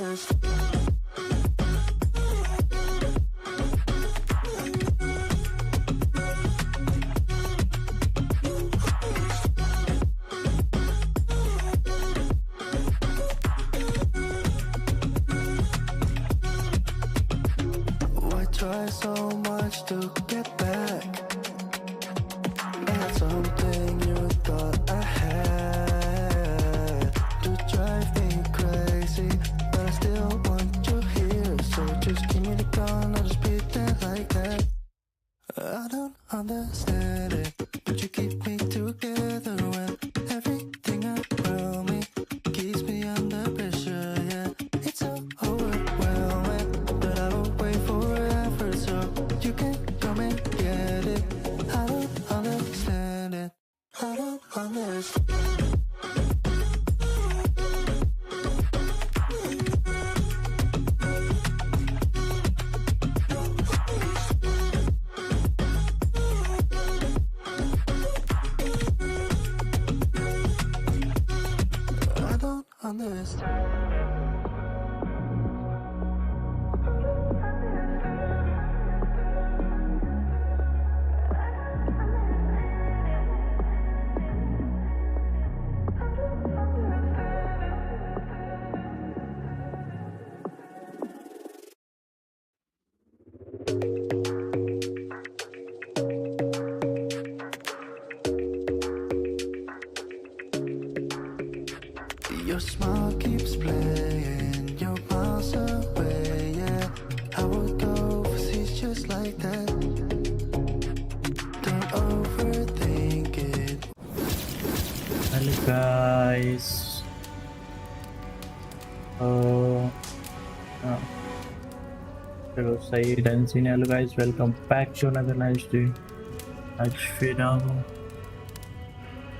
this. Why try so much to get back? Not something you thought I had to drive me crazy, but I still want you here. So just give me the gun, I'll just pretend like that. I don't understand it, but you keep me together when everything around me keeps me under pressure. Yeah, it's so overwhelming, but I will wait forever so you can come and get it. I don't understand it. I don't understand. I don't understand. Your smile keeps playing, you're miles away, yeah. I would go overseas just like that. Don't overthink it. Hello guys. चलो सही done scene है। Hello guys, welcome back to another nice day. आज फिर हम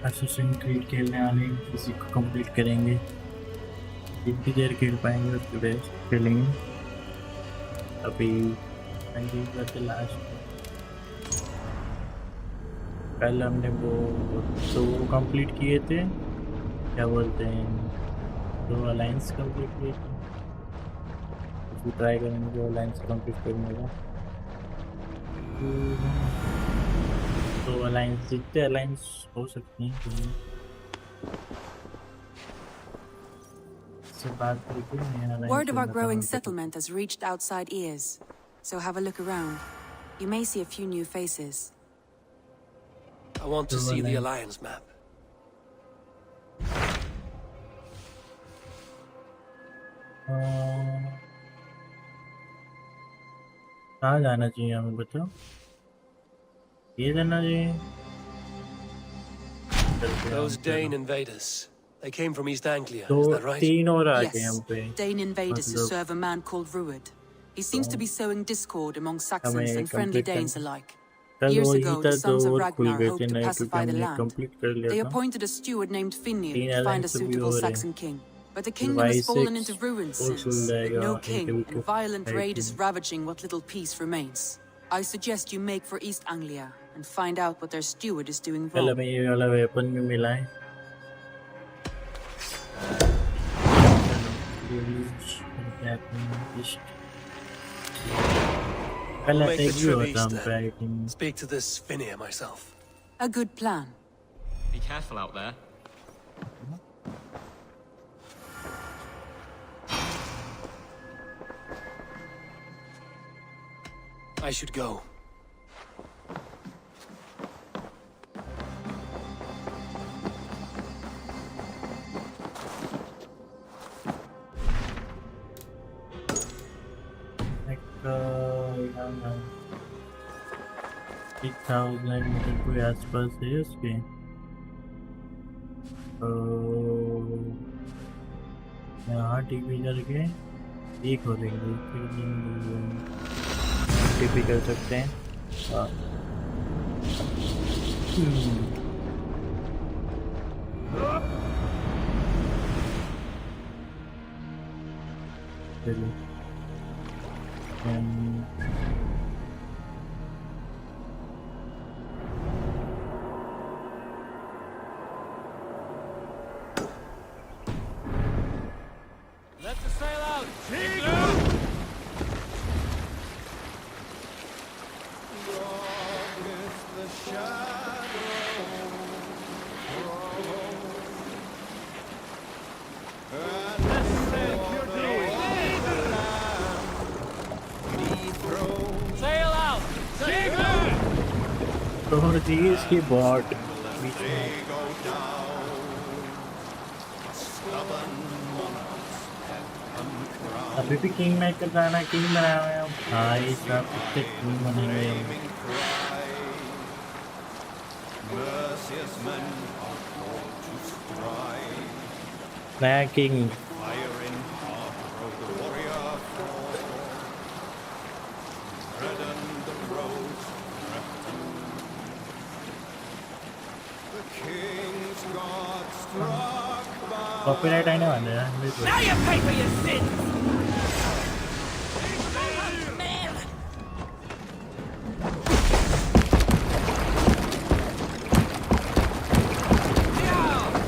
Assassin's Creed खेलने वाले हैं, इसी को कंप्लीट करेंगे। जितनी देर खेल पाएंगे उसकी देर खेलेंगे। अभी करते लास्ट कल हमने वो दो कंप्लीट किए थे, क्या बोलते हैं, दो अलायंस कंप्लीट किए थे। उसको ट्राई करेंगे जो अलायंस कंप्लीट करने का। तो अलायंस जितने अलायंस हो सकती हैं से बात करके। Word of our growing settlement has reached outside ears, so have a look around. You may see a few new faces. I want to see the Alliance map. कहाँ जाना चाहिए हमें, बताओ। ये जाना चाहिए। Those Dane invaders. They came from East Anglia, तो is that right? तीन और आ गए हम Yes, पे। Dane invaders who मतलब- serve a man called Ruud. He seems to be sowing discord among Saxons हमें and friendly complete Danes करना- alike. कल Years वही ago, था the sons जो of और खुल Ragnar गए hoped थे to नए, क्योंकि pacify the हमने land. कंप्लीट कर They लिया था। appointed a steward named Finir तीन to find a alliance भी suitable हो रहे Saxon king. But the हैं। kingdom has Y6 fallen into ruins और खुल since, with जाएगा, no एक king, अभी and तो violent है raid is he. ravaging what little peace remains. I suggest you make for East Anglia and find out what their steward is doing कल wrong. हमें ये वाला वेपन भी मिला है। I'll make the trip east हम then. पे Speak to this Finir myself. A good plan. Be careful out there. I should go. यहाँ 1000 मीटर कोई आसपास है उसके। तो यहाँ टीपी करके एक हो देंगे, टीपी कर सकते हैं। चलिए Let the sail out! Sail out! तो चीज की बॉट बीच में अभी भी किंग मेकर गाना किंग बनाया हुआ है भाई साहब कितने किंग बनेंगे हम। नया किंग कॉपीराइट आने वाले हैं Now you pay for your sins!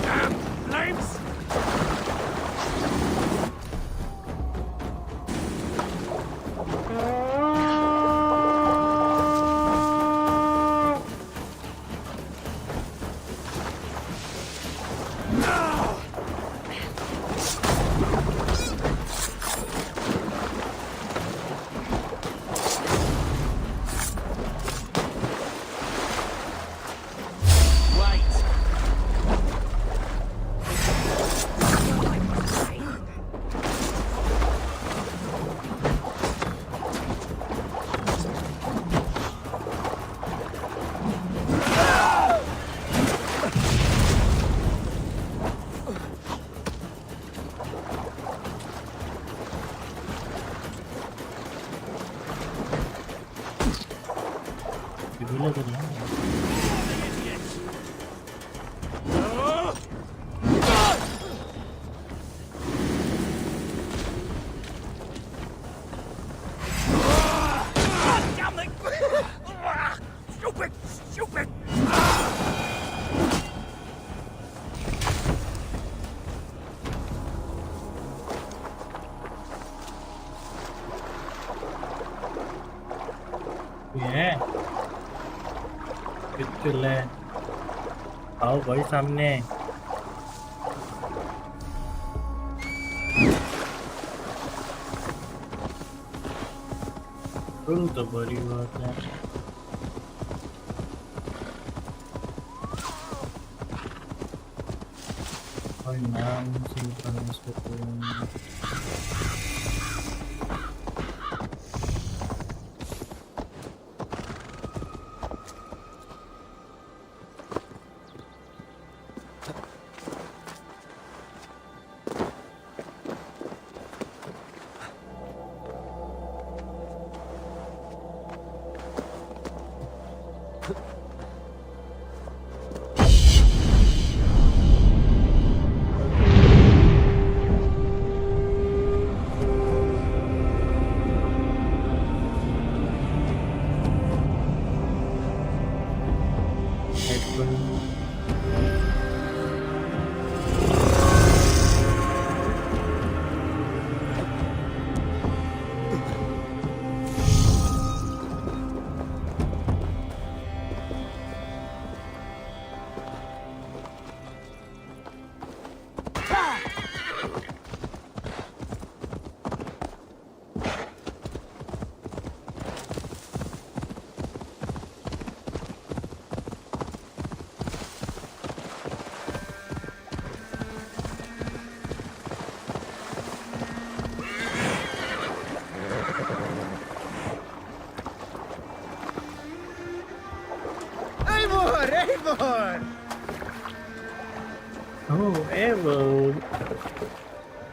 Damn flames! चिल्ला आओ भाई सामने तो बड़ी बात है और नाम से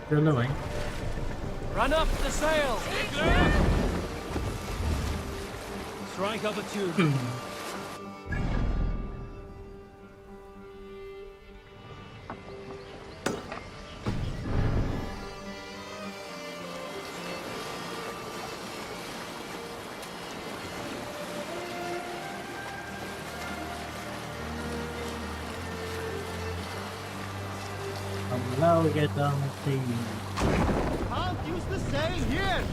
चलो भाई Run up the sails! Strike up a tune. Now we get down the thing. Can't use the sail here.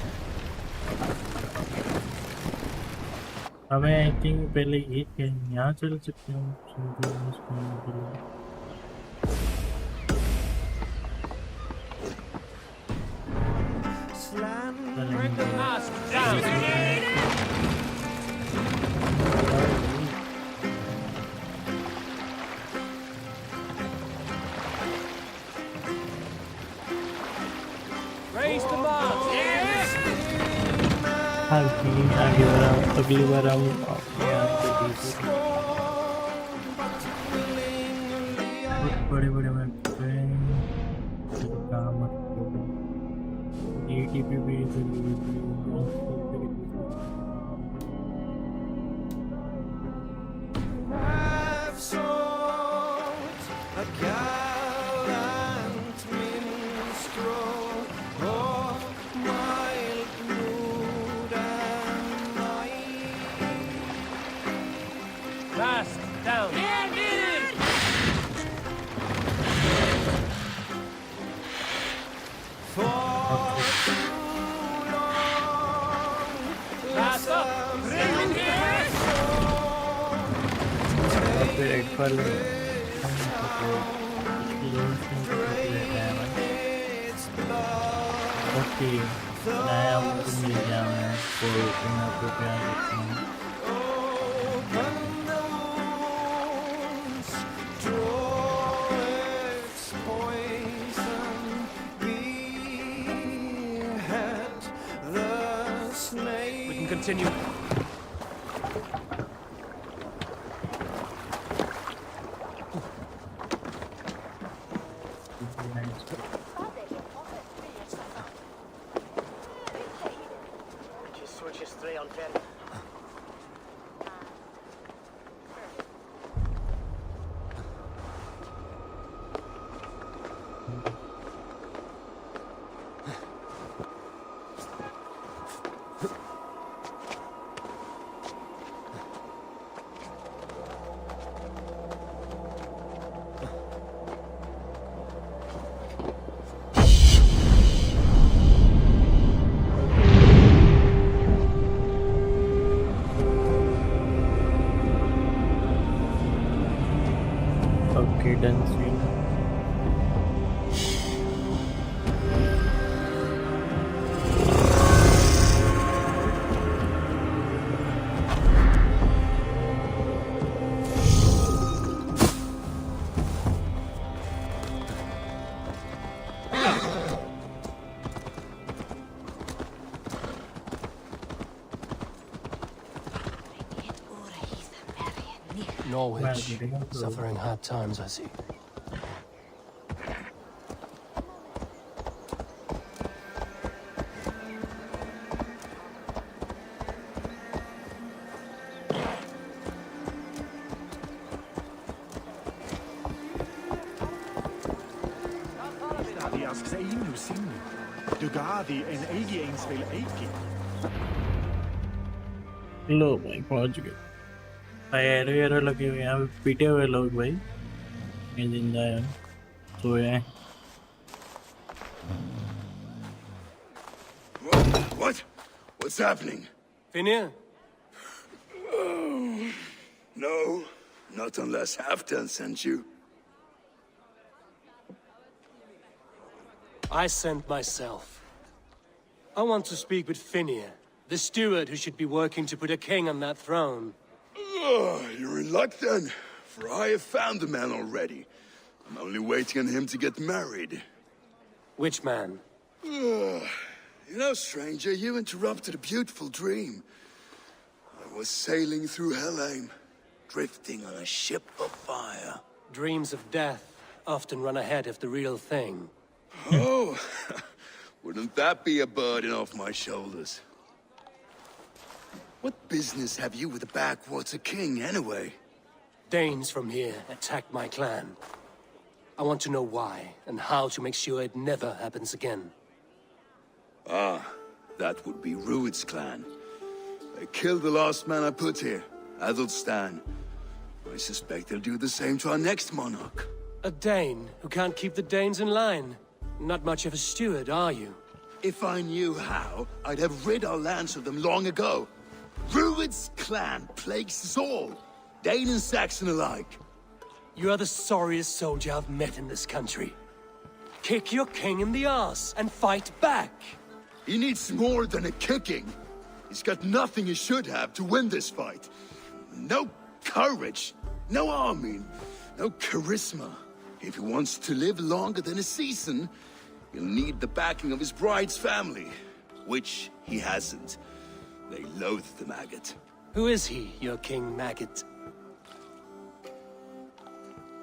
हमें आई थिंक पहले ये यहाँ चल सकते हैं Bring the mask down. Raise the mask. अगली बार हम अपने आप को देखेंगे। बहुत बड़े मैप पे काम ATP भी I've sought a gallant minstrel of mild mood and might. Mask down. For too long, Mask up. Bring it. Red पर ओके नया वो मिल गया मैं तो मैं आपको प्यार करता हूँ open the wounds, draw its poison, behead the snake. We can continue. Okay done scene Norwich, suffering hard times, I see. Die asks inu sinu. Dugadi en egiens vil eigi. लो भाई पहुंच गए भाई एरो लगे हुए यहाँ पे पीटे हुए लोग भाई ये जिंदा है सोए हैं What? What's happening? Finir? No, not unless Halfdan sent you. I sent myself. I want to speak with Finir, the steward who should be working to put a king on that throne. You're in luck then, for I have found the man already. I'm only waiting on him to get married. Which man? You know, stranger, you interrupted a beautiful dream. I was sailing through Helheim, drifting on a ship of fire. Dreams of death often run ahead of the real thing. Oh, wouldn't that be a burden off my shoulders? What business have you with the backwater king, anyway? Danes from here attacked my clan. I want to know why, and how to make sure it never happens again. Ah, that would be Rued's clan. They killed the last man I put here, Adelstan. I suspect they'll do the same to our next monarch. A Dane who can't keep the Danes in line. Not much of a steward, are you? If I knew how, I'd have rid our lands of them long ago. Rued's clan plagues us all, Dane and Saxon alike. You are the sorriest soldier I've met in this country. Kick your king in the ass and fight back. He needs more than a kicking. He's got nothing he should have to win this fight. No courage, no army, no charisma. If he wants to live longer than a season, he'll need the backing of his bride's family, which he hasn't. They loathe the maggot. Who is he, your king maggot?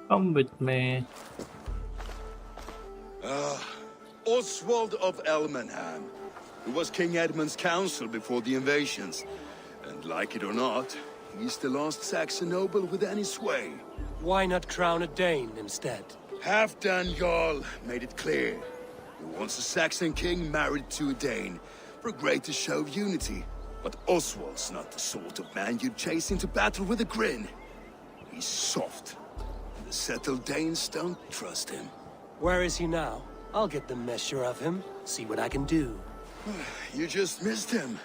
Come with me. Oswald of Elmenham, who was King Edmund's counsel before the invasions. And like it or not, he's the last Saxon noble with any sway. Why not crown a Dane instead? Halfdan Jarl made it clear. He wants a Saxon king married to a Dane, for a greater show of unity. But Oswald's not the sort of man you'd chase into battle with a grin. He's soft. And the settled Danes don't trust him. Where is he now? I'll get the measure of him, see what I can do. You just missed him.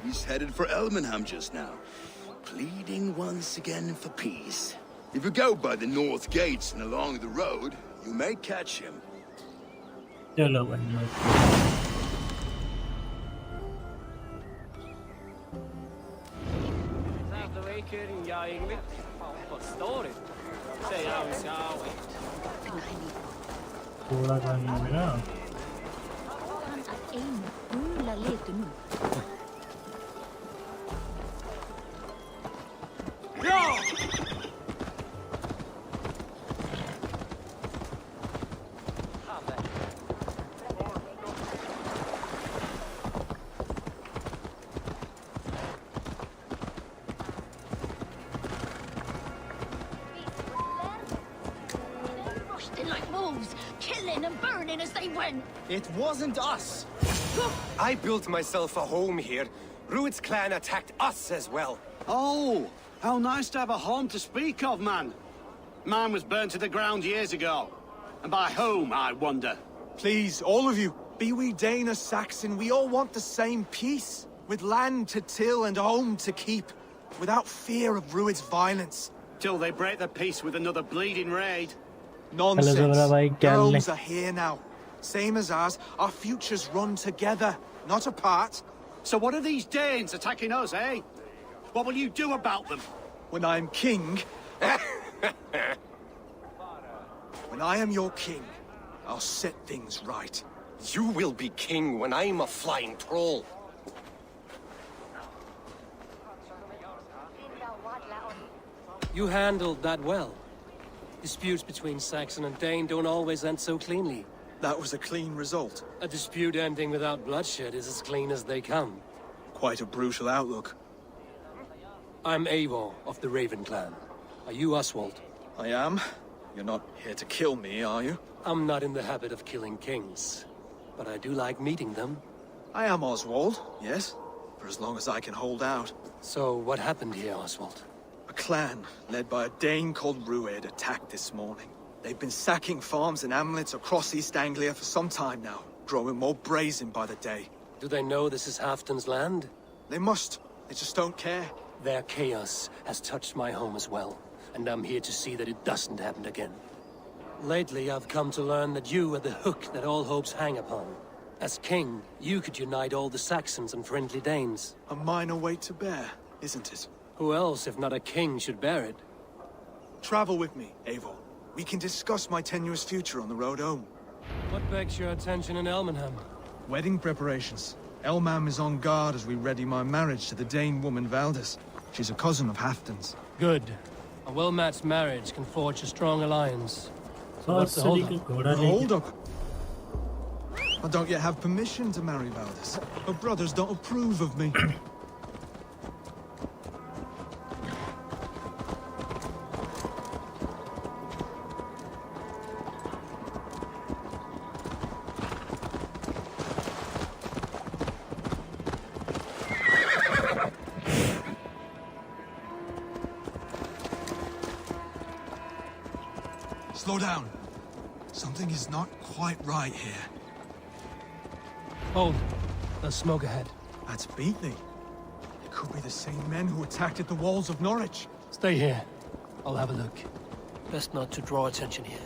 He's headed for Elmenham just now, pleading once again for peace. If you go by the north gates and along the road, you may catch him. चलो भाई थोड़ा खाने में ना It wasn't us. I built myself a home here. Rued's clan attacked us as well. Oh, how nice to have a home to speak of, man. Mine was burnt to the ground years ago. And by whom, I wonder? Please, all of you, be we Dane or Saxon, we all want the same peace. With land to till and home to keep. Without fear of Rued's violence. Till they break the peace with another bleeding raid. Nonsense. Hello, bhai, Our kya homes le- are here now. Same as ours, our futures run together, not apart. So what are these Danes attacking us, eh? What will you do about them? When I am king... when I am your king, I'll set things right. You will be king when I'm a flying troll. You handled that well. Disputes between Saxon and Dane don't always end so cleanly. That was a clean result. A dispute ending without bloodshed is as clean as they come. Quite a brutal outlook. I'm Eivor of the Raven clan. Are you Oswald? I am. You're not here to kill me, are you? I'm not in the habit of killing kings, but I do like meeting them. I am Oswald, yes. For as long as I can hold out. So what happened here, Oswald? A clan, led by a Dane called Rued, attacked this morning. They've been sacking farms and hamlets across East Anglia for some time now, growing more brazen by the day. Do they know this is Halfdan's land? They must. They just don't care. Their chaos has touched my home as well, and I'm here to see that it doesn't happen again. Lately, I've come to learn that you are the hook that all hopes hang upon. As king, you could unite all the Saxons and friendly Danes. A minor weight to bear, isn't it? Who else, if not a king, should bear it? Travel with me, Eivor. We can discuss my tenuous future on the road home. What begs your attention in Elmenham? Wedding preparations. Elmam is on guard as we ready my marriage to the Dane woman Valdis. She's a cousin of Halfdan's. Good. A well-matched marriage can forge a strong alliance. So और what's the सली hold-up? का घोड़ा Hold लेके up. I don't yet have permission to marry Valdis. Her brothers don't approve of me. Slow down. Something is not quite right here. Hold. There's smoke ahead. That's Beatley. Could be the same men who attacked at the walls of Norwich. Stay here. I'll have a look. Best not to draw attention here.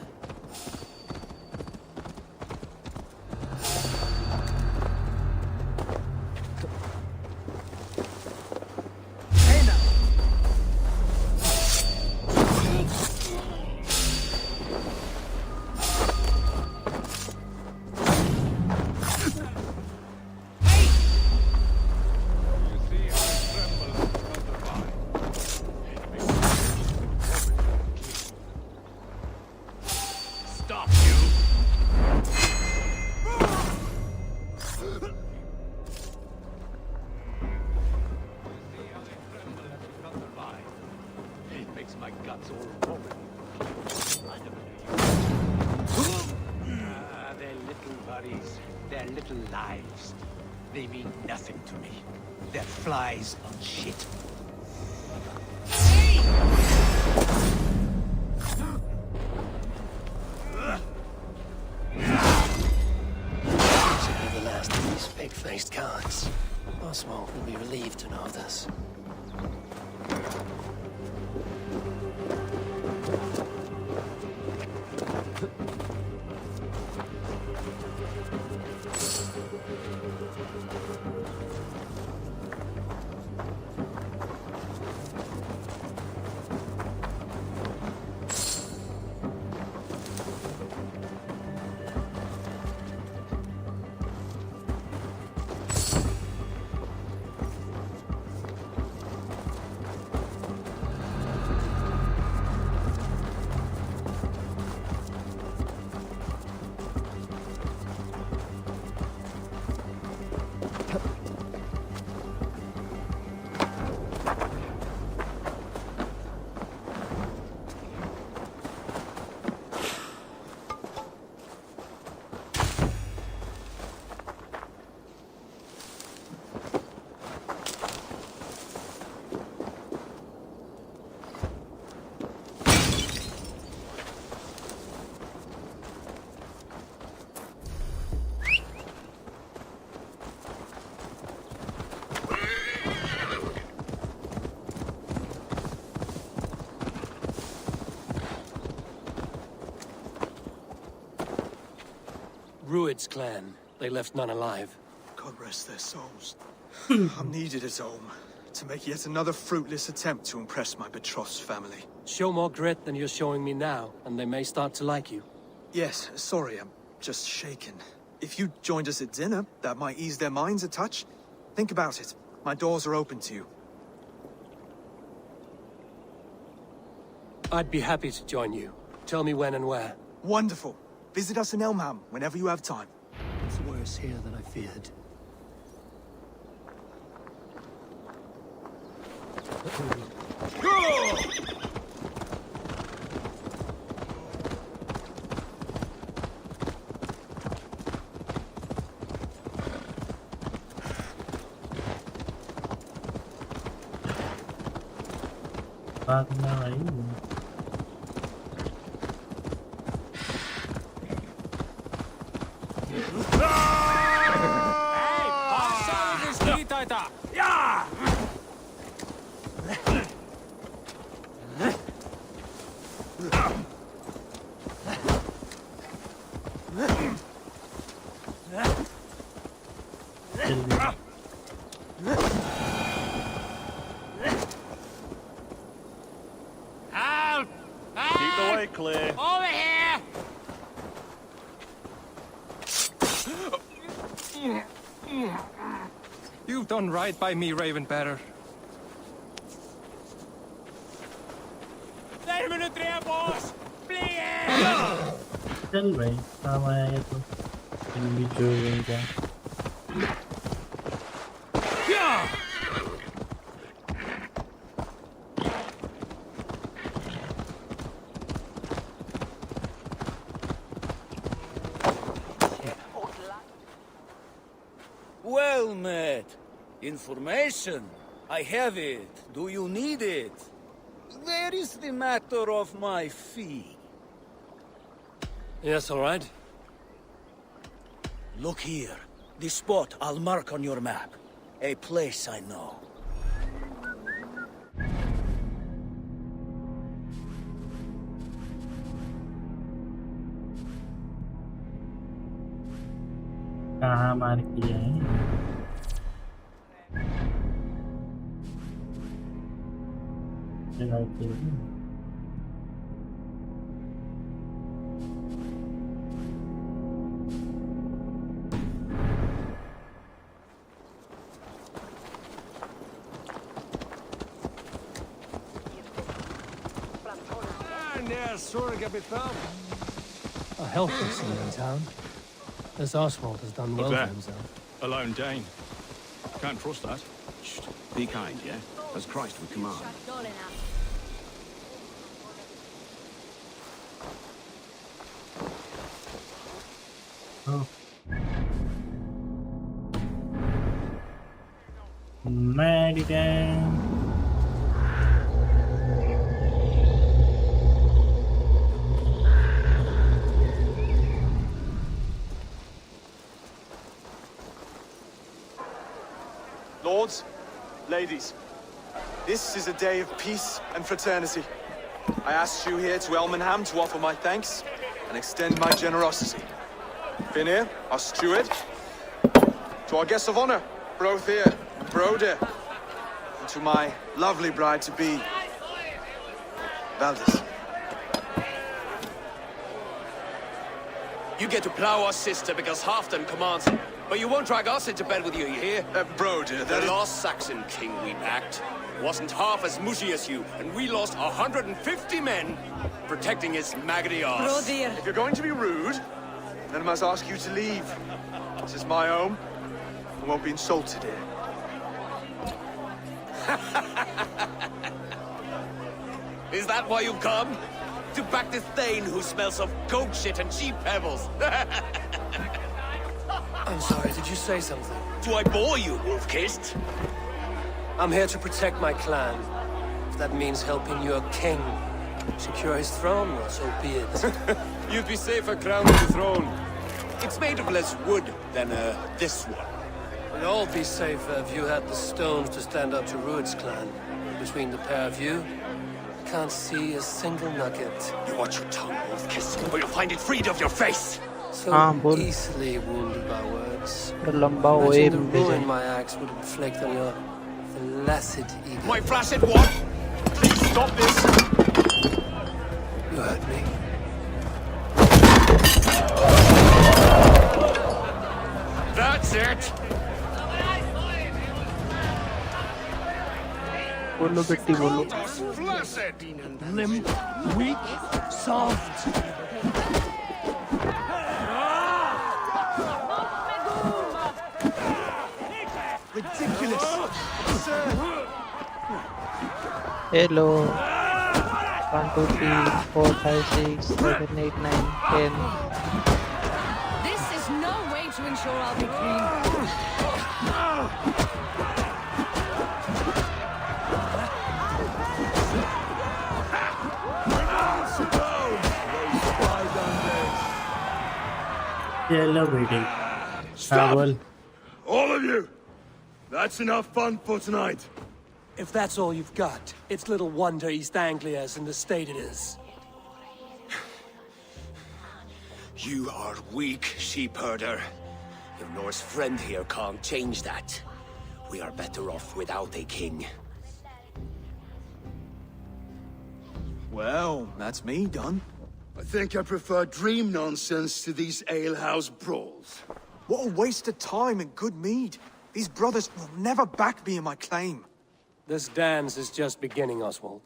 Their little lives. They mean nothing to me. They're flies on shit. This will be the last of these pig-faced cowards. Oswald will be relieved to know of this. Rued's clan. They left none alive. God rest their souls. I'm needed at home to make yet another fruitless attempt to impress my betrothed's family. Show more grit than you're showing me now, and they may start to like you. Yes, sorry, I'm just shaken. If you joined us at dinner, that might ease their minds a touch. Think about it. My doors are open to you. I'd be happy to join you. Tell me when and where. Wonderful. Visit us in Elmham whenever you have time. It's worse here than I feared. You've done right by me, Raven Bearer. चल भाई काम आया ये तो इन भी जो इनका Well met. Information. I have it. Do you need it? Where is the matter of my fee? Yes, all right. Look here. The spot I'll mark on your map. A place I know. कहाँ मार किया है? A health person in town. This Oswald has done well for himself. A lone Dane. Can't trust that. Shh. Be kind, yeah? As Christ would command. Oh. Medigan. Lords, ladies, this is a day of peace and fraternity. I asked you here to Elmenham to offer my thanks and extend my generosity. Finir, our steward, to our guests of honor, Brothir and Broder, and to my lovely bride-to-be, Valdis. You get to plow our sister because Halfdan commands it. But you won't drag us into bed with you, you hear? Broder, the last Saxon king we backed wasn't half as mushy as you, and we lost 150 men protecting his maggoty arse. If you're going to be rude, then I must ask you to leave. This is my home. I won't be insulted here. Is that why you've come? To back this Thane who smells of goat shit and cheap pebbles? I'm sorry, did you say something? Do I bore you, wolf-kissed? I'm here to protect my clan. If that means helping your king secure his throne, well, so be it. You'd be safer crowned with the throne. It's made of less wood than, this one. We'd all be safer if you had the stones to stand up to Rued's clan. Between the pair of you, I can't see a single nugget. You watch your tongue, wolf-kissed, or you'll find it freed of your face! So easily wounded by words. Imagine the ruin my axe would inflict on your flaccid ego. My flaccid what? Please stop this! You heard me. That's it! बोलो बेटी बोलो. Flaccid! Limp, weak, soft. Ridiculous! Hello. 1, 2, 3, 4, 5, 6, 7, 8, 9, 10. This is no way to ensure I'll be clean. Hello, baby. Stop! All of you! That's enough fun for tonight. If that's all you've got, it's little wonder East Anglia is in the state it is. You are weak, sheep herder. Your Norse friend here can't change that. We are better off without a king. Well, that's me done. I think I prefer dream nonsense to these alehouse brawls. What a waste of time and good mead. These brothers will never back me in my claim. This dance is just beginning, Oswald.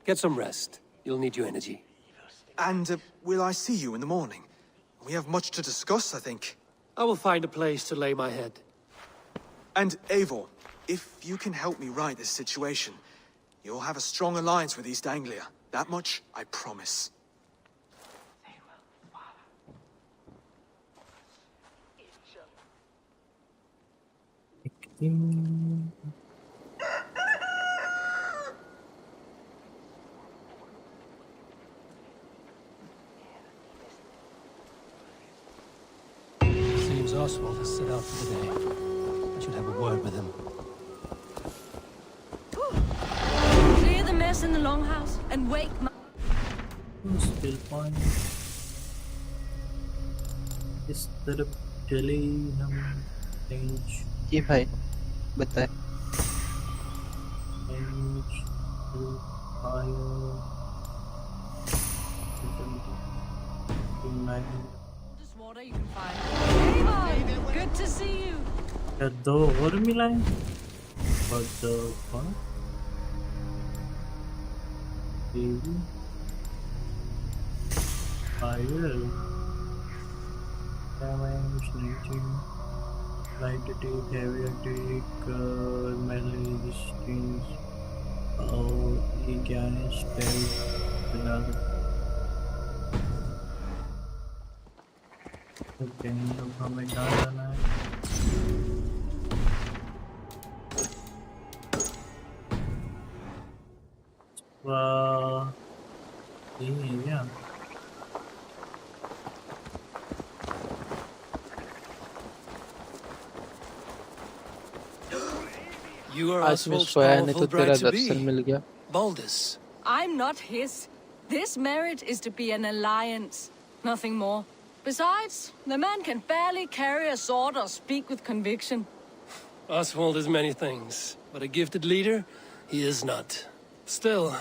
Get some rest. You'll need your energy. And will I see you in the morning? We have much to discuss, I think. I will find a place to lay my head. And Eivor, if you can help me right this situation, you'll have a strong alliance with East Anglia. That much, I promise. Seems Oswald has set out for the day. I should have a word with him. Clear the mess in the longhouse and wake my... Still point. इस तरफ चले हम range जी भाई बताए। Range Just water you can find. Hey, boy. Good to see you. क्या दो और मिला है? What the fuck? Fire. Damage, snatching, light attack, heavy attack, melee resistance. और ये क्या है? Stealth बना दो। ओके, अब हमें कहाँ जाना है? वाह, ये है क्या? You are आज मैं Oswald's सोया नहीं तो powerful तेरा bride to दर्शन be. मिल गया। Baldus. I'm not his. This marriage is to be an alliance, nothing more. Besides, the man can barely carry a sword or speak with conviction. Oswald is many things, but a gifted leader, he is not. Still,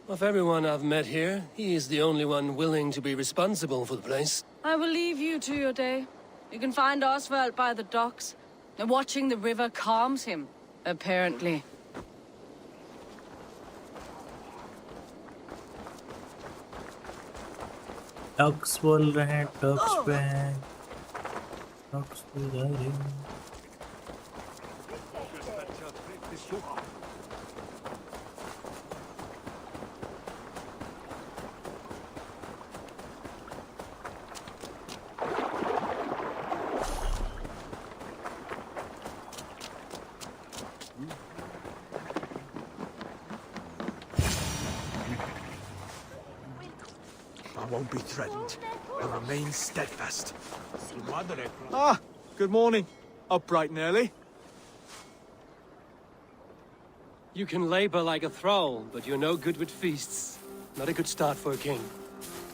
of everyone I've met here, he is the only one willing to be responsible for the place. I will leave you to your day. You can find Oswald by the docks. And watching the river calms him, apparently. टक्स बोल रहे हैं, Tux पे हैं, Tux पे जा रहे हैं। I won't be threatened. I'll remain steadfast. Ah, good morning. Up bright and early. You can labor like a thrall, but you're no good with feasts. Not a good start for a king.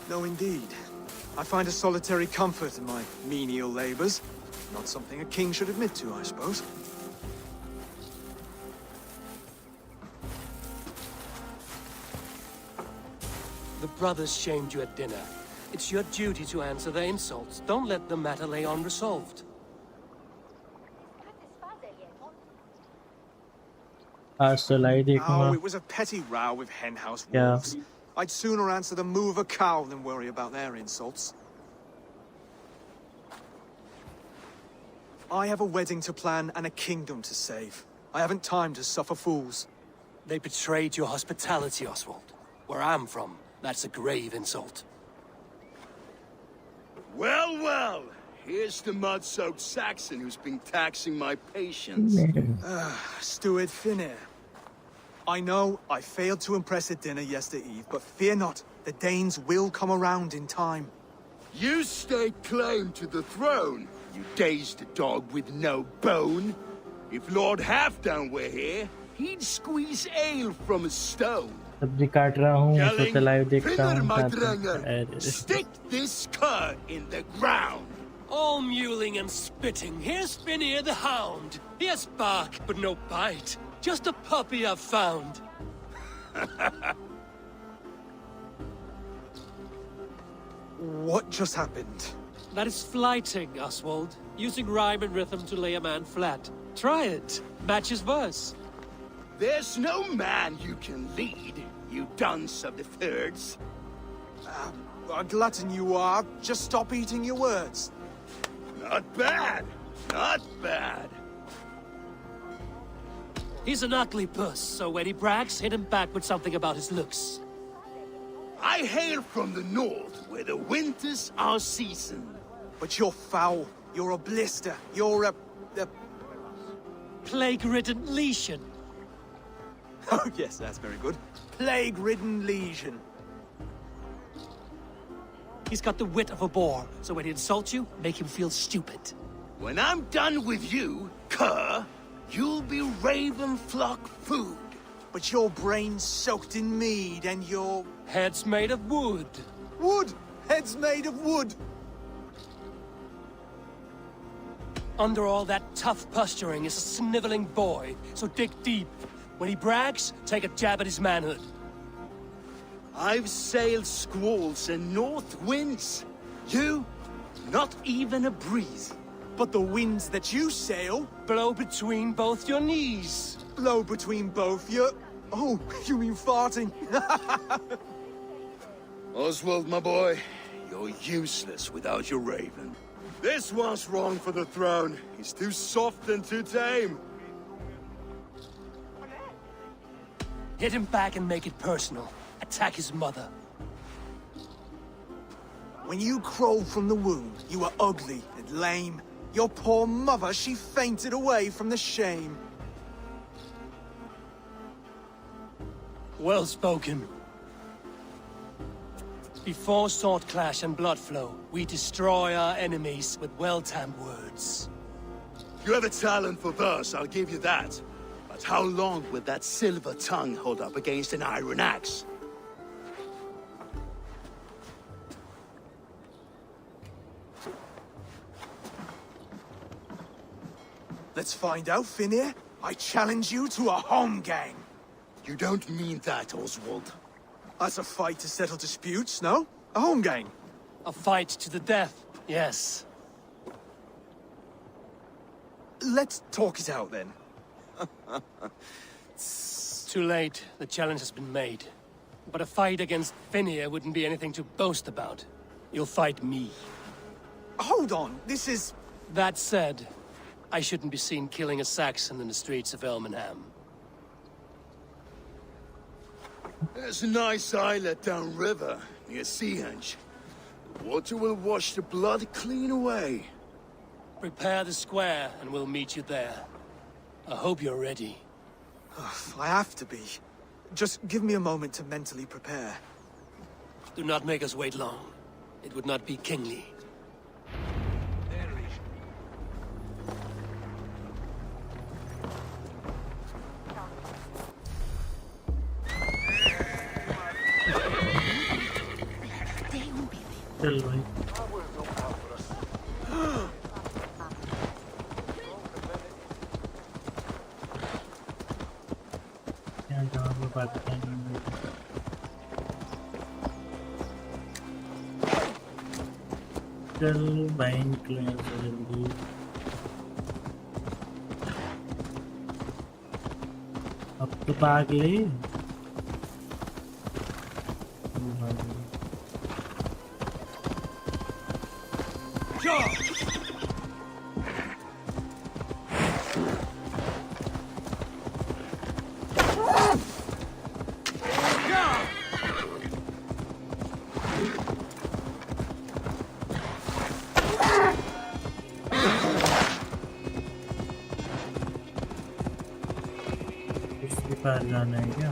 No, indeed. I find a solitary comfort in my menial labors. Not something a king should admit to, I suppose. The brothers shamed you at dinner. It's your duty to answer their insults. Don't let the matter lay unresolved. आज तो लाई देखूंगा। Oh, it was a petty row with henhouse wolves. I'd sooner answer the moo of a cow than worry about their insults. I have a wedding to plan and a kingdom to save. I haven't time to suffer fools. They betrayed your hospitality, Oswald. Where I'm from, that's a grave insult. Well, well. Here's the mud-soaked Saxon who's been taxing my patience. Steward Finnair. I know I failed to impress at dinner yestereve, but fear not, the Danes will come around in time. You stake claim to the throne, you dazed dog with no bone. If Lord Halfdown were here, he'd squeeze ale from a stone. सब्जी काट रहा हूँ, सोचा live देखता हूँ। Stick this cur in the ground. All mewling and spitting. Here's Finnear the hound. He has bark, but no bite. Just a puppy I've found. What just happened? That is flighting, Oswald. Using rhyme and rhythm to lay a man flat. Try it. Match his verse. There's no man you can lead, you dunce of the thirds. A glutton you are. Just stop eating your words. Not bad. Not bad. He's an ugly puss, so when he brags, hit him back with something about his looks. I hail from the north, where the winters are seasoned. But you're foul. You're a blister. You're a... Plague-ridden lesion. Oh, yes, that's very good. Plague-ridden lesion. He's got the wit of a boar, so when he insults you, make him feel stupid. When I'm done with you, cur, you'll be raven flock food. But your brain's soaked in mead and your... Head's made of wood. Wood! Head's made of wood! Under all that tough posturing is a sniveling boy, so dig deep. When he brags, take a jab at his manhood. I've sailed squalls and north winds. You, not even a breeze. But the winds that you sail blow between both your knees. Blow between both your... Oh, you mean farting? Oswald, my boy, you're useless without your raven. This one's wrong for the throne. He's too soft and too tame. Hit him back and make it personal. Attack his mother. When you crawled from the womb, you were ugly and lame. Your poor mother, she fainted away from the shame. Well spoken. Before sword clash and blood flow, we destroy our enemies with well-timed words. You have a talent for verse, I'll give you that. But how long will that silver tongue hold up against an iron axe? Let's find out, Finir. I challenge you to a home gang. You don't mean that, Oswald. That's a fight to settle disputes, no? A home gang. A fight to the death, yes. Let's talk it out, then. Too late. The challenge has been made. But a fight against Finir wouldn't be anything to boast about. You'll fight me. Hold on, this is... That said, I shouldn't be seen killing a Saxon in the streets of Elmenham. There's a nice islet downriver, near Seahenge. The water will wash the blood clean away. Prepare the square, and we'll meet you there. I hope you're ready. I have to be. Just give me a moment to mentally prepare. Do not make us wait long. It would not be kingly. चल भाई क्या जवाब में बात करेंगे चल भाई निकले जल्दी अब तो भाग ले पार जाना है क्या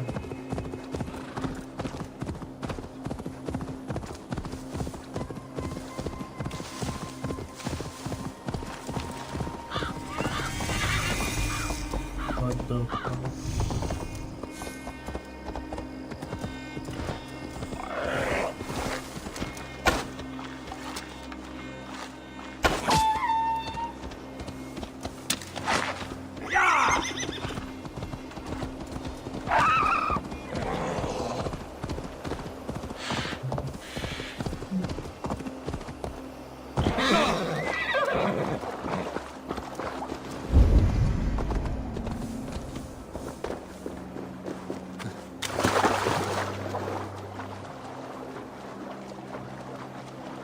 What the fuck?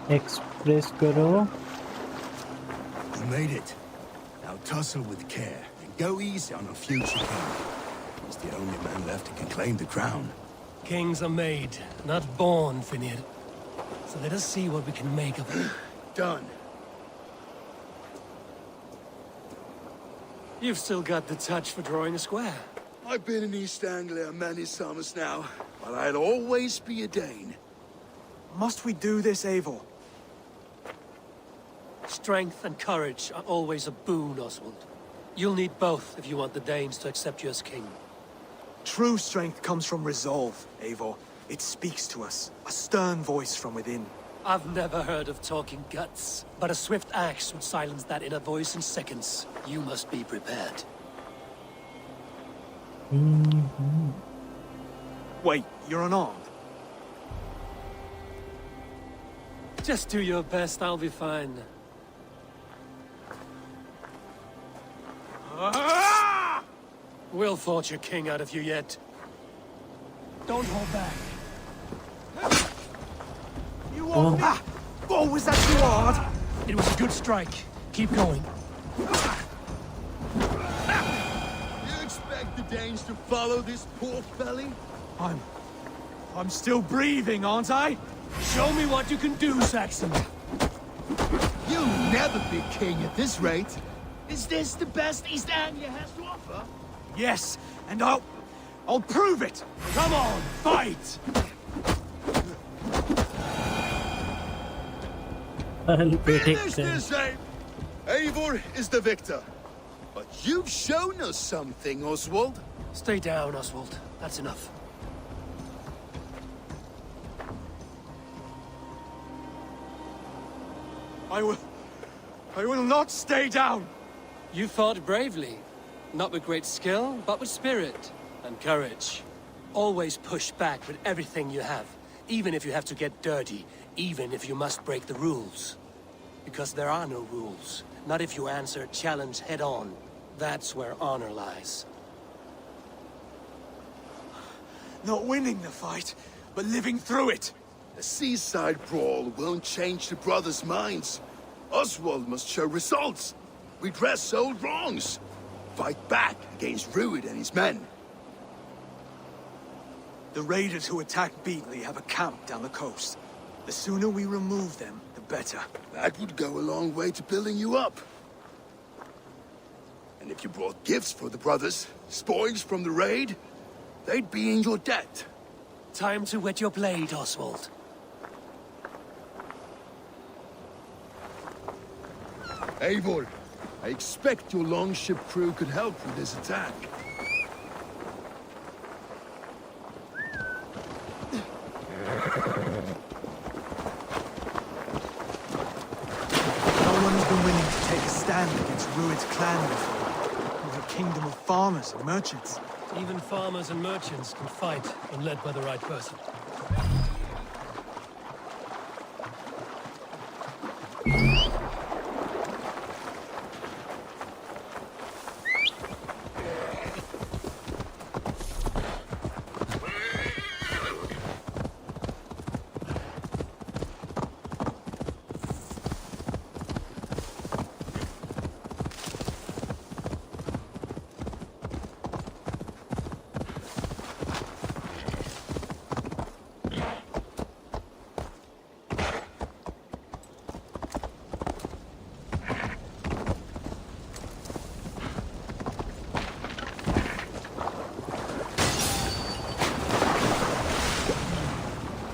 Express karo. You made it. Now tussle with care and go easy on a future king. He's the only man left who can claim the crown. Kings are made, not born, Finir. So let us see what we can make of it. Done. You've still got the touch for drawing a square. I've been in East Anglia many summers now, but I'll always be a Dane. Must we do this, Eivor? Strength and courage are always a boon, Oswald. You'll need both if you want the Danes to accept you as king. True strength comes from resolve, Eivor. It speaks to us, a stern voice from within. I've never heard of talking guts, but a swift axe would silence that inner voice in seconds. You must be prepared. Wait, you're unarmed? Just do your best, I'll be fine. We'll forge your king out of you yet. Don't hold back. You are me! Oh, was that too hard? It was a good strike. Keep going. You expect the Danes to follow this pork belly? I'm still breathing, aren't I? Show me what you can do, Saxon. You'll never be king at this rate. Is this the best East Anglia has to offer? Yes, and I'll prove it! Come on, fight! Finish this, Abe! Eivor is the victor. But you've shown us something, Oswald. Stay down, Oswald. That's enough. I will not stay down! You fought bravely. Not with great skill, but with spirit and courage. Always push back with everything you have, even if you have to get dirty, even if you must break the rules. Because there are no rules. Not if you answer a challenge head-on. That's where honor lies. Not winning the fight, but living through it. A seaside brawl won't change the brothers' minds. Oswald must show results. Redress old wrongs. Fight back against Rued and his men. The raiders who attacked Beatley have a camp down the coast. The sooner we remove them, the better. That would go a long way to building you up. And if you brought gifts for the brothers, spoils from the raid, they'd be in your debt. Time to wet your blade, Oswald. Eivor, I expect your longship crew could help with this attack. No one has been willing to take a stand against Rued's clan before. We're a kingdom of farmers and merchants. Even farmers and merchants can fight when led by the right person.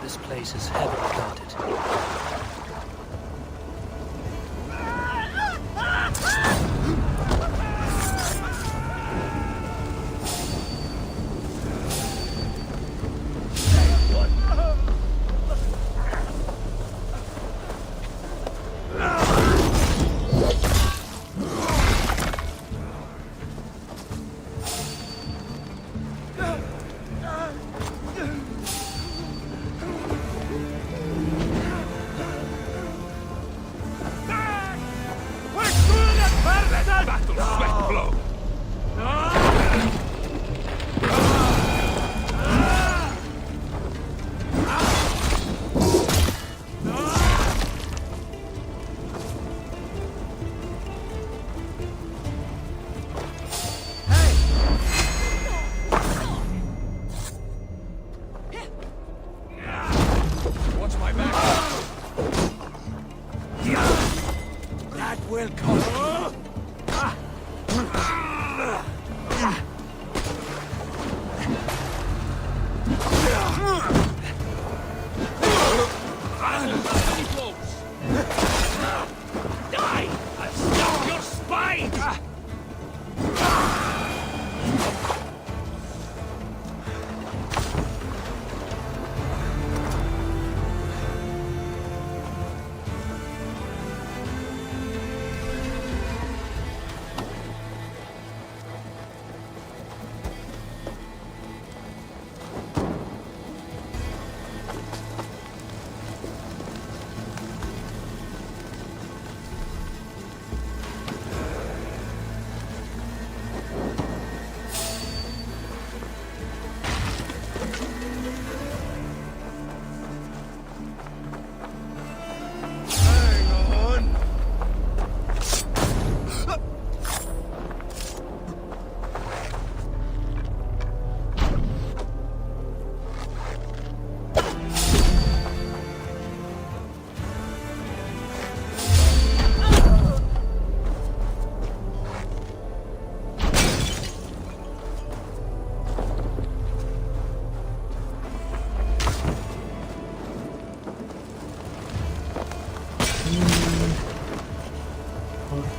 This place is heavily guarded.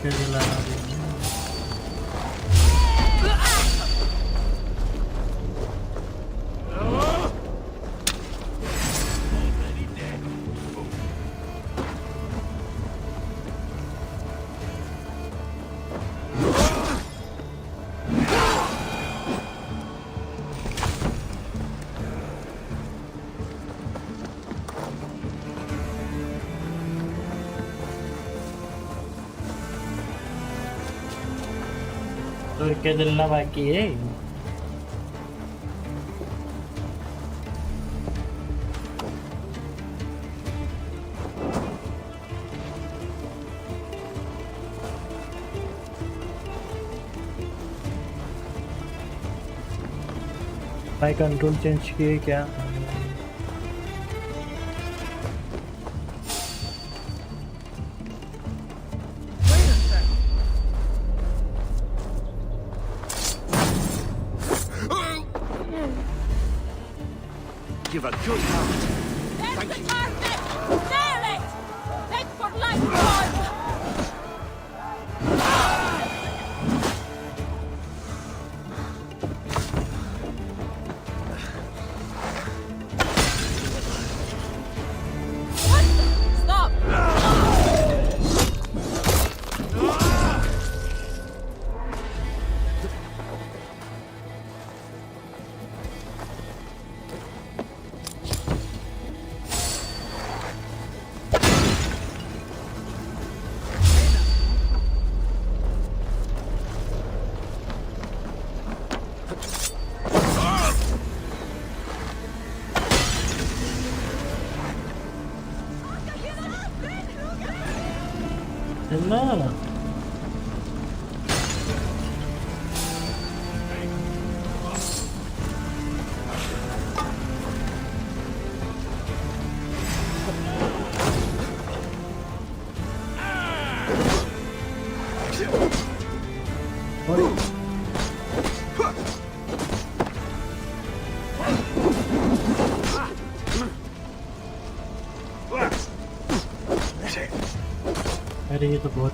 कैसे लाना भी तो क्या जलना बाकी है। भाई control change किए क्या? Give a good hand. There's the target! Nail it! Head for Lightspeed! Stop! चलना अरे ये तो बहुत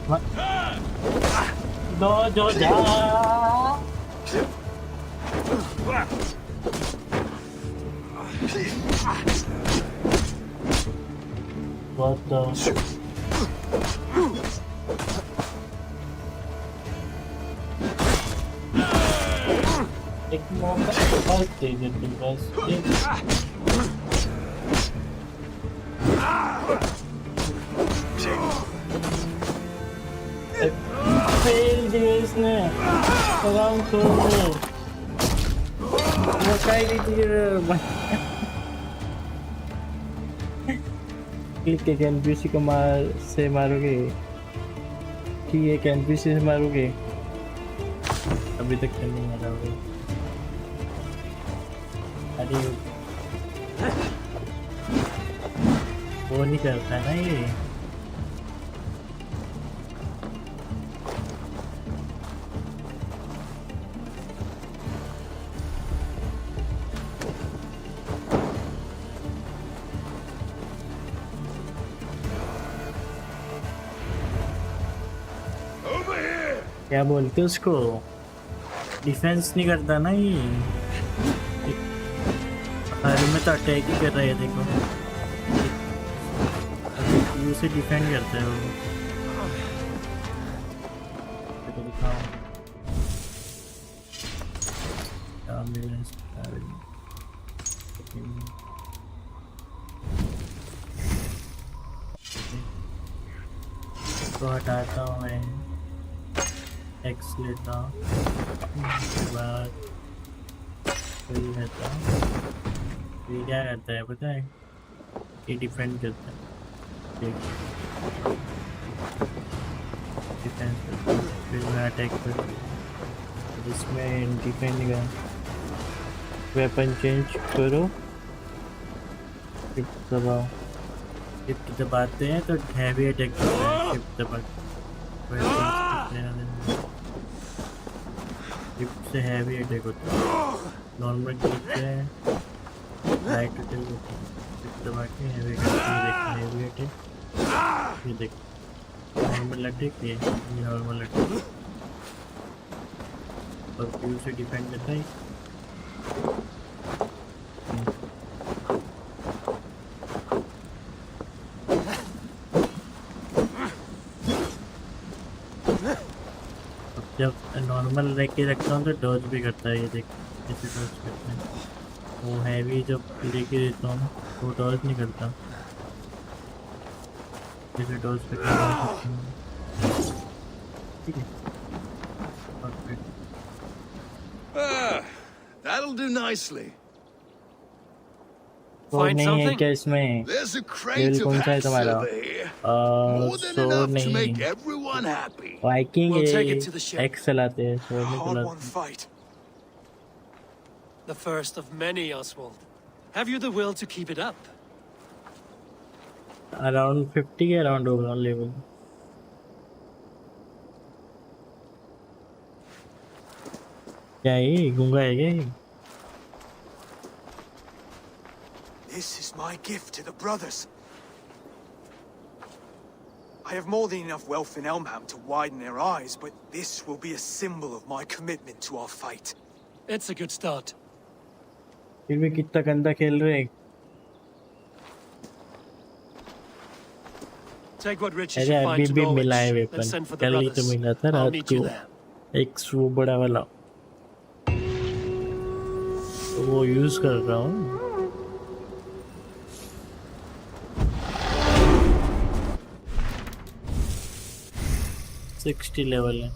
दो जो जा बहुत दो एक मौका बस दे देते बस फेल दिए इसने आराम को वो काई दी क्लिक के एनपीसी को से मारोगे कि एक एनपीसी से मारोगे अभी तक तो नहीं मारा होगा। अरे वो नहीं करता है ना ये क्या बोलते उसको डिफेंस नहीं करता ना ये अरे मैं तो अटैक ही कर रहा है देखो उसे डिफेंड करता है वो तो दिखाओ क्या मिला इसको हटाता हूँ मैं एक्स लेता उसके बाद कोई रहता ये क्या करता है पता है कि डिफेंड करता है डिफेंस करता है फिर मैं अटैक करता हूँ इसमें डिफेंड का वेपन चेंज करो शिफ्ट दबाओ शिफ्ट दबाते हैं तो हैवी अटैक करता है शिफ्ट दबा से हैवी अटैक होता है नॉर्मल क्लिक से लाइट अटैक होता है दबा के हैवी अटैक ये देखो हैवी अटैक ये देखो नॉर्मल अटैक है, ये नॉर्मल अटैक और व्यू से डिफेंड करता है। जब नॉर्मल लेके रखता हूँ तो डॉज भी करता है, ये देख कैसे डॉज करते हैं। वो हैवी जब लेके देता हूँ वो डॉज नहीं करता, जैसे डॉज पे ठीक है। That'll do nicely. और नहीं है क्या इसमें? There's a crate level of कौन सा है तुम्हारा? hats there. More than so enough to नहीं, make everyone happy. Viking We'll take it to the ship. X चलाते हैं, सो नहीं Hard won चलाते। fight. The first of many, Oswald. Have you the will to keep it up? Around 50 के around होगा level. क्या ये गूंगा है क्या ये? This is my gift to the brothers. I have more than enough wealth in Elmham to widen their eyes, but this will be a symbol of my commitment to our fight. It's a good start. फिर भी कितना गंदा खेल रहे हैं। Take what riches अरे you अभी find to भी मिला है Norwich, then weapon, send for the कल ही तो brothers. मिला था I'll रात meet you को, there. एक वो बड़ा वाला वो यूज कर रहा हूँ। सिक्सटी लेवल है।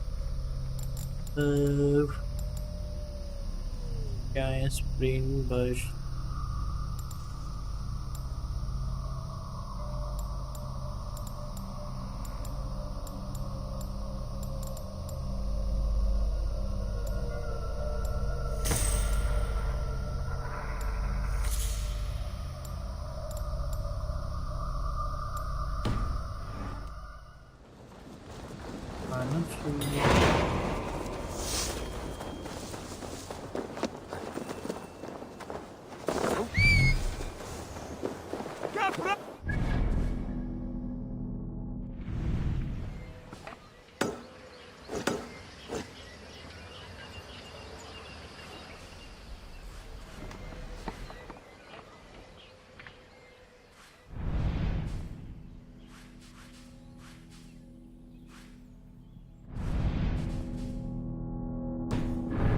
क्या है? Spring burst.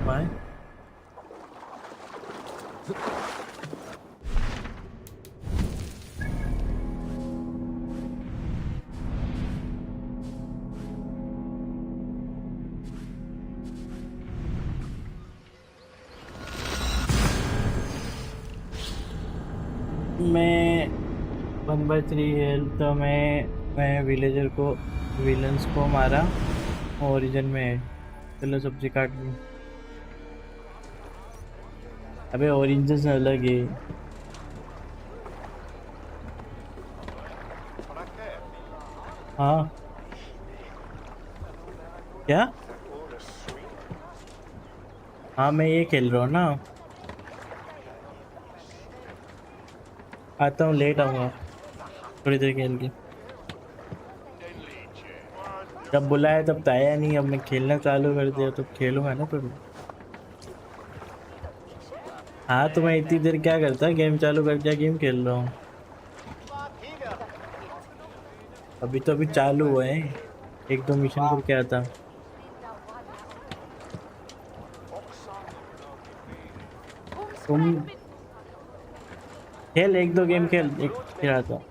Why? मैं 1/3 हेल्थ तो मैं विलेजर को विलन्स को मारा ओरिजिन में। चलो सब्जी काट लूँ। अबे ओरिजिन से अलग है। हाँ क्या? हाँ मैं ये खेल रहा हूँ ना। आता हूँ, लेट आऊँगा थोड़ी देर खेल के। जब बुलाया तब तो आया नहीं, अब मैं खेलना चालू कर दिया तो खेलूँगा ना फिर। हाँ तो मैं इतनी देर क्या करता, गेम चालू कर दिया, गेम खेल रहा हूँ। अभी तो अभी चालू हुआ है, 1-2 मिशन करके आता। तुम खेल 1-2 गेम खेल, एक फिर आता।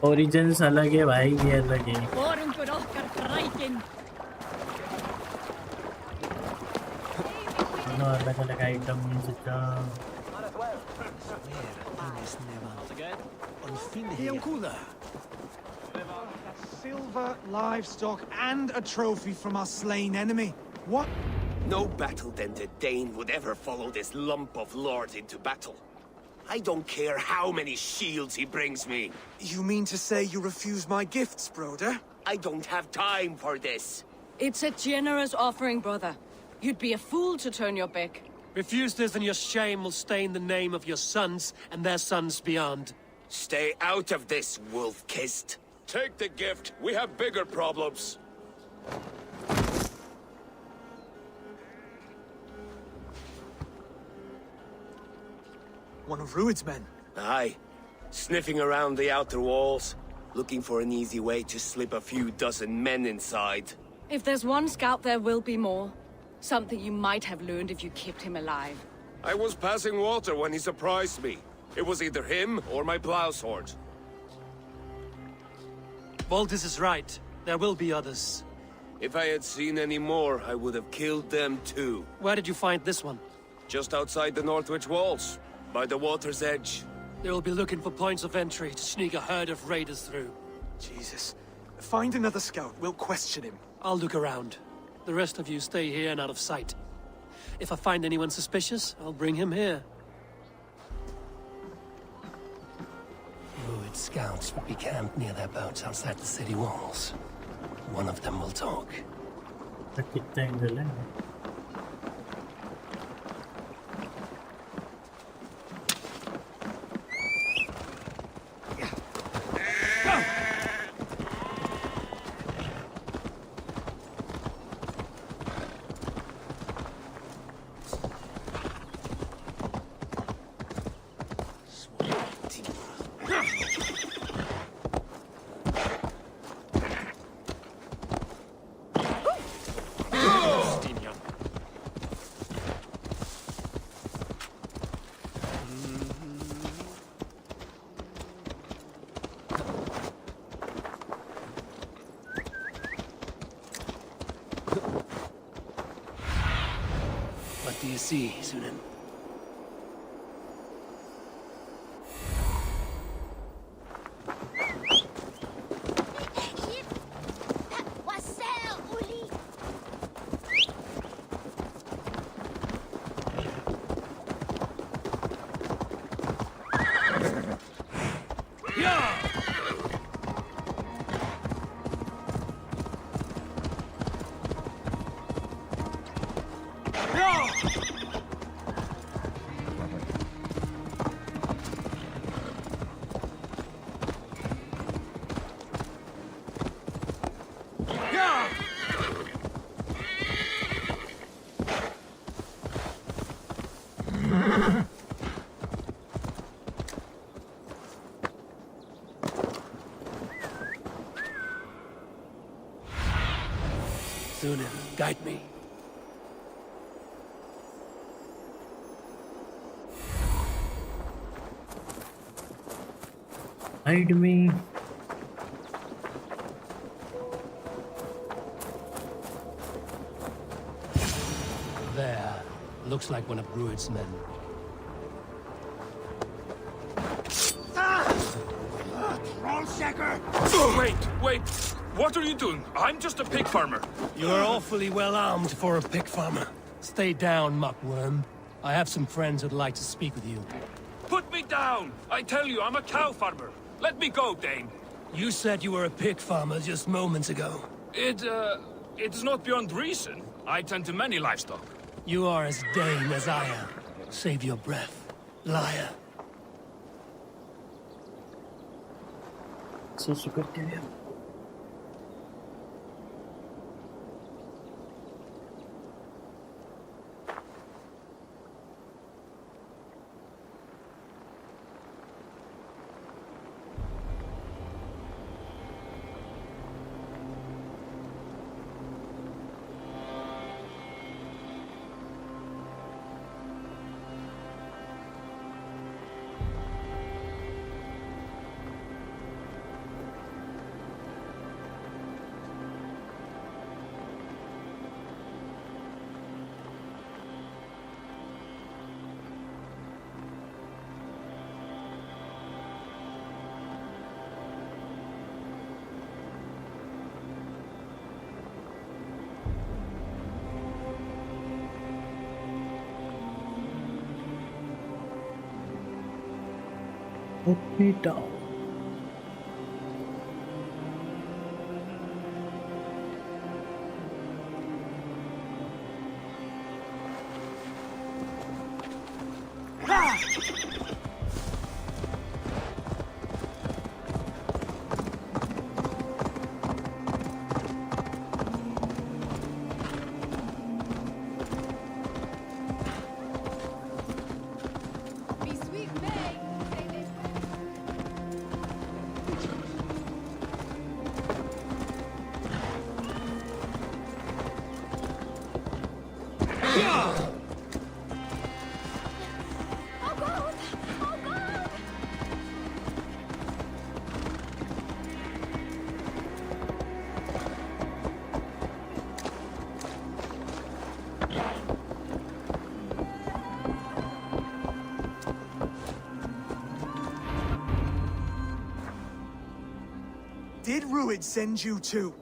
ओरिजिन्स अलग है भाई, ये अलग है। अलग अलग item Silver, livestock, and a trophy from our slain enemy. What? No battle-dented Dane would ever follow this lump of lord into battle. I don't care how many shields he brings me. You mean to say you refuse my gifts, Broder? I don't have time for this. It's a generous offering, brother. You'd be a fool to turn your back. Refuse this and your shame will stain the name of your sons and their sons beyond. Stay out of this, wolf-kissed. Take the gift. We have bigger problems. One of Rued's men. Aye. Sniffing around the outer walls. Looking for an easy way to slip a few dozen men inside. If there's one scout, there will be more. Something you might have learned if you kept him alive. I was passing water when he surprised me. It was either him or my plow sword. Voltis is right. There will be others. If I had seen any more, I would have killed them too. Where did you find this one? Just outside the Northwich walls, by the water's edge. They will be looking for points of entry to sneak a herd of raiders through. Jesus. Find another scout. We'll question him. I'll look around. The rest of you stay here and out of sight. If I find anyone suspicious, I'll bring him here. Rued scouts will be camped near their boats outside the city walls. One of them will talk. What do you see, Sunan? Sunan, guide me. Hide me. There. Looks like one of Rued's men. Wait! What are you doing? I'm just a pig farmer. You are awfully well armed for a pig farmer. Stay down, muckworm. I have some friends who'd like to speak with you. Put me down! I tell you, I'm a cow farmer. Let me go, Dane. You said you were a pig farmer just moments ago. It's not beyond reason. I tend to many livestock. You are as Dane as I am. Save your breath, liar. Put me down. Did Ruid send you too?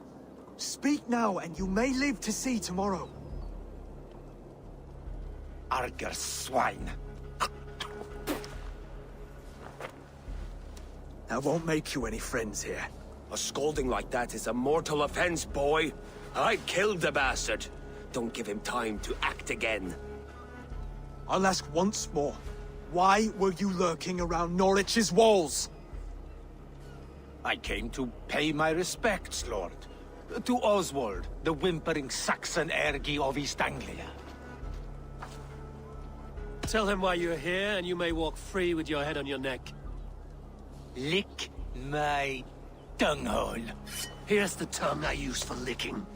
Speak now, and you may live to see tomorrow. Arger swine. That won't make you any friends here. A scolding like that is a mortal offense, boy. I killed the bastard. Don't give him time to act again. I'll ask once more. Why were you lurking around Norwich's walls? I came to pay my respects, Lord. To Oswald, the whimpering Saxon ergi of East Anglia. Tell him why you're here, and you may walk free with your head on your neck. Lick my tonguehole. Here's the tongue I use for licking.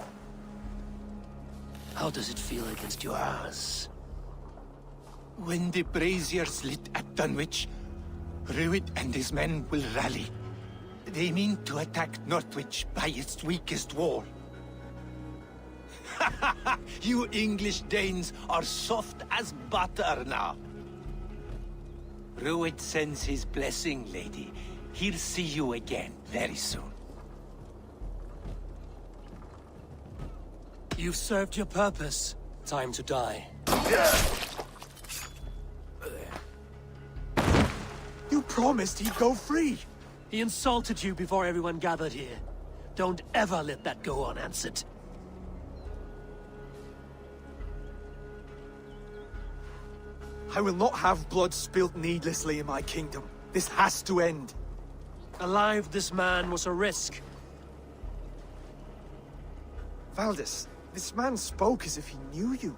How does it feel against your ass? When the braziers lit at Dunwich, Ruid and his men will rally. They mean to attack Northwich by its weakest wall. You English Danes are soft as butter now. Ruid sends his blessing, lady. He'll see you again very soon. You've served your purpose. Time to die. You promised he'd go free. He insulted you before everyone gathered here. Don't ever let that go unanswered. I will not have blood spilt needlessly in my kingdom. This has to end. Alive, this man was a risk. Valdis, this man spoke as if he knew you.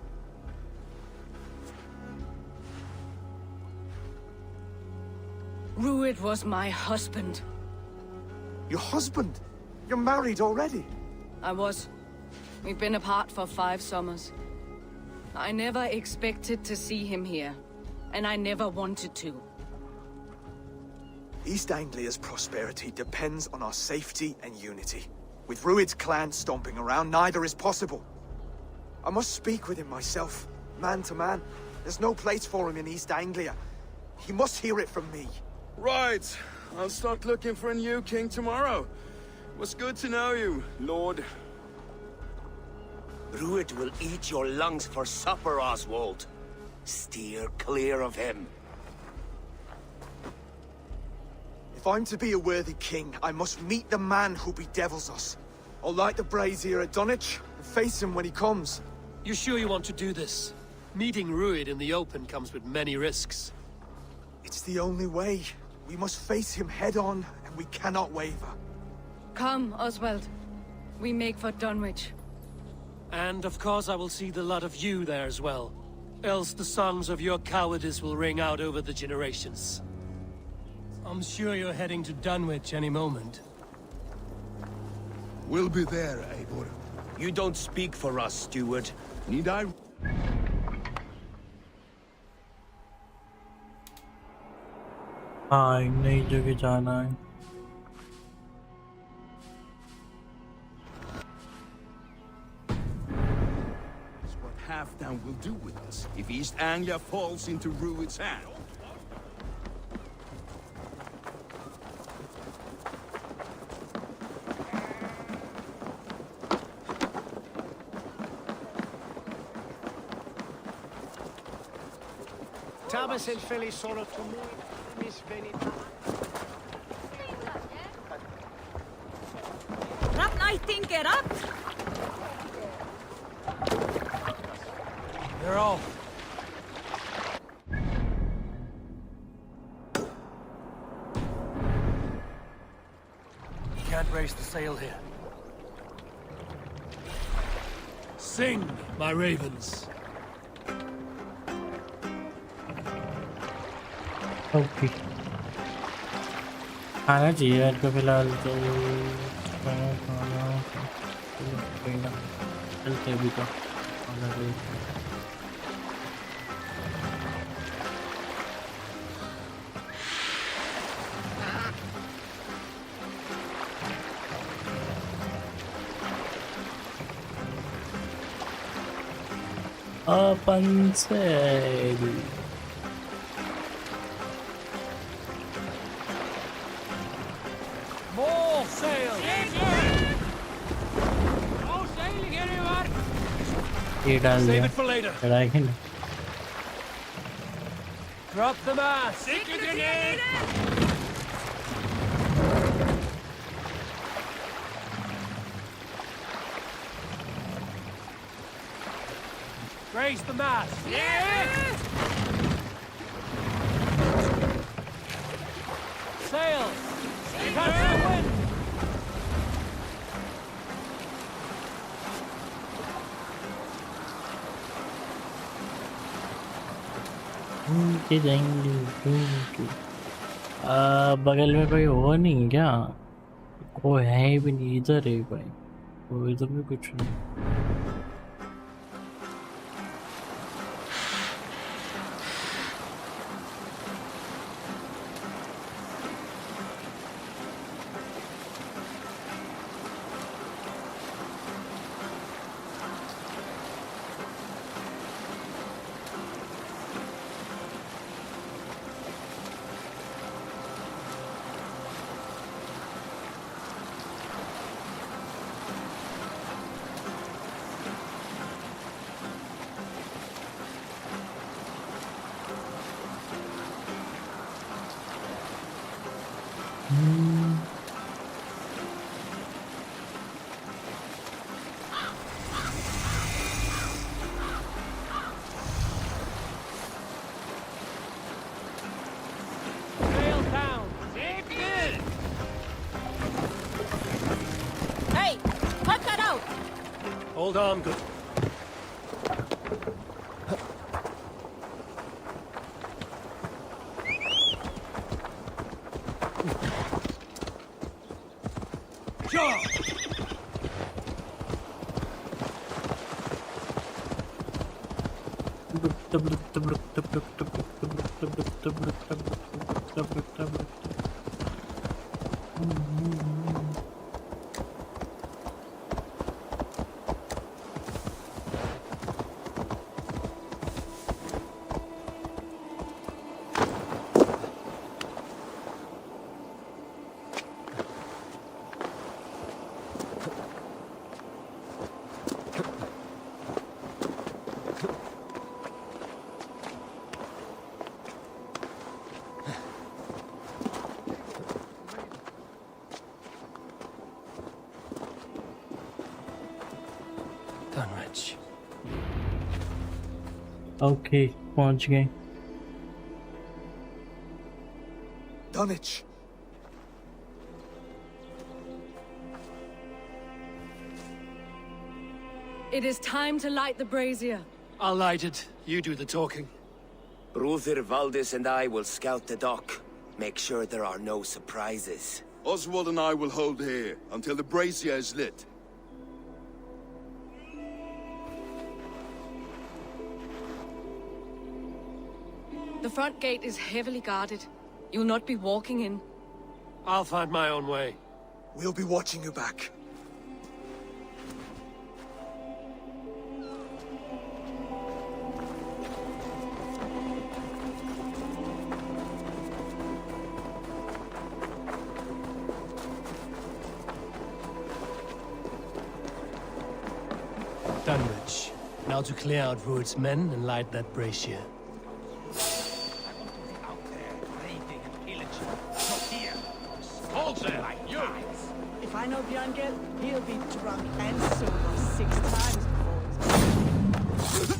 Ruid was my husband. Your husband? You're married already? I was. We've been apart for 5 summers. I never expected to see him here, and I never wanted to. East Anglia's prosperity depends on our safety and unity. With Ruid's clan stomping around, neither is possible. I must speak with him myself, man to man. There's no place for him in East Anglia. He must hear it from me. Right. I'll start looking for a new king tomorrow. It was good to know you, Lord. Ruid will eat your lungs for supper, Oswald. Steer clear of him. If I'm to be a worthy king, I must meet the man who bedevils us. I'll light the brazier at Dunwich and face him when he comes. You sure you want to do this? Meeting Ruid in the open comes with many risks. It's the only way. We must face him head-on, and we cannot waver. Come, Oswald. We make for Dunwich. And of course I will see the lot of you there as well. Else the songs of your cowardice will ring out over the generations. I'm sure you're heading to Dunwich any moment. We'll be there, Eivor. You don't speak for us, steward. Need I? हाँ, एक नई जगह जाना है. What Halfdown will do with us if East Anglia falls into Ruid's hand. Tabas il feli solo tu mis venita. Up, Nighting, get up! They're all. sail here. Sing, my ravens. Okay खाना चाहिए यार को फिलहाल तो खाना चलते अभी तो खाना चाहिए अपन से More sail! ये डाल Save दिया it for later. चढ़ाई के Drop the mast! Raise the mast! Sail! Catch the wind! बगल में कोई हो नहीं क्या कोई है भी नहीं इधर है भाई वो इधर भी कुछ नहीं Sail down! Hey, cut that out! Hold on, good. Dunwich. Okay पहुंच गए Dunwich. It is time to light the brazier. I'll light it. You do the talking. Brother Valdis and I will scout the dock. Make sure there are no surprises. Oswald and I will hold here until the brazier is lit. The front gate is heavily guarded. You'll not be walking in. I'll find my own way. We'll be watching you back. Dunwich. Now to clear out Rued's men and light that brazier. If I know Björngel, he'll be drunk and sober 6 times before he's...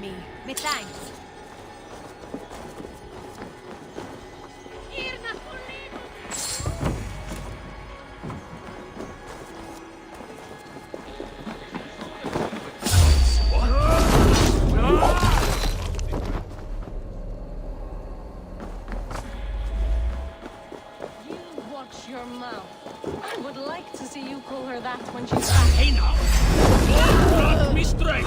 me. Me thanks. Watch your mouth. I would like to see you call her that when she's back. Hey now! Don't rot me straight!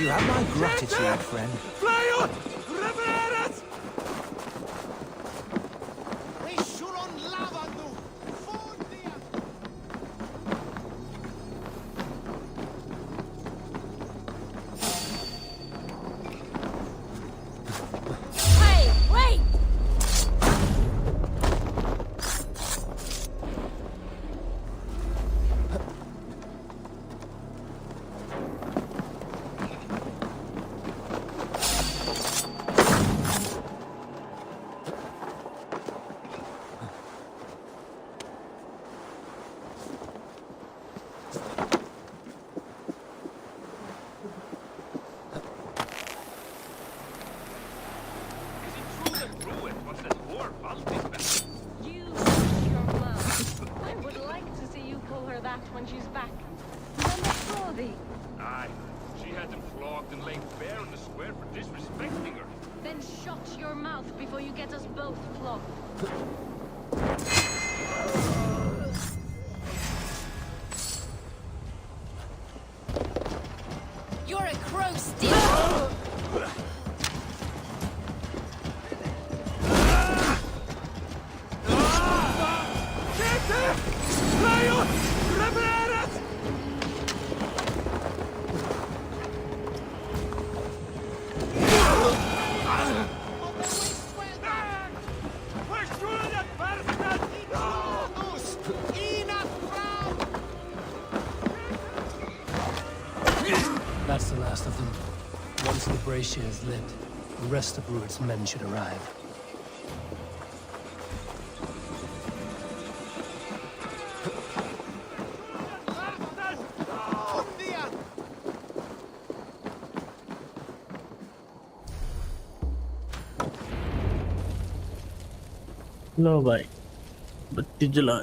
You have my gratitude, friend. When she's back. Remember Frothy? Aye. She had them flogged and laid bare in the square for disrespecting her. Then shut your mouth before you get us both flogged. You're a crow still! That's the last of them. Once the brazier is lit, the rest of Rued's men should arrive. लो भाई बत्ती जला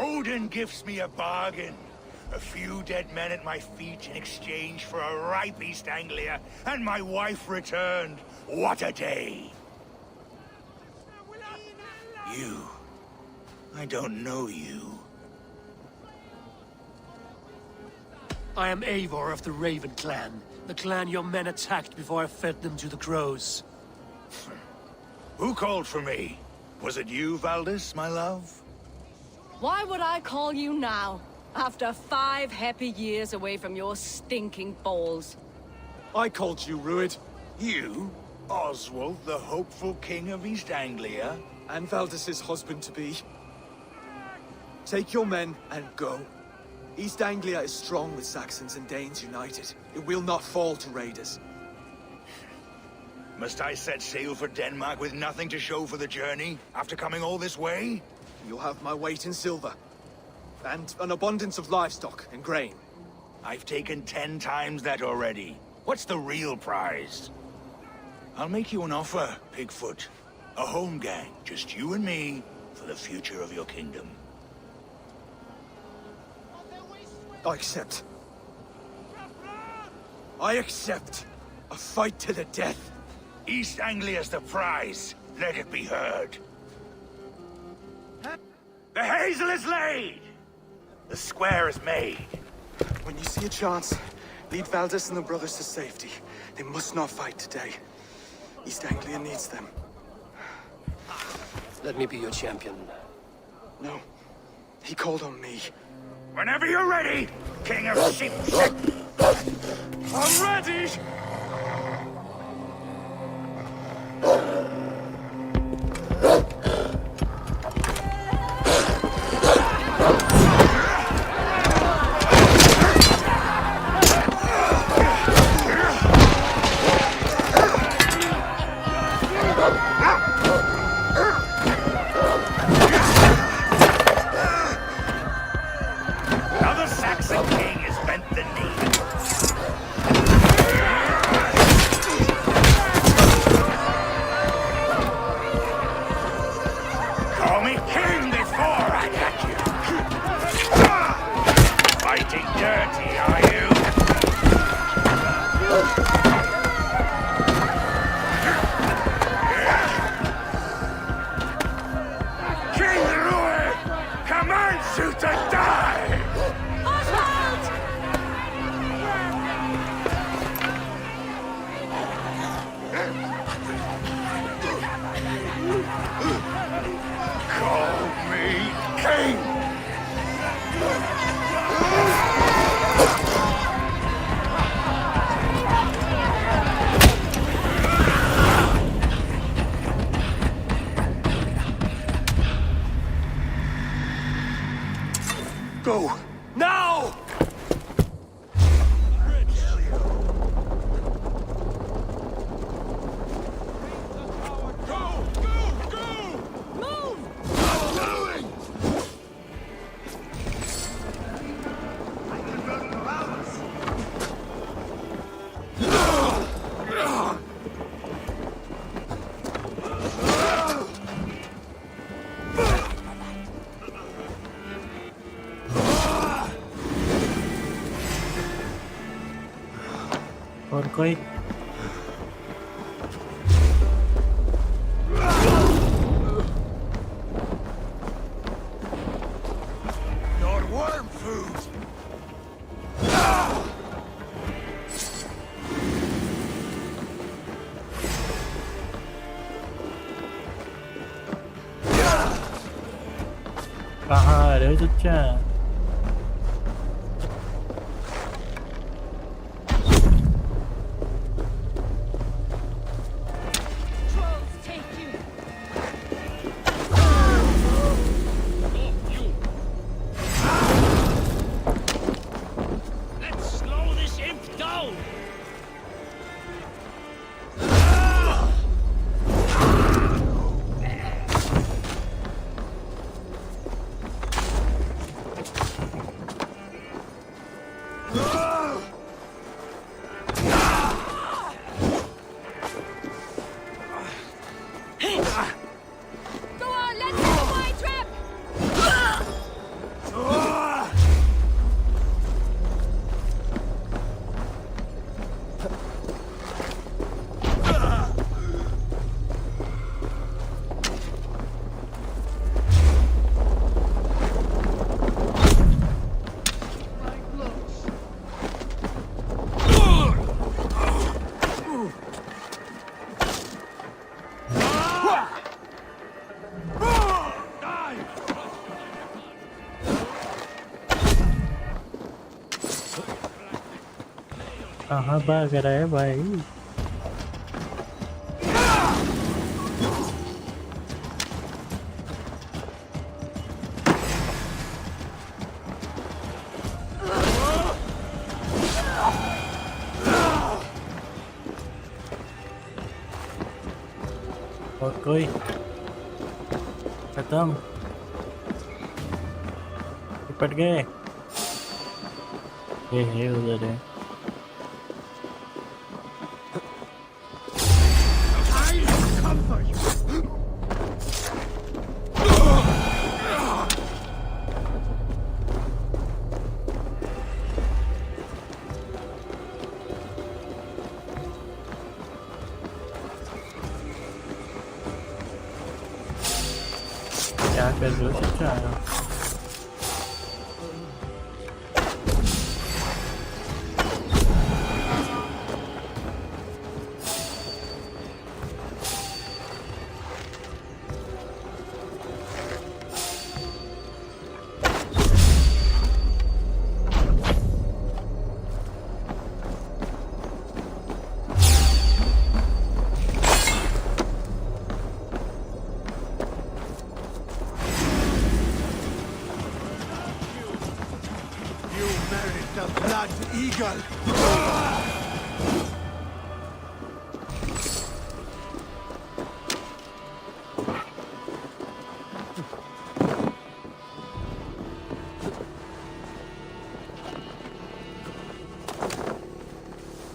Odin gives me a bargain. A few dead men at my feet in exchange for a ripe East Anglia, and my wife returned. What a day! You. I don't know you. I am Eivor of the Raven clan. The clan your men attacked before I fed them to the crows. Who called for me? Was it you, Valdis, my love? Why would I call you now, after 5 happy years away from your stinking balls? I called you, Rued. You? Oswald, the hopeful king of East Anglia? And Valdis's husband-to-be. Take your men and go. East Anglia is strong with Saxons and Danes united. It will not fall to raiders. Must I set sail for Denmark with nothing to show for the journey, after coming all this way? You'll have my weight in silver. And an abundance of livestock and grain. I've taken 10 times that already. What's the real prize? I'll make you an offer, Pigfoot. A home gang, just you and me, for the future of your kingdom. I accept. I accept. A fight to the death. East Anglia's the prize. Let it be heard. The hazel is laid! The square is made. When you see a chance, lead Valdis and the brothers to safety. They must not fight today. East Anglia needs them. Let me be your champion. No. He called on me. Whenever you're ready, King of Sheep. I'm ready! Go! Now! और कोई Your worm food! रहे हो चच्चा? कहाँ भाग रहा है भाई? और कोई खत्म, निपट गए। ये है उधर है। क्या कर रहे हो चच्चा?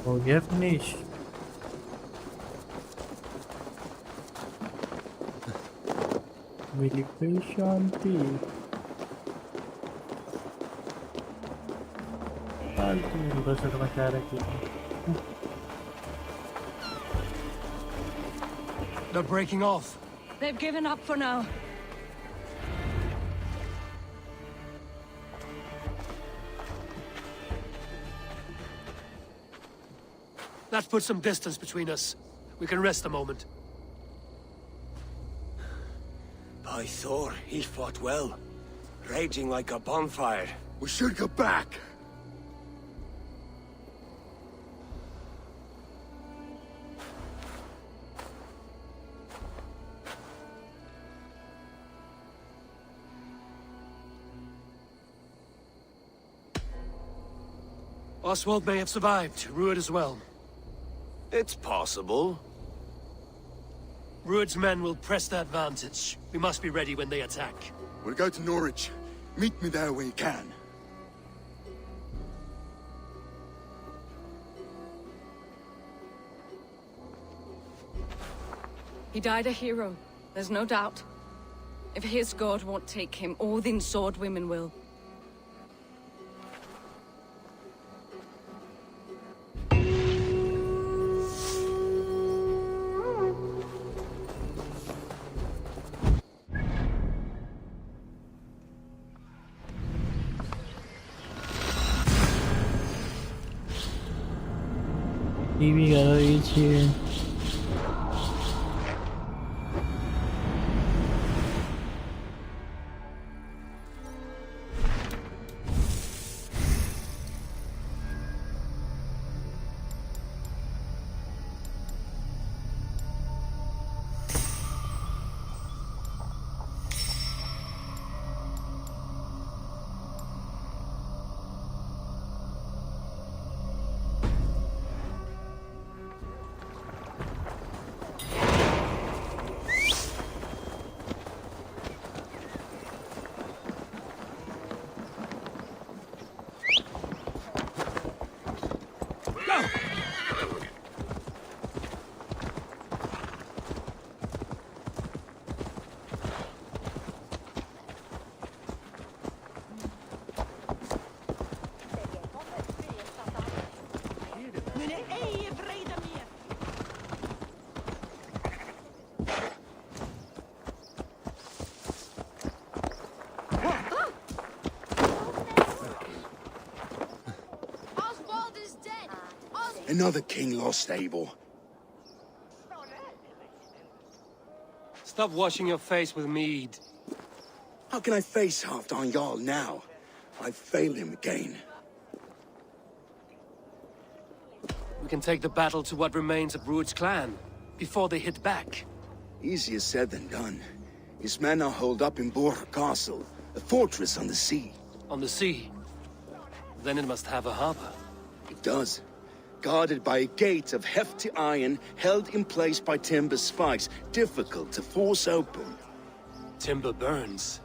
हो गया फिनिश। मिली कोई शांति। फालतू बस मचा रखी। They're breaking off. They've given up for now. Let's put some distance between us. We can rest a moment. By Thor, he fought well. Raging like a bonfire. We should go back. Oswald may have survived. Ruud as well. It's possible. Ruud's men will press the advantage. We must be ready when they attack. We'll go to Norwich. Meet me there when you can. He died a hero, there's no doubt. If his god won't take him, Odin's sword women will. TV करो ये Another king lost, Abel. Stop washing your face with mead. How can I face Halfdan Jarl now? I failed him again. We can take the battle to what remains of Rued's clan, before they hit back. Easier said than done. His men are holed up in Borg Castle, a fortress on the sea. On the sea? Then it must have a harbor. It does. Guarded by a gate of hefty iron, held in place by timber spikes, difficult to force open. Timber burns.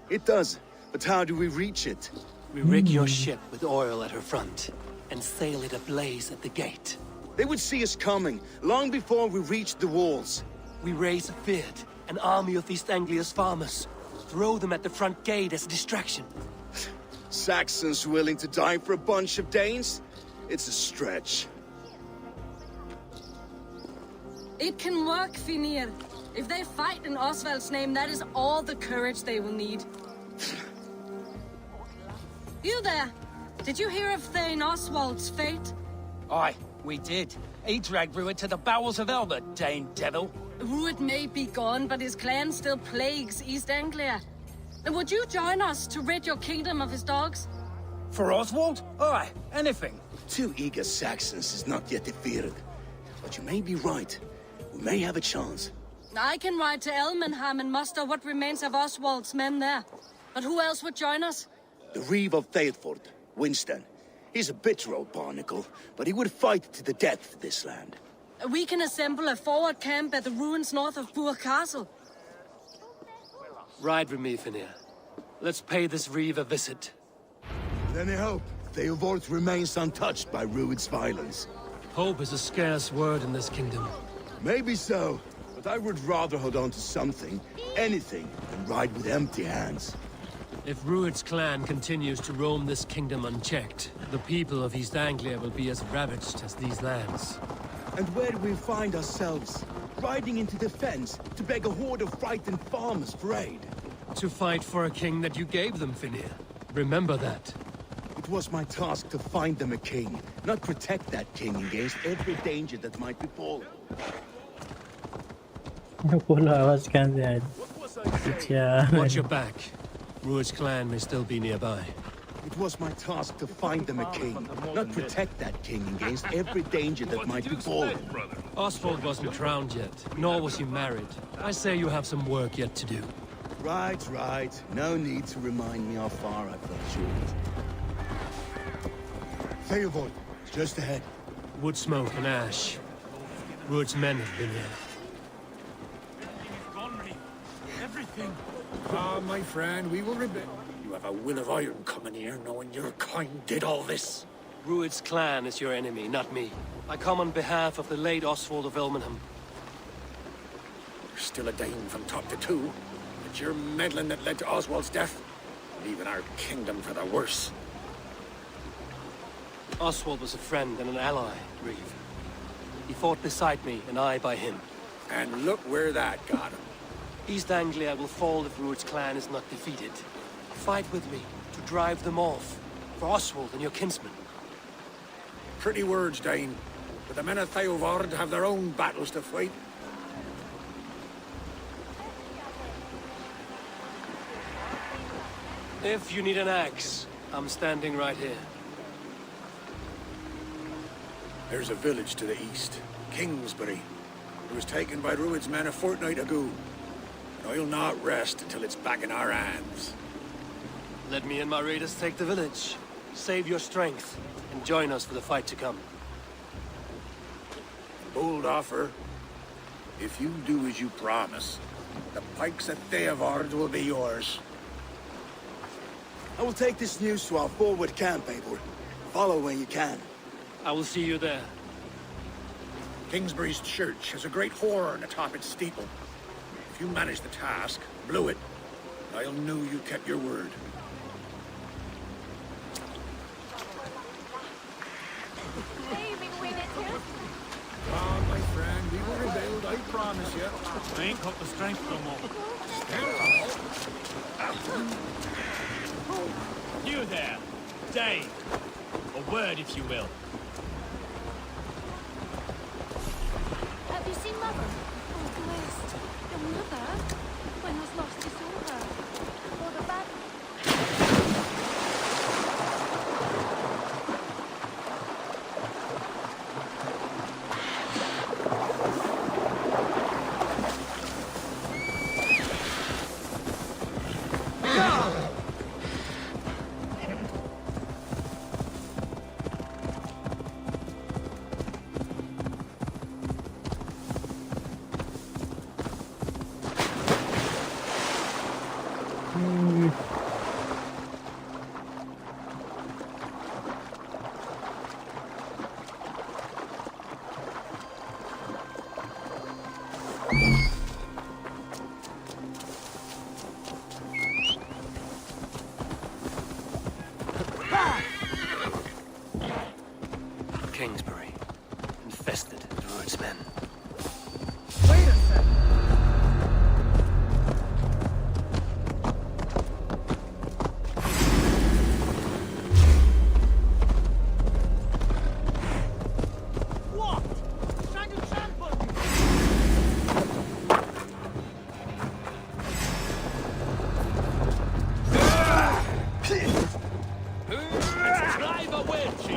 It does, but how do we reach it? We rig your ship with oil at her front, and sail it ablaze at the gate. They would see us coming, long before we reached the walls. We raise a beard, an army of East Anglia's farmers. Throw them at the front gate as a distraction. Saxons willing to die for a bunch of Danes? It's a stretch. It can work, Finir. If they fight in Oswald's name, that is all the courage they will need. You there! Did you hear of Thane Oswald's fate? Aye, we did. He dragged Rued to the bowels of Elba, Dane devil. Rued may be gone, but his clan still plagues East Anglia. Would you join us to rid your kingdom of his dogs? For Oswald? Aye, anything. 2 eager Saxons is not yet defeated. But you may be right. We may have a chance. I can ride to Elmenham and muster what remains of Oswald's men there. But who else would join us? The Reeve of Thetford, Winston. He's a bitter old barnacle, but he would fight to the death for this land. We can assemble a forward camp at the ruins north of Burr Castle. Ride with me, Finir. Let's pay this Reeve a visit. Then I hope Theodort remains untouched by Rued's violence. Hope is a scarce word in this kingdom. Maybe so, but I would rather hold on to something, anything, than ride with empty hands. If Rued's clan continues to roam this kingdom unchecked, the people of East Anglia will be as ravaged as these lands. And where do we find ourselves? Riding into defense to beg a horde of frightened farmers for aid. To fight for a king that you gave them, Finir. Remember that. It was my task to find them a king, not protect that king against every danger that might befall him. Watch your back. Rued's clan may still be nearby. It was my task to find them a king, not protect that king against every danger that might befall him. Oswald wasn't crowned yet, nor was he married. I say you have some work yet to do. Right, right. No need to remind me how far I fell short. Theodort, just ahead. Wood smoke and ash. Rued's men have been here. Everything. Ah, my friend, we will rebel. You have a will of iron coming here, knowing your kind did all this. Rued's clan is your enemy, not me. I come on behalf of the late Oswald of Elmenham. You're still a Dane from top to two. It's your meddling that led to Oswald's death, leaving our kingdom for the worse. Oswald was a friend and an ally, Reeve. He fought beside me, and I by him. And look where that got him. East Anglia will fall if Rued's clan is not defeated. Fight with me to drive them off, for Oswald and your kinsmen. Pretty words, Dane. But the men of Theodord have their own battles to fight. If you need an axe, I'm standing right here. There's a village to the east, Kingsbury. It was taken by Rued's men a fortnight ago. And I'll not rest until it's back in our hands. Let me and my raiders take the village. Save your strength, and join us for the fight to come. Bold offer. If you do as you promise, the pikes at Theodord will be yours. I will take this news to our forward camp, Abel. Follow when you can. I will see you there. Kingsbury's church has a great horn atop its steeple. If you manage the task, blew it, I'll know you kept your word. Ah, my friend, we will rebuild, I promise you. I ain't got the strength no more. You there, Dane. A word, if you will. Kingsbury, infested with Druid's men. Wait a sec. What? Trying to trample me. Drive a wedge!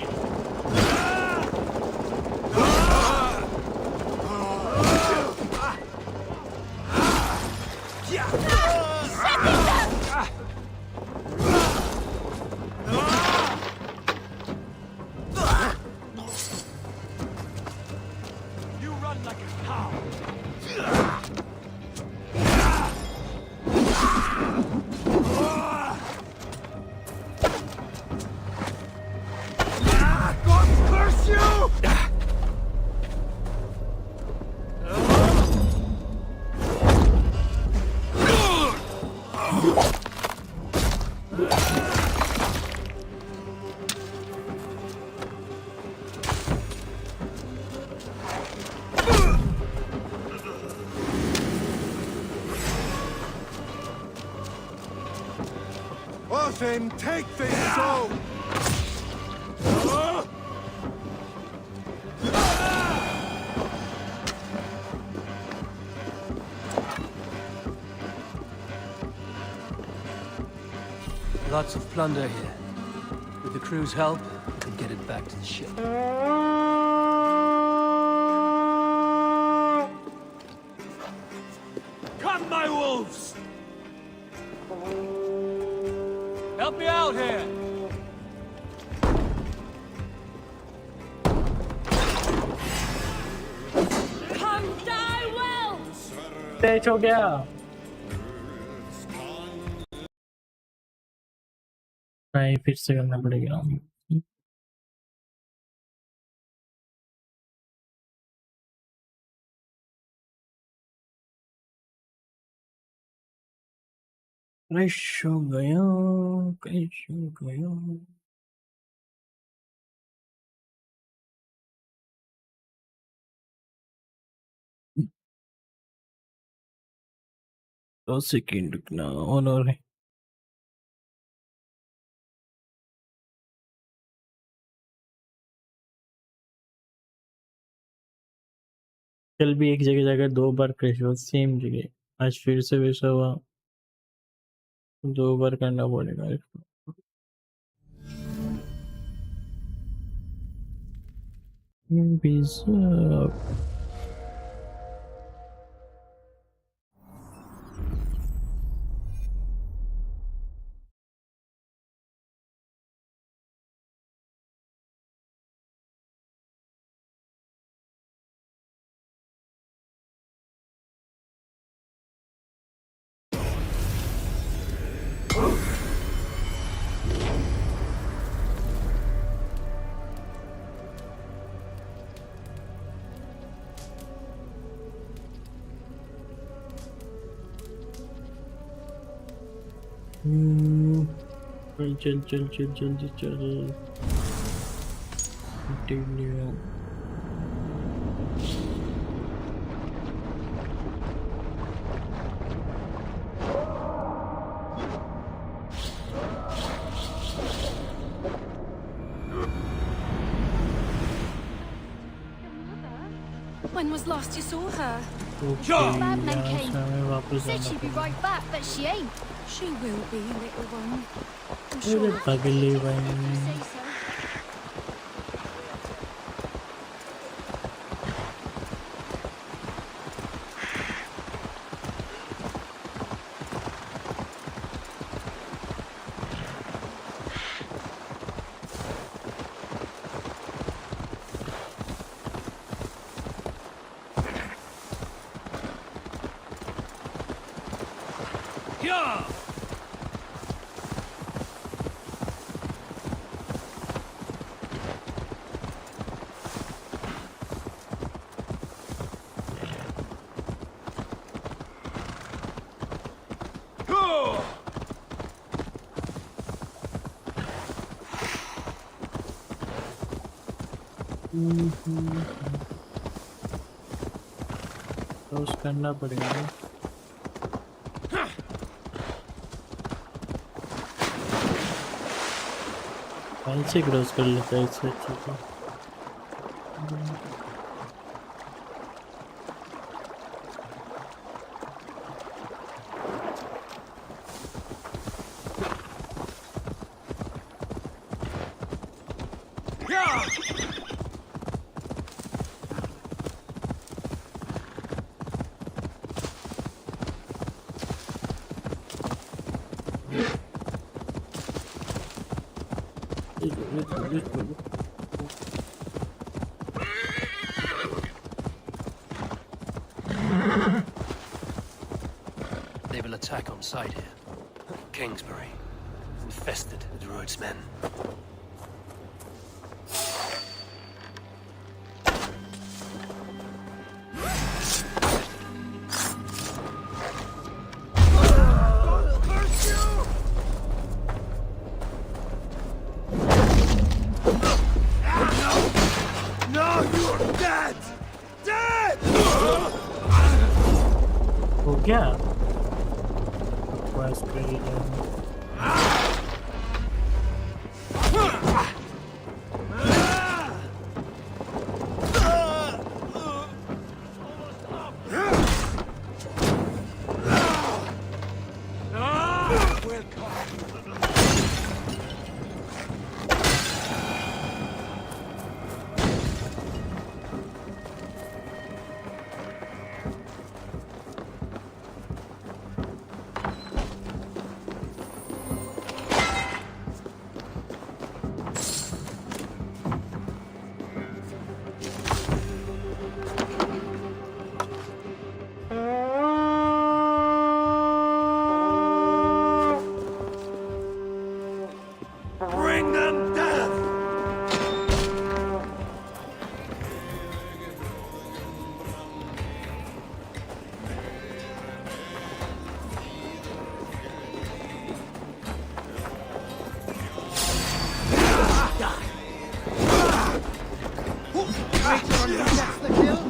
You run like a cow. God curse you! Well then, take this soul! Lots of plunder here. With the crew's help, we can get it back to the ship. Come, my wolves! Help me out here! Come die well! तेज हो गया। नहीं, फिर से करना पड़ेगा। Crash हो गया, crash हो गया। दो सेकंड रुकना, ऑनर है। कल भी एक जगह जाकर 2 बार क्रैश हुआ, सेम जगह। आज फिर से वैसा हुआ, 2 बार करना पड़ेगा इसको। चल चल चल जल्दी चल। Continue. When was last you saw her? Okay, Madman यहाँ came. से हमें वापस Said जाना she'd be पड़ेगा। right back, but she ain't. She will be, little one. I'm अरे sure पगली you भाई। say so. क्रॉस करना पड़ेगा। कहीं से क्रॉस कर लेता है इससे अच्छा तो। They will attack on sight here. Kingsbury, infested with Druid's men. हो गया बकवास कर ही रहा हूँ। Bring them death! That's the kill.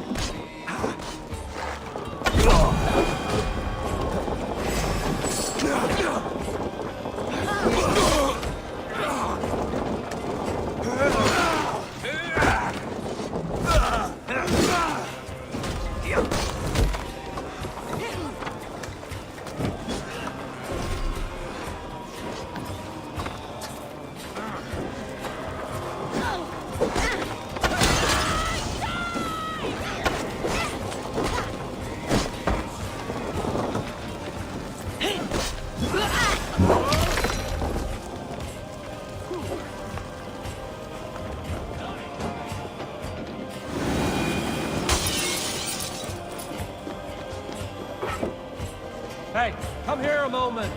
Hey, come here a moment.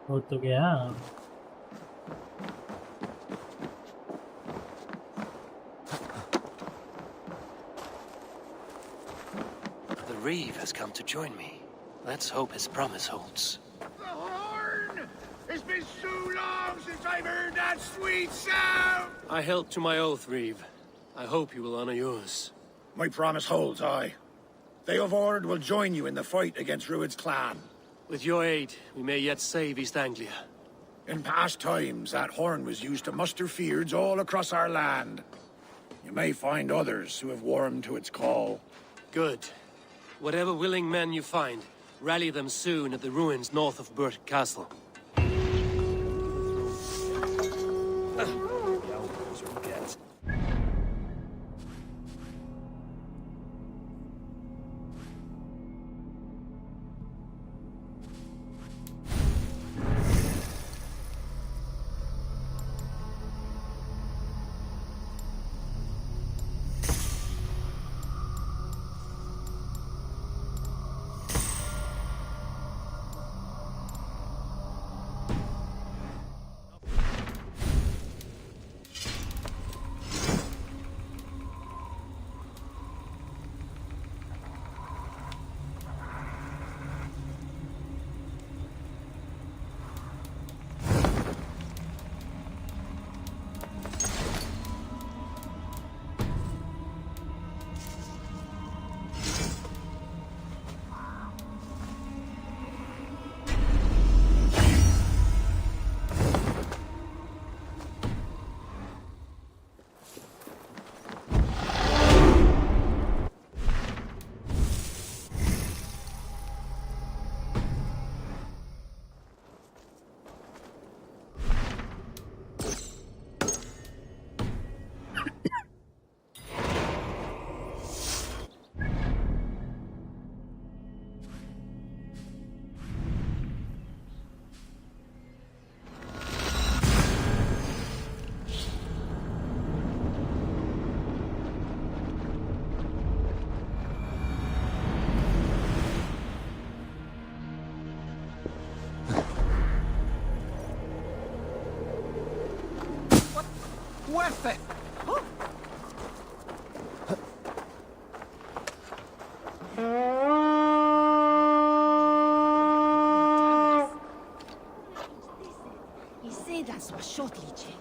हो तो गया। The Reeve has come to join me. Let's hope his promise holds. The horn! It's been so long since I've heard that sweet sound! I held to my oath, Reeve. I hope you will honor yours. My promise holds, aye. They of Ord will join you in the fight against Rued's clan. With your aid, we may yet save East Anglia. In past times, that horn was used to muster fyrds all across our land. You may find others who have warmed to its call. Good. Whatever willing men you find, rally them soon at the ruins north of Burt Castle. Worth it! You say that's what shot liczy.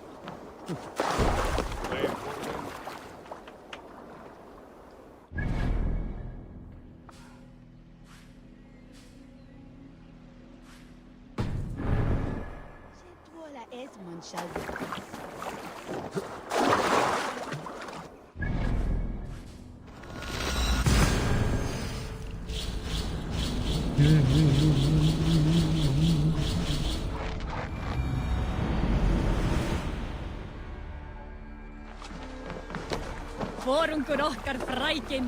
Forungur okkar frækin.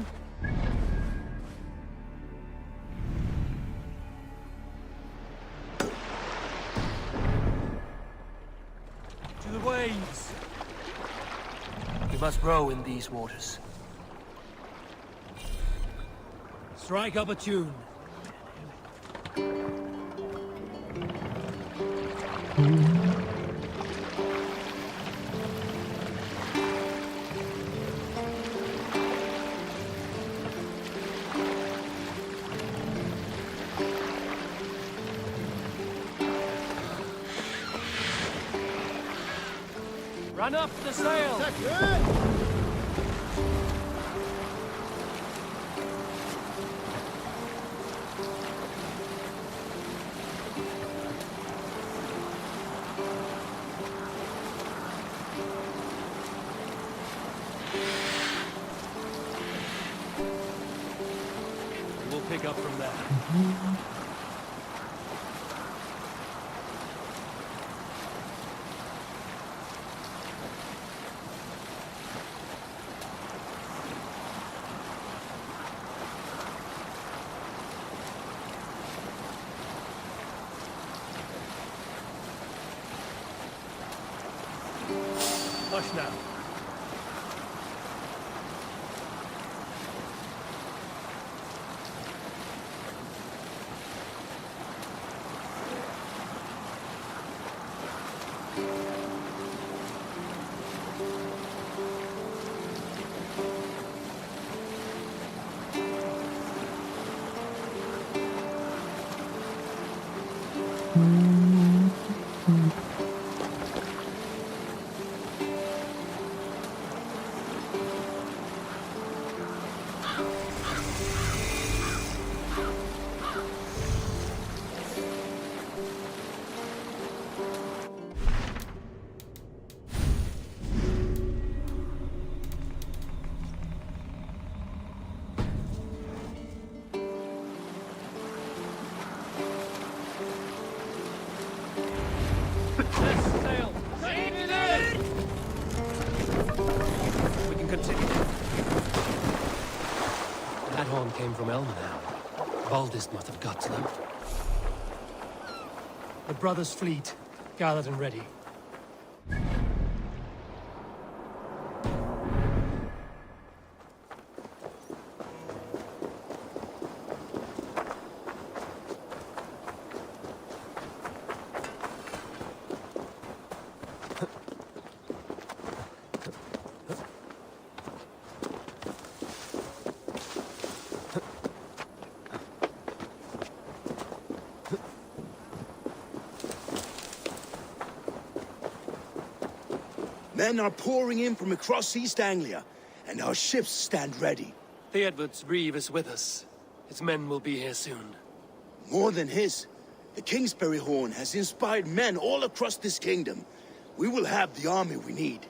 To the waves! We must row in these waters. Strike up a tune. Run up the sail! pick up from there. Hush now. We can continue. That horn came from Elmenham. Baldist must have got to them. The brothers' fleet, gathered and ready. Men are pouring in from across East Anglia, and our ships stand ready. The Edward's Reeve is with us. His men will be here soon. More than his, the Kingsbury Horn has inspired men all across this kingdom. We will have the army we need.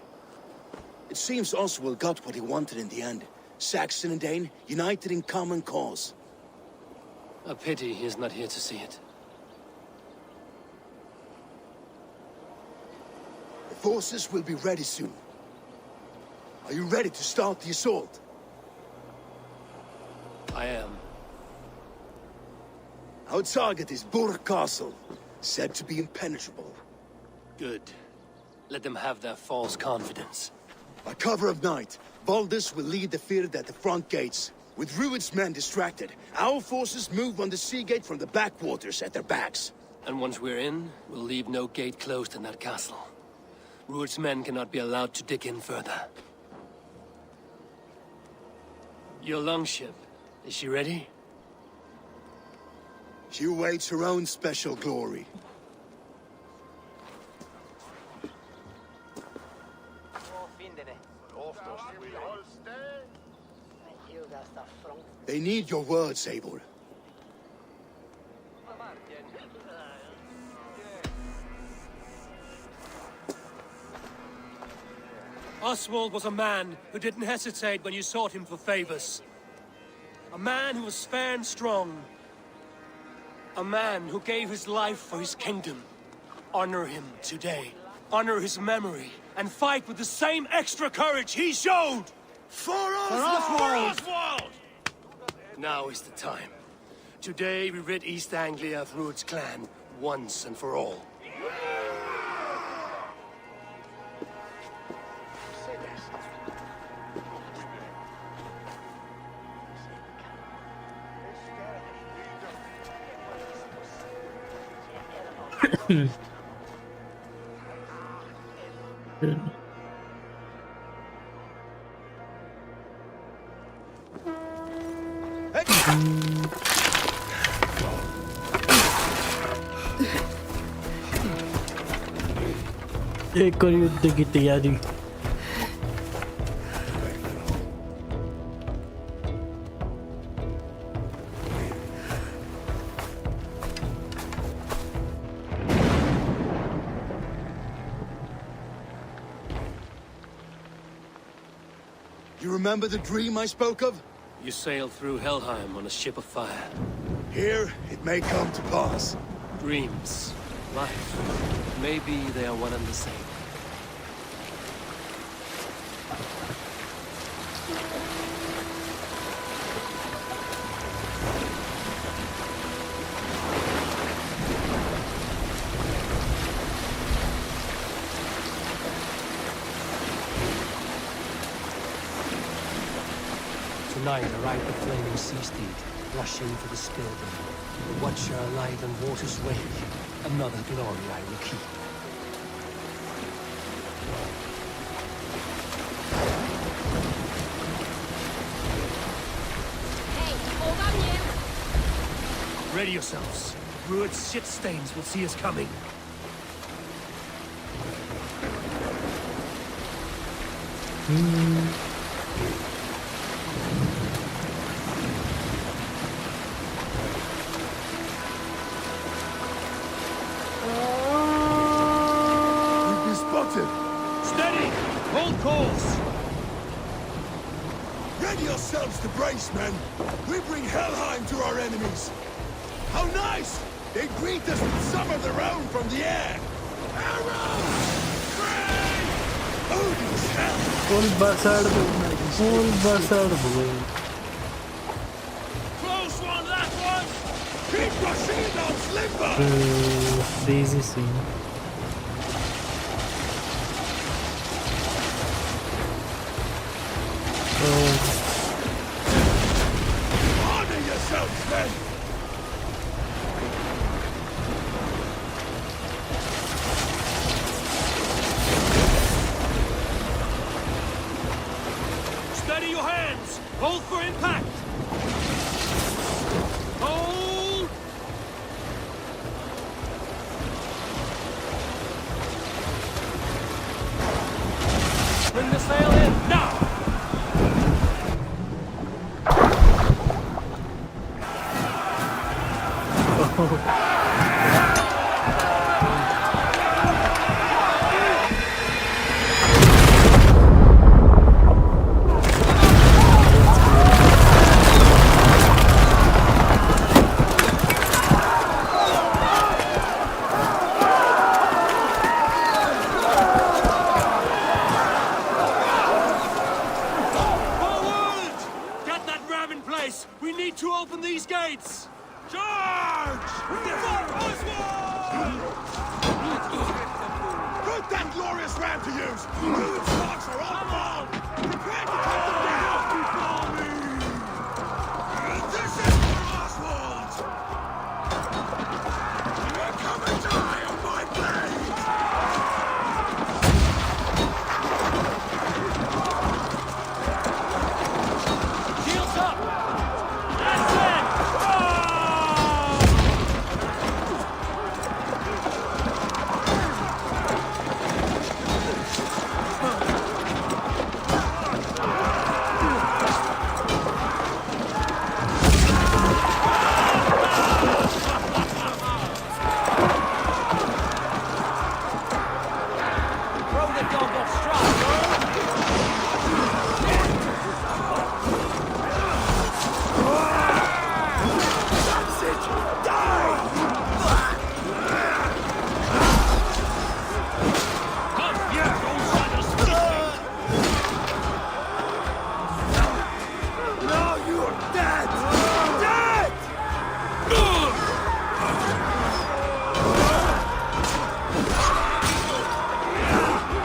It seems Oswald got what he wanted in the end. Saxon and Dane united in common cause. A pity he is not here to see it. The forces will be ready soon. Are you ready to start the assault? I am. Our target is Burg Castle, said to be impenetrable. Good. Let them have their false confidence. By cover of night, Baldus will lead the field at the front gates. With Rued's men distracted, our forces move on the sea gate from the backwaters at their backs. And once we're in, we'll leave no gate closed in that castle. Rued's men cannot be allowed to dig in further. Your longship, is she ready? She awaits her own special glory. They need your words, Eivor. Oswald was a man who didn't hesitate when you sought him for favors. A man who was fair and strong. A man who gave his life for his kingdom. Honor him today. Honor his memory. And fight with the same extra courage he showed! For Oswald! For Oswald! Now is the time. Today we rid East Anglia of Rued's clan once and for all. एक और युद्ध की तैयारी. You remember the dream I spoke of? You sailed through Helheim on a ship of fire. Here, it may come to pass. Dreams, life, maybe they are one and the same. Tonight I ride the flaming sea steed, rushing for the Skilden. The Watcher alive in water's wake, another glory I will keep. Hey, hold on you! Ready yourselves. Rued's shit stains will see us coming. Steady! Hold course! Ready yourselves to brace, men! We bring Helheim to our enemies! How nice! They greet us with some of their own from the air! Arrows! Rain! Odin's hell! Full buzzard boy. Close one, that one! Keep your shield on Slimber! Crazy scene. Honor yourselves, men! Steady your hands! Hold for impact! Hold! Bring the sail in, now!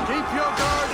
Keep your guard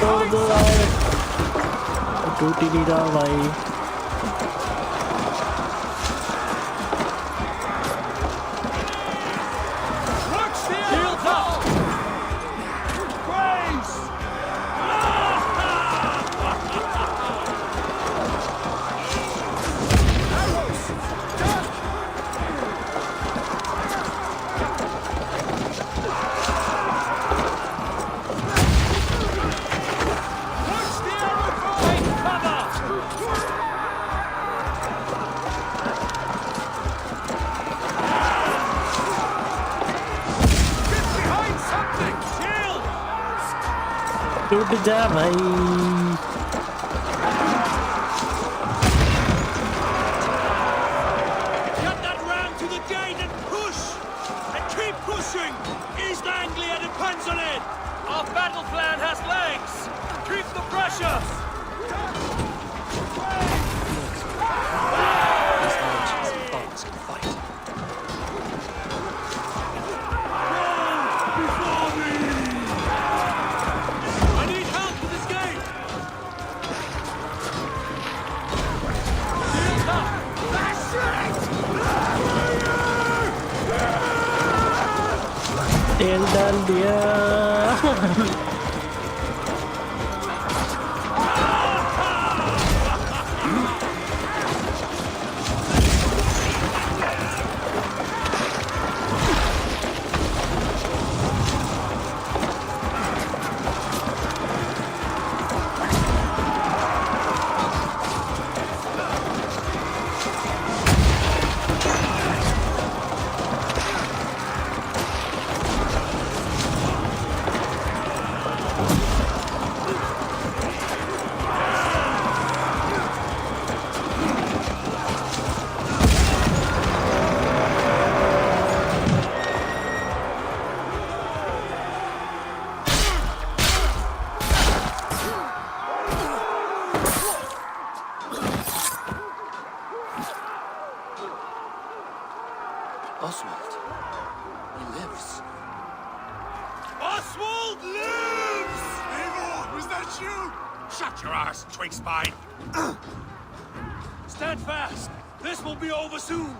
तोड़ दो भाई, टूट ही नहीं रहा भाई। टूट जा भाई। Get that ram to the gate and push! And keep pushing! East Anglia depends on it! Our battle plan has legs! Keep the pressure! These merchants and bonds can fight. तेल डाल दिया। Oswald. He lives. Oswald lives! Eivor, was that you? Shut your ass, twig spine! Stand fast! This will be over soon!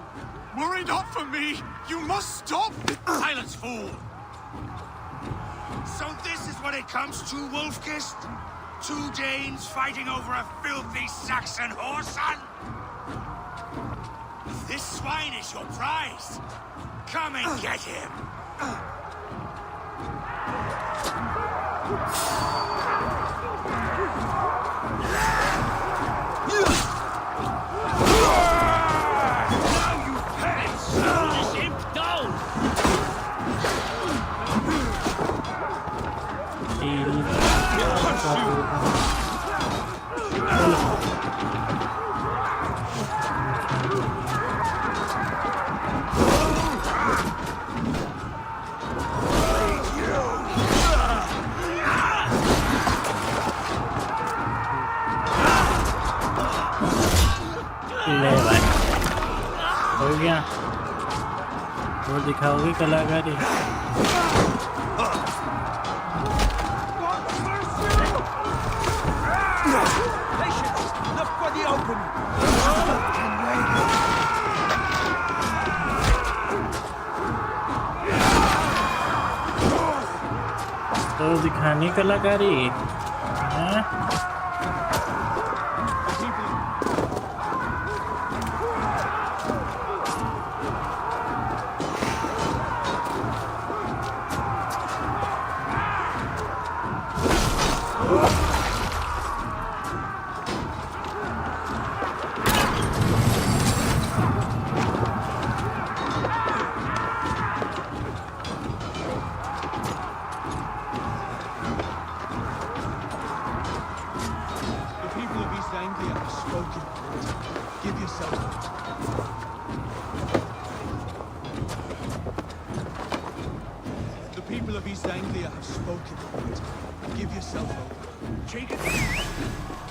Worry not for me! You must stop! Silence, fool! So this is what it comes to, Wolfkist? 2 Danes fighting over a filthy Saxon whoreson? This swine is your prize! Come and get him! ले भाई, हो गया। वो दिखाओगे कलाकारी? तो दिखानी कलाकारी हैं?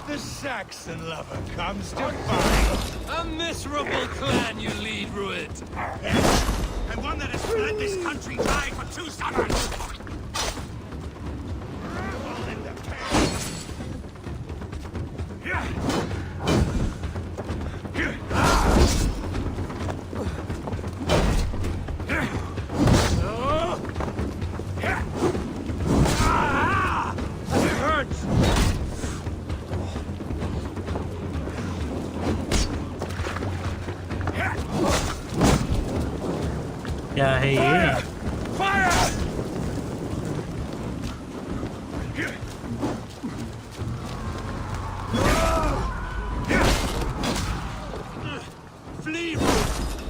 The Saxon lover comes to find. A miserable clan you lead, Ruit. Yes, and one that has fled this country dry for 2 summers. All in the past. है ये? Flee,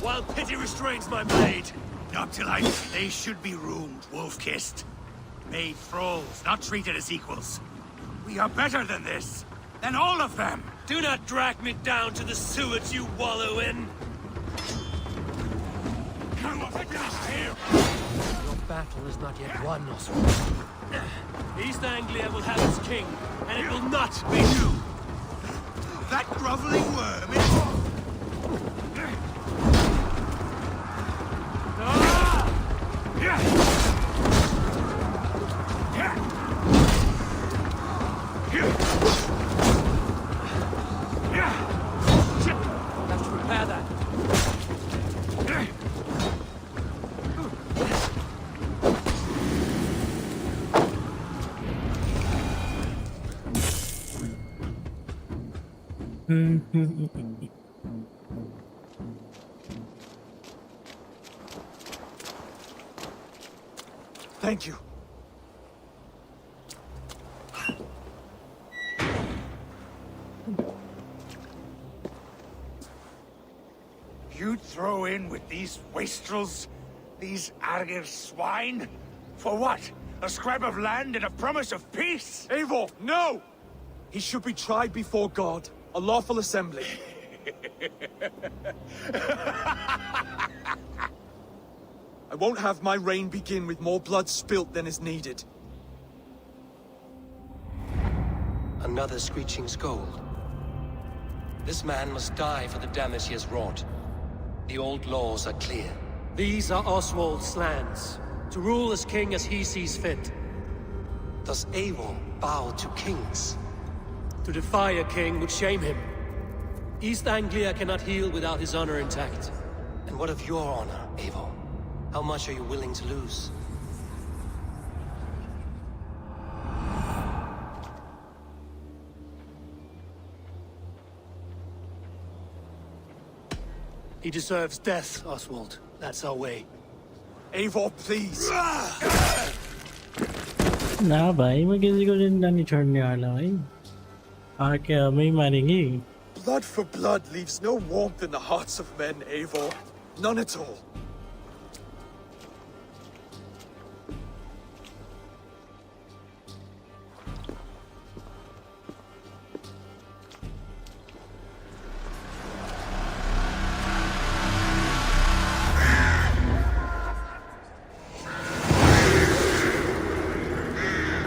while pity restrains my blade. Not till they should be roomed, wolf-kissed. Made thralls, not treated as equals. We are better than this. Than all of them. Do not drag me down to the sewage you wallow in. Come on, here. Your battle is not yet won, Oswald. East Anglia will have its king, and it will not be you. That groveling worm is... Let's repair that. Thank you. You throw in with these wastrels? These Argir swine? For what? A scrap of land and a promise of peace? Eivor, no! He should be tried before God, a lawful assembly. I won't have my reign begin with more blood spilt than is needed. Another screeching scold. This man must die for the damage he has wrought. The old laws are clear. These are Oswald's lands, to rule as king as he sees fit. Does Eivor bow to kings? To defy a king would shame him. East Anglia cannot heal without his honor intact. And what of your honor, Eivor? How much are you willing to lose? He deserves death, Oswald. That's our way. Eivor, please. ना भाई मैं किसी को जिंदा नहीं छोड़ने वाला भाई आके हमें ही मारेंगे Blood for blood leaves no warmth in the hearts of men, Eivor. None at all.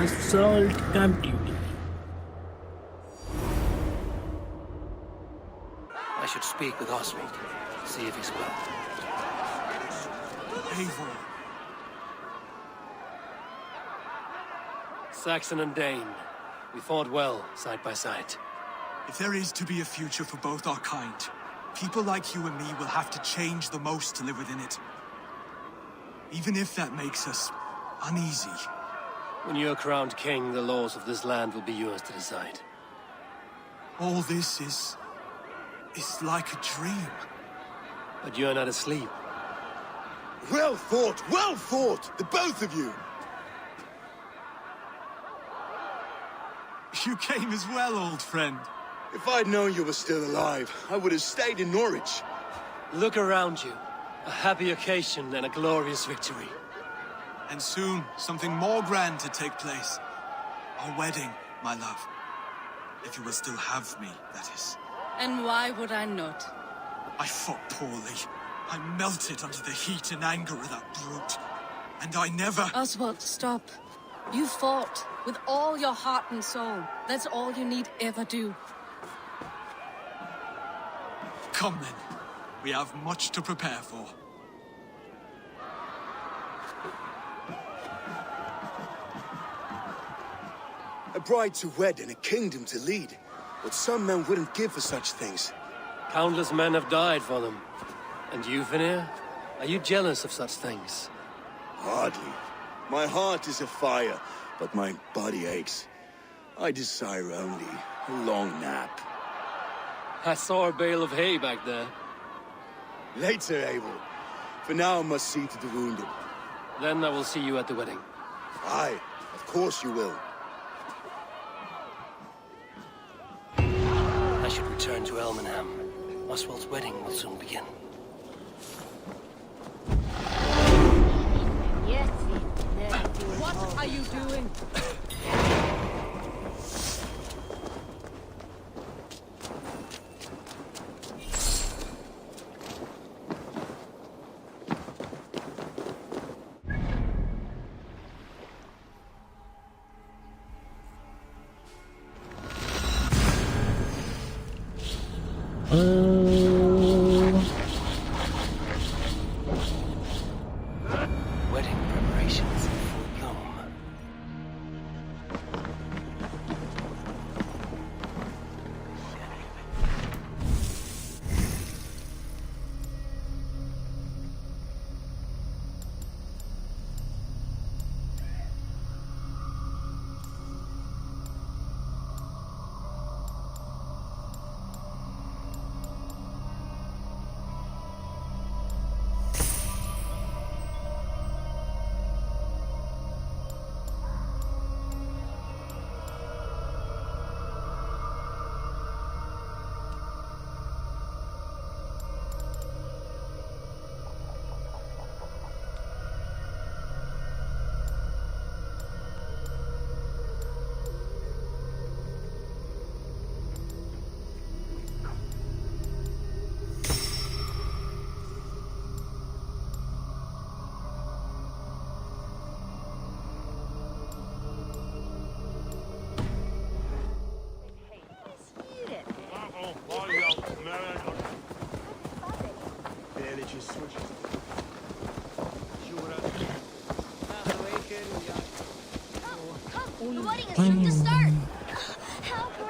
Assault complete. I should speak with Oswald, see if he's well. Eivor. Saxon and Dane, we fought well, side by side. If there is to be a future for both our kind, people like you and me will have to change the most to live within it. Even if that makes us uneasy. When you're crowned king, the laws of this land will be yours to decide. All this is like a dream. But you're not asleep. Well fought, the both of you. You came as well, old friend. If I'd known you were still alive, I would have stayed in Norwich. Look around you. A happy occasion and a glorious victory. And soon, something more grand to take place. Our wedding, my love. If you will still have me, that is. And why would I not? I fought poorly. I melted under the heat and anger of that brute. And I never... Oswald, stop. You fought with all your heart and soul. That's all you need ever do. Come then. We have much to prepare for. A bride to wed and a kingdom to lead. What some men wouldn't give for such things. Countless men have died for them. And you, Vanir? Are you jealous of such things? Hardly. My heart is afire, but my body aches. I desire only a long nap. I saw a bale of hay back there. Later, Abel. For now, I must see to the wounded. Then I will see you at the wedding. Aye, of course you will. I should return to Elmenham. Oswald's wedding will soon begin. What are you doing? Wedding preparations in full bloom. The wedding is soon to start.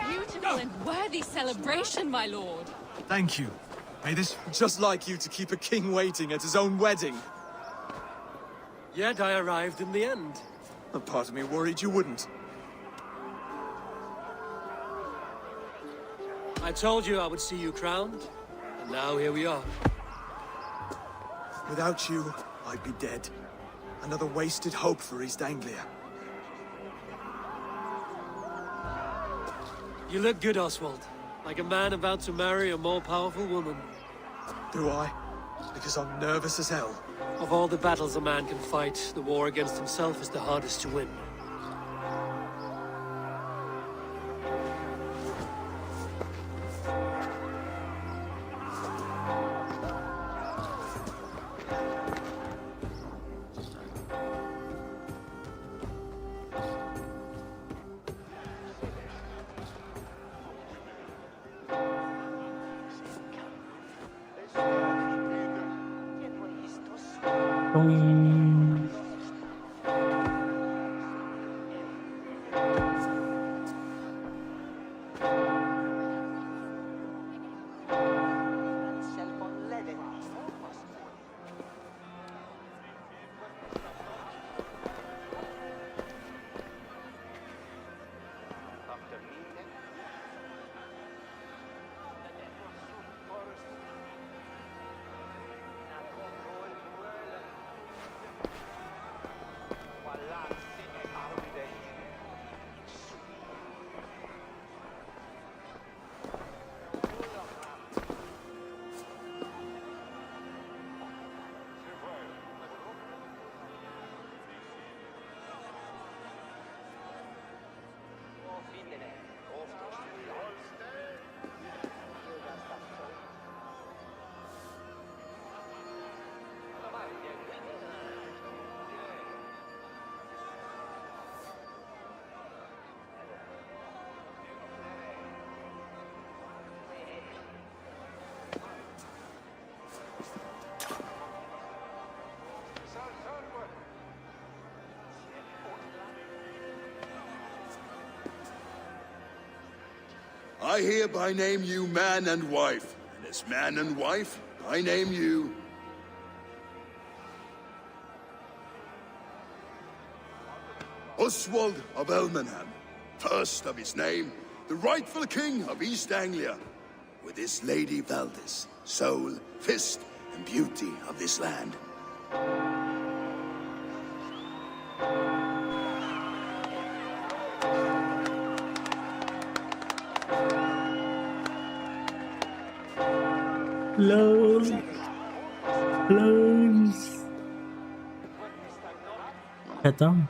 Beautiful and worthy celebration, my lord. Thank you. May this... Just like you to keep a king waiting at his own wedding. Yet I arrived in the end. A part of me worried you wouldn't. I told you I would see you crowned, and now here we are. Without you, I'd be dead. Another wasted hope for East Anglia. You look good, Oswald. Like a man about to marry a more powerful woman. Do I? Because I'm nervous as hell. Of all the battles a man can fight, the war against himself is the hardest to win. I hereby name you man and wife, and as man and wife, I name you... Oswald of Elmenham, first of his name, the rightful king of East Anglia, with this Lady Valdis, soul, fist, and beauty of this land. Close. Close. खत्म.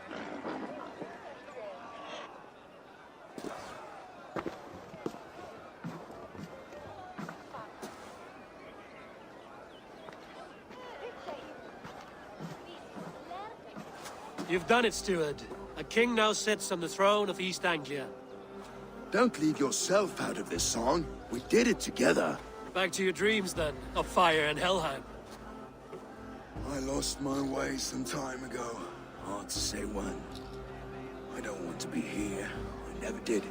You've done it, steward. A king now sits on the throne of East Anglia. Don't leave yourself out of this song. We did it together. Back to your dreams, then, of fire and Helheim. I lost my way some time ago. Hard to say when. I don't want to be here. I never did.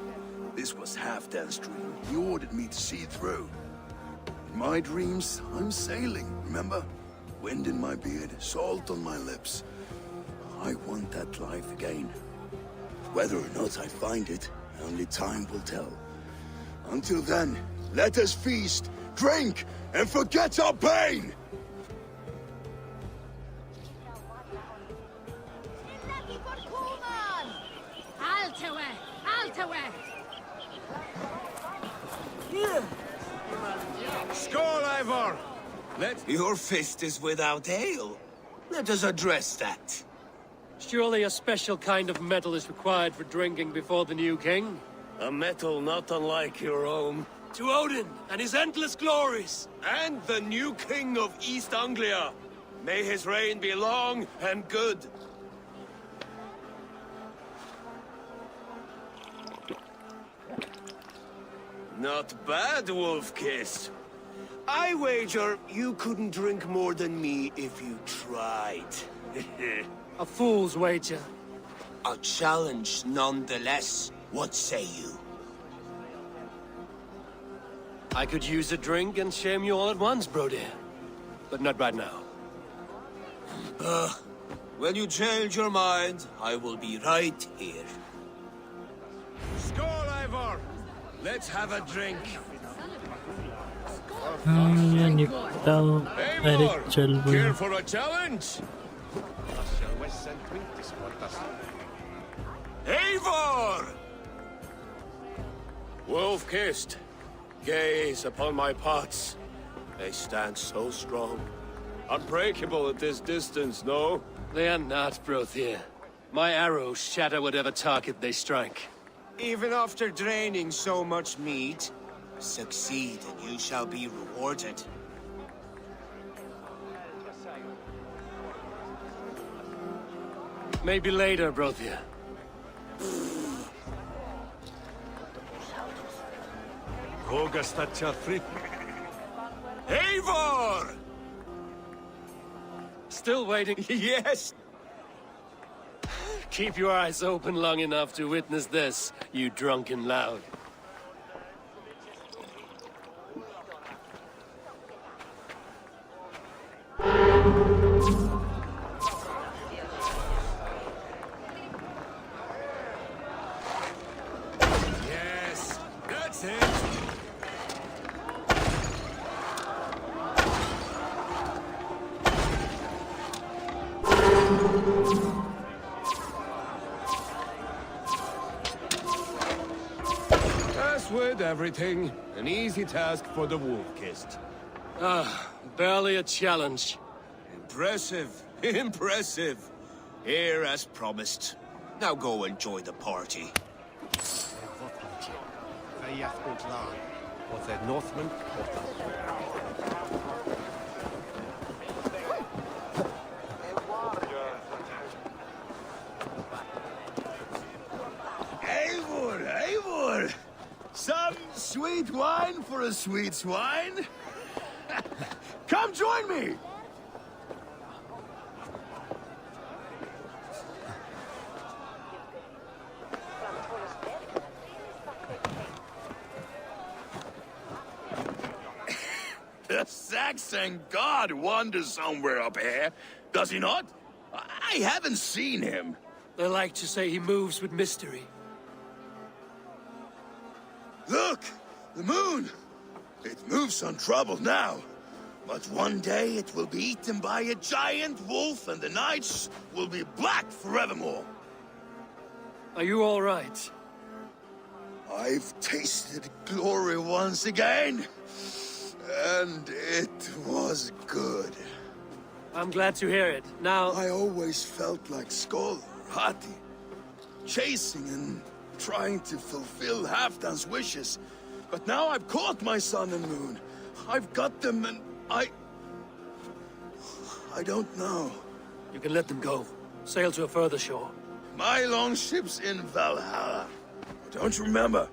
This was Halfdan's dream. He ordered me to see through. In my dreams, I'm sailing, remember? Wind in my beard, salt on my lips. I want that life again. Whether or not I find it, only time will tell. Until then, let us feast, drink, and forget our pain! Skål, Ivor! Your fist is without ale. Let us address that. Surely a special kind of metal is required for drinking before the new king? A metal not unlike your own. To Odin and his endless glories! And the new king of East Anglia. May his reign be long and good. Not bad, Wolf-Kiss. I wager you couldn't drink more than me if you tried. A fool's wager. A challenge nonetheless. What say you? I could use a drink and shame you all at once, bro dear. But not right now. When you change your mind, I will be right here. Skål, Ivor! Let's have a drink. Yan ikaw. Eric Chalbo. Care for a challenge? Eivor! Wolf-kissed, gaze upon my pots. They stand so strong. Unbreakable at this distance, no? They are not, Brothier. My arrows shatter whatever target they strike. Even after draining so much meat, succeed and you shall be rewarded. Maybe later, Brothier. Eivor! Still waiting? Yes! Keep your eyes open long enough to witness this, you drunken loud. Yes, that's it. As with everything, an easy task for the Wolf-Kissed. Barely a challenge. Impressive, impressive. Here as promised. Now go enjoy the party. Was that Northman Eivor, Eivor! Some sweet wine for a sweet swine? Come join me! The Saxon god wanders somewhere up here, does he not? I haven't seen him. They like to say he moves with mystery. Look! The moon! It moves untroubled now. But one day it will be eaten by a giant wolf and the nights will be black forevermore. Are you all right? I've tasted glory once again, and it was good. I'm glad to hear it. Now... I always felt like Skull, Hati, chasing and trying to fulfill Halfdan's wishes. But now I've caught my sun and moon. I've got them and I don't know. You can let them go. Sail to a further shore. My longship's in Valhalla. Don't you remember?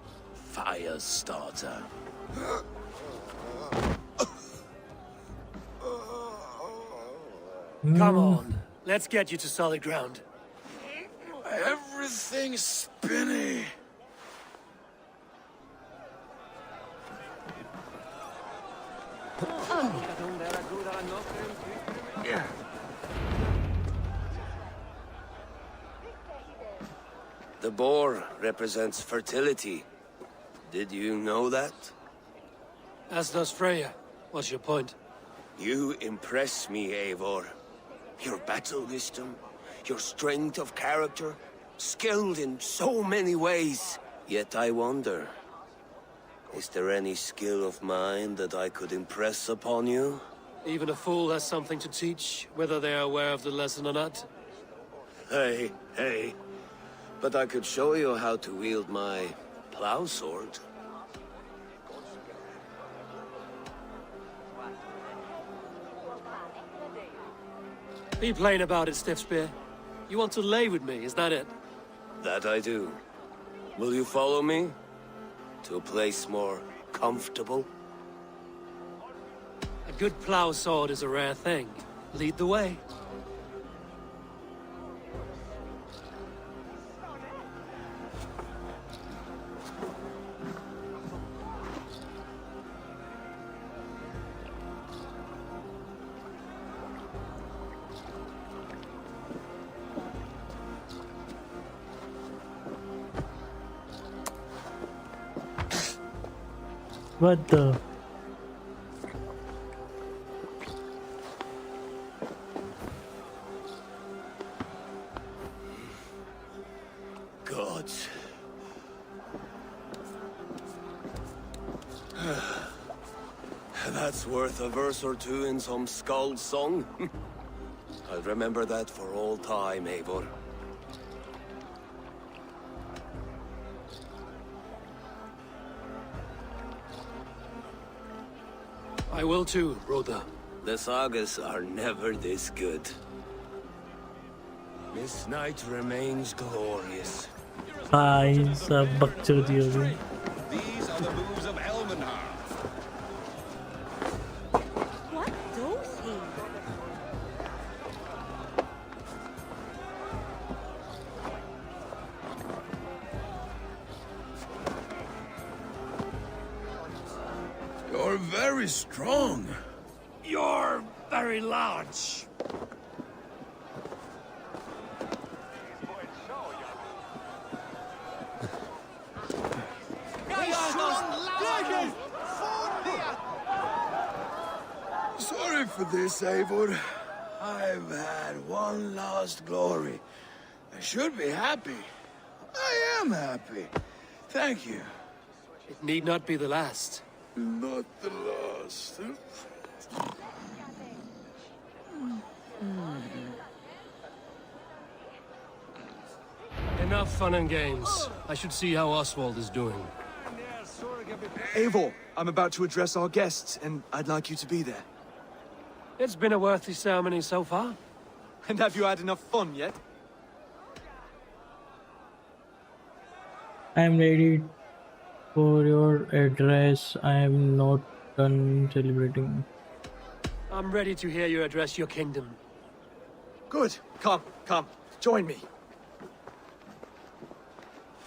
Firestarter. Come on. Let's get you to solid ground. Everything's spinny. Yeah. The boar represents fertility. Did you know that? As does Freya. What's your point? You impress me, Eivor. Your battle wisdom, your strength of character, skilled in so many ways. Yet I wonder, is there any skill of mine that I could impress upon you? Even a fool has something to teach, whether they are aware of the lesson or not. Hey. But I could show you how to wield my plow sword. Be plain about it, Stiffspear. You want to lay with me, is that it? That I do. Will you follow me? To a place more comfortable? A good plow sword is a rare thing. Lead the way. What the? God. That's worth a verse or two in some Skald song. I'll remember that for all time, Eivor. I will too, Rhoda. The sagas are never this good. This night remains glorious. भाई सब बकचोदी हो गई. These are the moves of Elmenhar. What does he? You're very strong. You're very large. Sorry for this, Eivor. I've had one last glory. I should be happy. I am happy. Thank you. It need not be the last. Not the last. Enough fun and games. I should see how Oswald is doing. Eivor, I'm about to address our guests, and I'd like you to be there. It's been a worthy ceremony so far. And have you had enough fun yet? I am ready for your address. I am not done celebrating. I'm ready to hear you address your kingdom. Good. Come. Join me.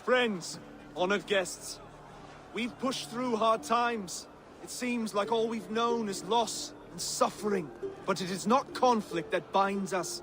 Friends, honored guests, we've pushed through hard times. It seems like all we've known is loss and suffering. But it is not conflict that binds us.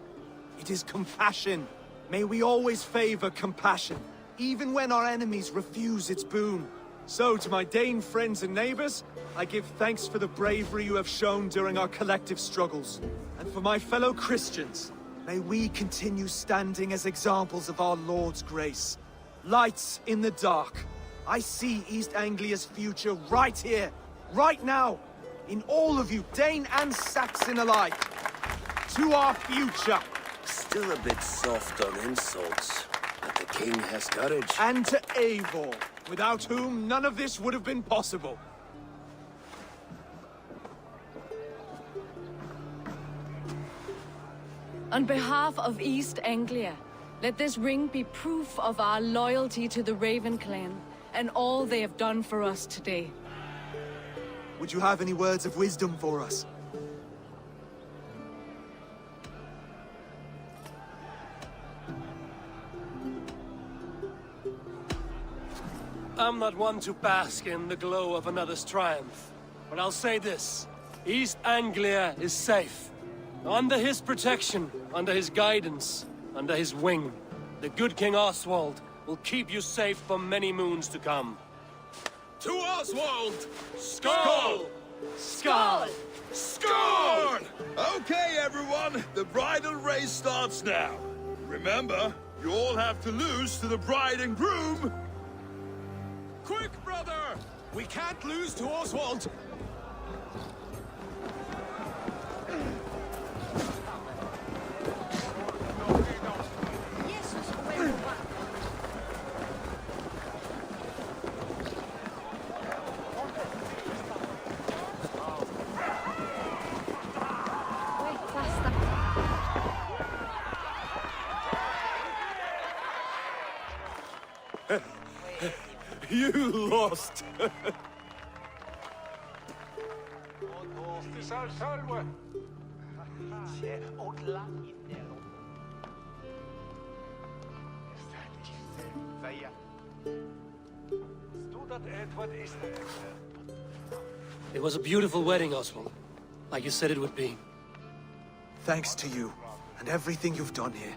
It is compassion. May we always favor compassion, even when our enemies refuse its boon. So, to my Dane friends and neighbors, I give thanks for the bravery you have shown during our collective struggles. And for my fellow Christians, may we continue standing as examples of our Lord's grace. Lights in the dark. I see East Anglia's future right here, right now, in all of you, Dane and Saxon alike. To our future. Still a bit soft on insults, but the king has courage. And to Eivor, without whom none of this would have been possible. On behalf of East Anglia, let this ring be proof of our loyalty to the Raven clan and all they have done for us today. Would you have any words of wisdom for us? I'm not one to bask in the glow of another's triumph, but I'll say this. East Anglia is safe. Under his protection, under his guidance, under his wing, the good King Oswald will keep you safe for many moons to come. To Oswald! Skull! Skull! Skull! Okay, everyone, the bridal race starts now. Remember, you all have to lose to the bride and groom. Quick, brother! We can't lose to Oswald! You lost! It was a beautiful wedding, Oswald. Like you said it would be. Thanks to you, and everything you've done here.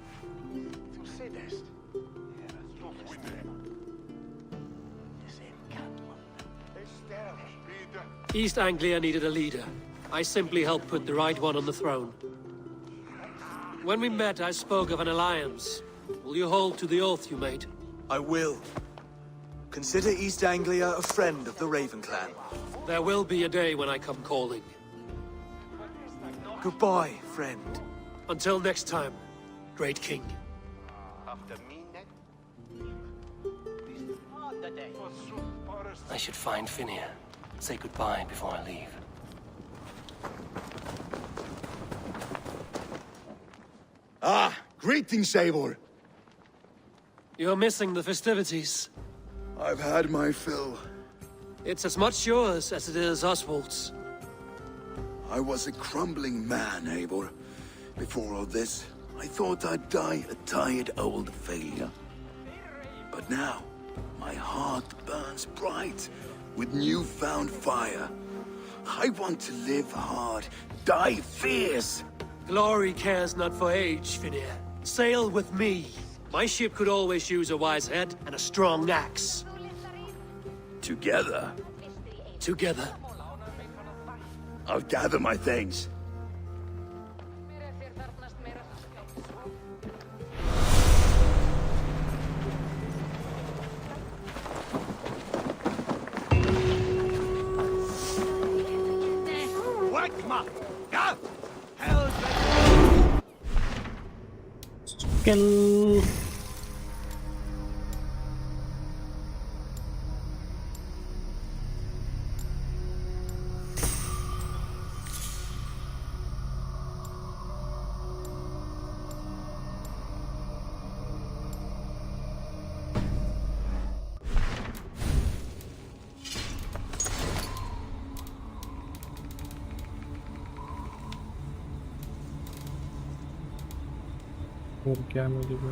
East Anglia needed a leader. I simply helped put the right one on the throne. When we met, I spoke of an alliance. Will you hold to the oath you made? I will. Consider East Anglia a friend of the Raven clan. There will be a day when I come calling. Goodbye, friend. Until next time, great king. I should find Finia. Say goodbye before I leave. Ah, greetings, Eivor. You're missing the festivities. I've had my fill. It's as much yours as it is Oswald's. I was a crumbling man, Eivor. Before all this, I thought I'd die a tired old failure. But now, my heart burns bright with newfound fire. I want to live hard, die fierce. Glory cares not for age, Finia. Sail with me. My ship could always use a wise head and a strong axe. Together? Together. I'll gather my things. Kill. और क्या मिलेगा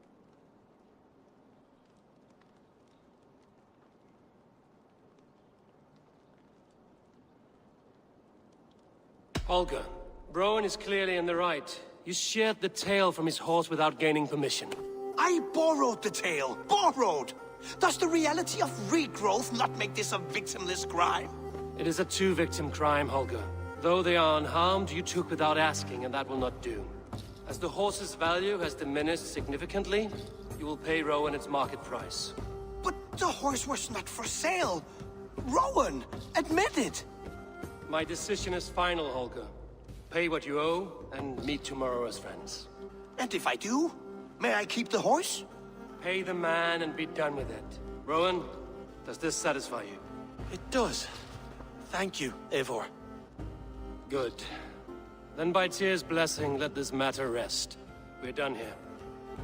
Holger, Rowan is clearly in the right. You sheared the tail from his horse without gaining permission. I borrowed the tail. Borrowed! Does the reality of regrowth not make this a victimless crime? It is a two-victim crime, Holger. Though they are unharmed, you took without asking, and that will not do. As the horse's value has diminished significantly, you will pay Rowan its market price. But the horse was not for sale. Rowan, admit it. My decision is final, Holger. Pay what you owe, and meet tomorrow as friends. And if I do, may I keep the horse? Pay the man and be done with it. Rowan, does this satisfy you? It does. Thank you, Eivor. Good. Then by Tyr's blessing, let this matter rest. We're done here.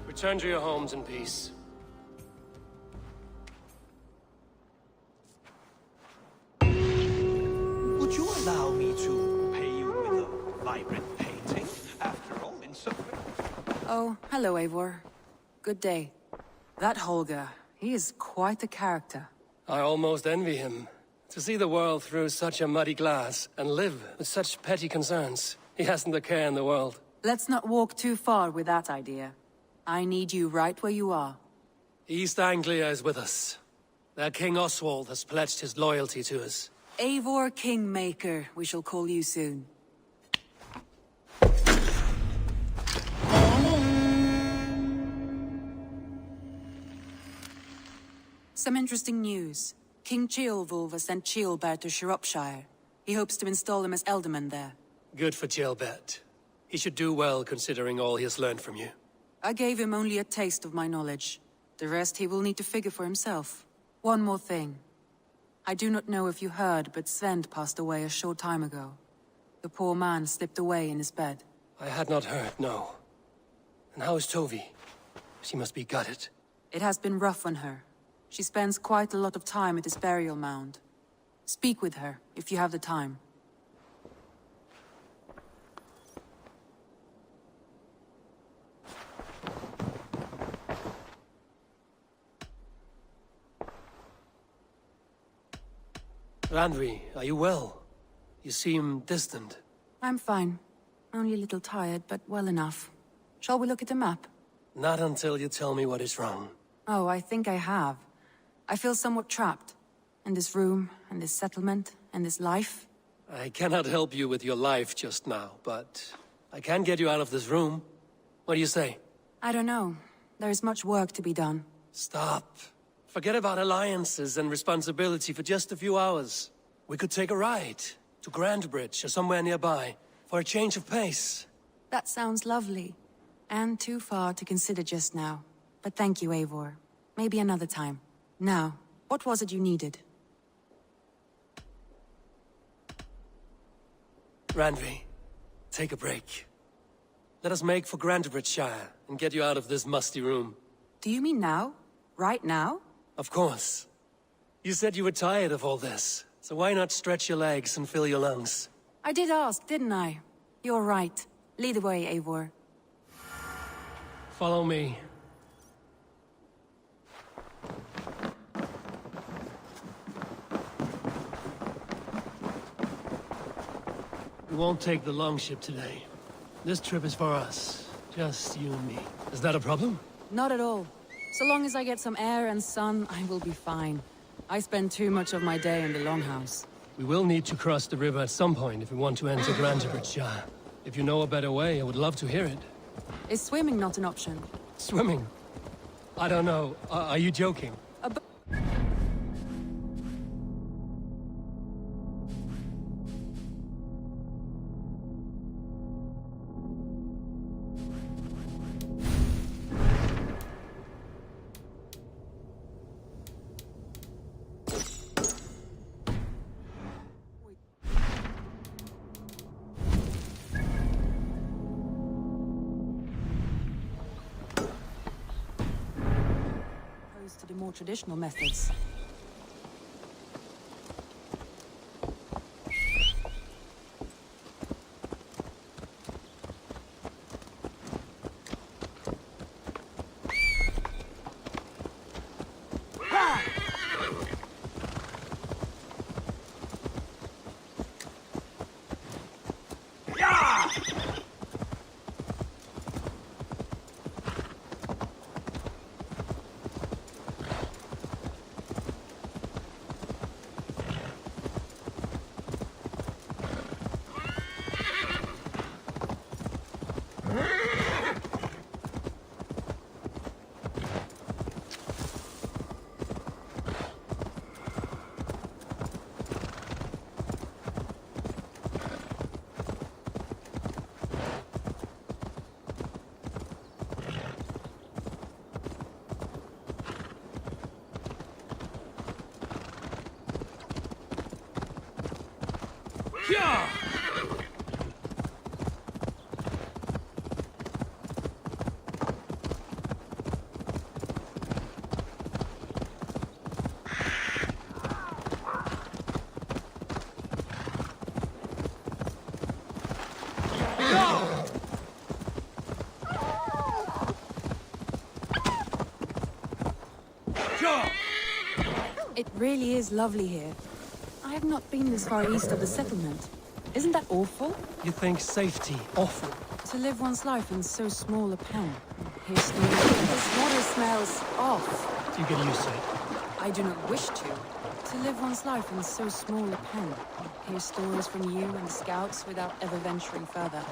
Return to your homes in peace. Would you allow me to pay you with a vibrant painting? After all, in some way. Oh, hello, Eivor. Good day. That Holger, he is quite a character. I almost envy him. To see the world through such a muddy glass, and live with such petty concerns. He hasn't a care in the world. Let's not walk too far with that idea. I need you right where you are. East Anglia is with us. Their King Oswald has pledged his loyalty to us. Eivor Kingmaker, we shall call you soon. Some interesting news. King Ceolwulf has sent Ceolbert to Shropshire. He hopes to install him as Elderman there. Good for Ceolbert. He should do well considering all he has learned from you. I gave him only a taste of my knowledge. The rest he will need to figure for himself. One more thing. I do not know if you heard, but Sven passed away a short time ago. The poor man slipped away in his bed. I had not heard, no. And how is Tovi? She must be gutted. It has been rough on her. She spends quite a lot of time at his burial mound. Speak with her, if you have the time. Randvi, are you well? You seem distant. I'm fine. Only a little tired, but well enough. Shall we look at the map? Not until you tell me what is wrong. Oh, I think I have. I feel somewhat trapped. In this room, and this settlement, and this life. I cannot help you with your life just now, but I can get you out of this room. What do you say? I don't know. There is much work to be done. Stop. Forget about alliances and responsibility for just a few hours. We could take a ride to Grandbridge or somewhere nearby for a change of pace. That sounds lovely. And too far to consider just now. But thank you, Eivor. Maybe another time. Now, what was it you needed? Randvi, take a break. Let us make for Grandbridgeshire and get you out of this musty room. Do you mean now? Right now? Of course. You said you were tired of all this, so why not stretch your legs and fill your lungs? I did ask, didn't I? You're right. Lead the way, Eivor. Follow me. We won't take the longship today. This trip is for us. Just you and me. Is that a problem? Not at all. So long as I get some air and sun, I will be fine. I spend too much of my day in the longhouse. We will need to cross the river at some point if we want to enter Grandbridgeshire. If you know a better way, I would love to hear it. Is swimming not an option? Swimming? I don't know. Are you joking? To the more traditional methods. Yeah! It really is lovely here. I have not been this far east of the settlement. Isn't that awful? You think safety awful? To live one's life in so small a pen. Here's this water smells off. You get used to it. I do not wish to. To live one's life in so small a pen. Hear stories from you and the scouts without ever venturing further.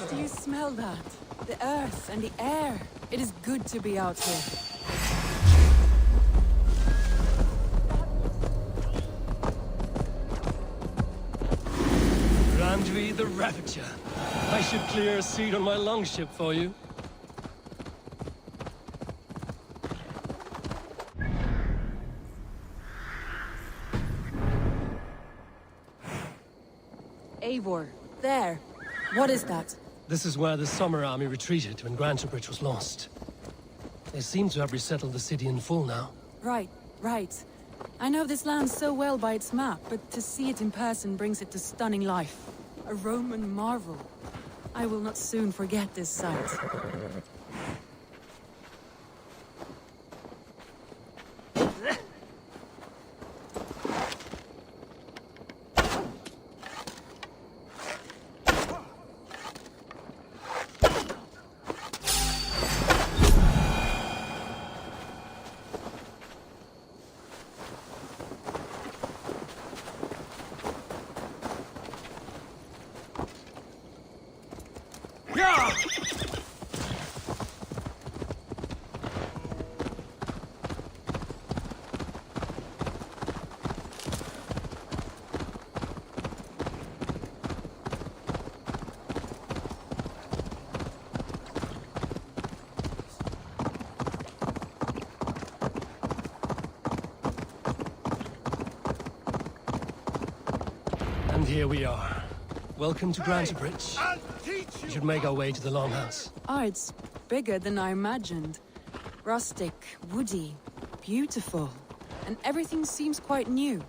Do you smell that? The earth and the air. It is good to be out here. Randvi the Ravager. I should clear a seat on my longship for you. Eivor, there. What is that? This is where the Summer Army retreated when Grantebridge was lost. They seem to have resettled the city in full now. Right, right. I know this land so well by its map, but to see it in person brings it to stunning life. A Roman marvel. I will not soon forget this sight. And here we are. Welcome to Grantebridge. We should make our way to the Longhouse. Ah, it's bigger than I imagined. Rustic, woody, beautiful. And everything seems quite new.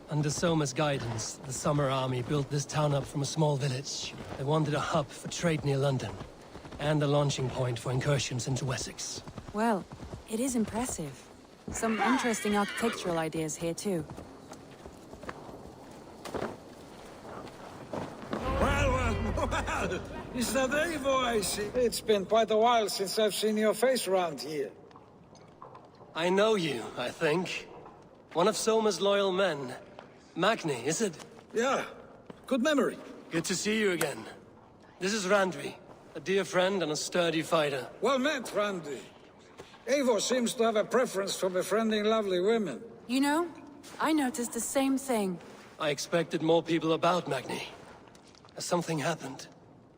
Under Soma's guidance, the Summer Army built this town up from a small village. They wanted a hub for trade near London, and a launching point for incursions into Wessex. Well, it is impressive. Some interesting architectural ideas here too. Well, is that Eivor I see? It's been quite a while since I've seen your face around here. I know you, I think. One of Soma's loyal men. Magni, is it? Yeah, good memory. Good to see you again. This is Randvi, a dear friend and a sturdy fighter. Well met, Randvi. Eivor seems to have a preference for befriending lovely women. You know, I noticed the same thing. I expected more people about Magni. Has something happened?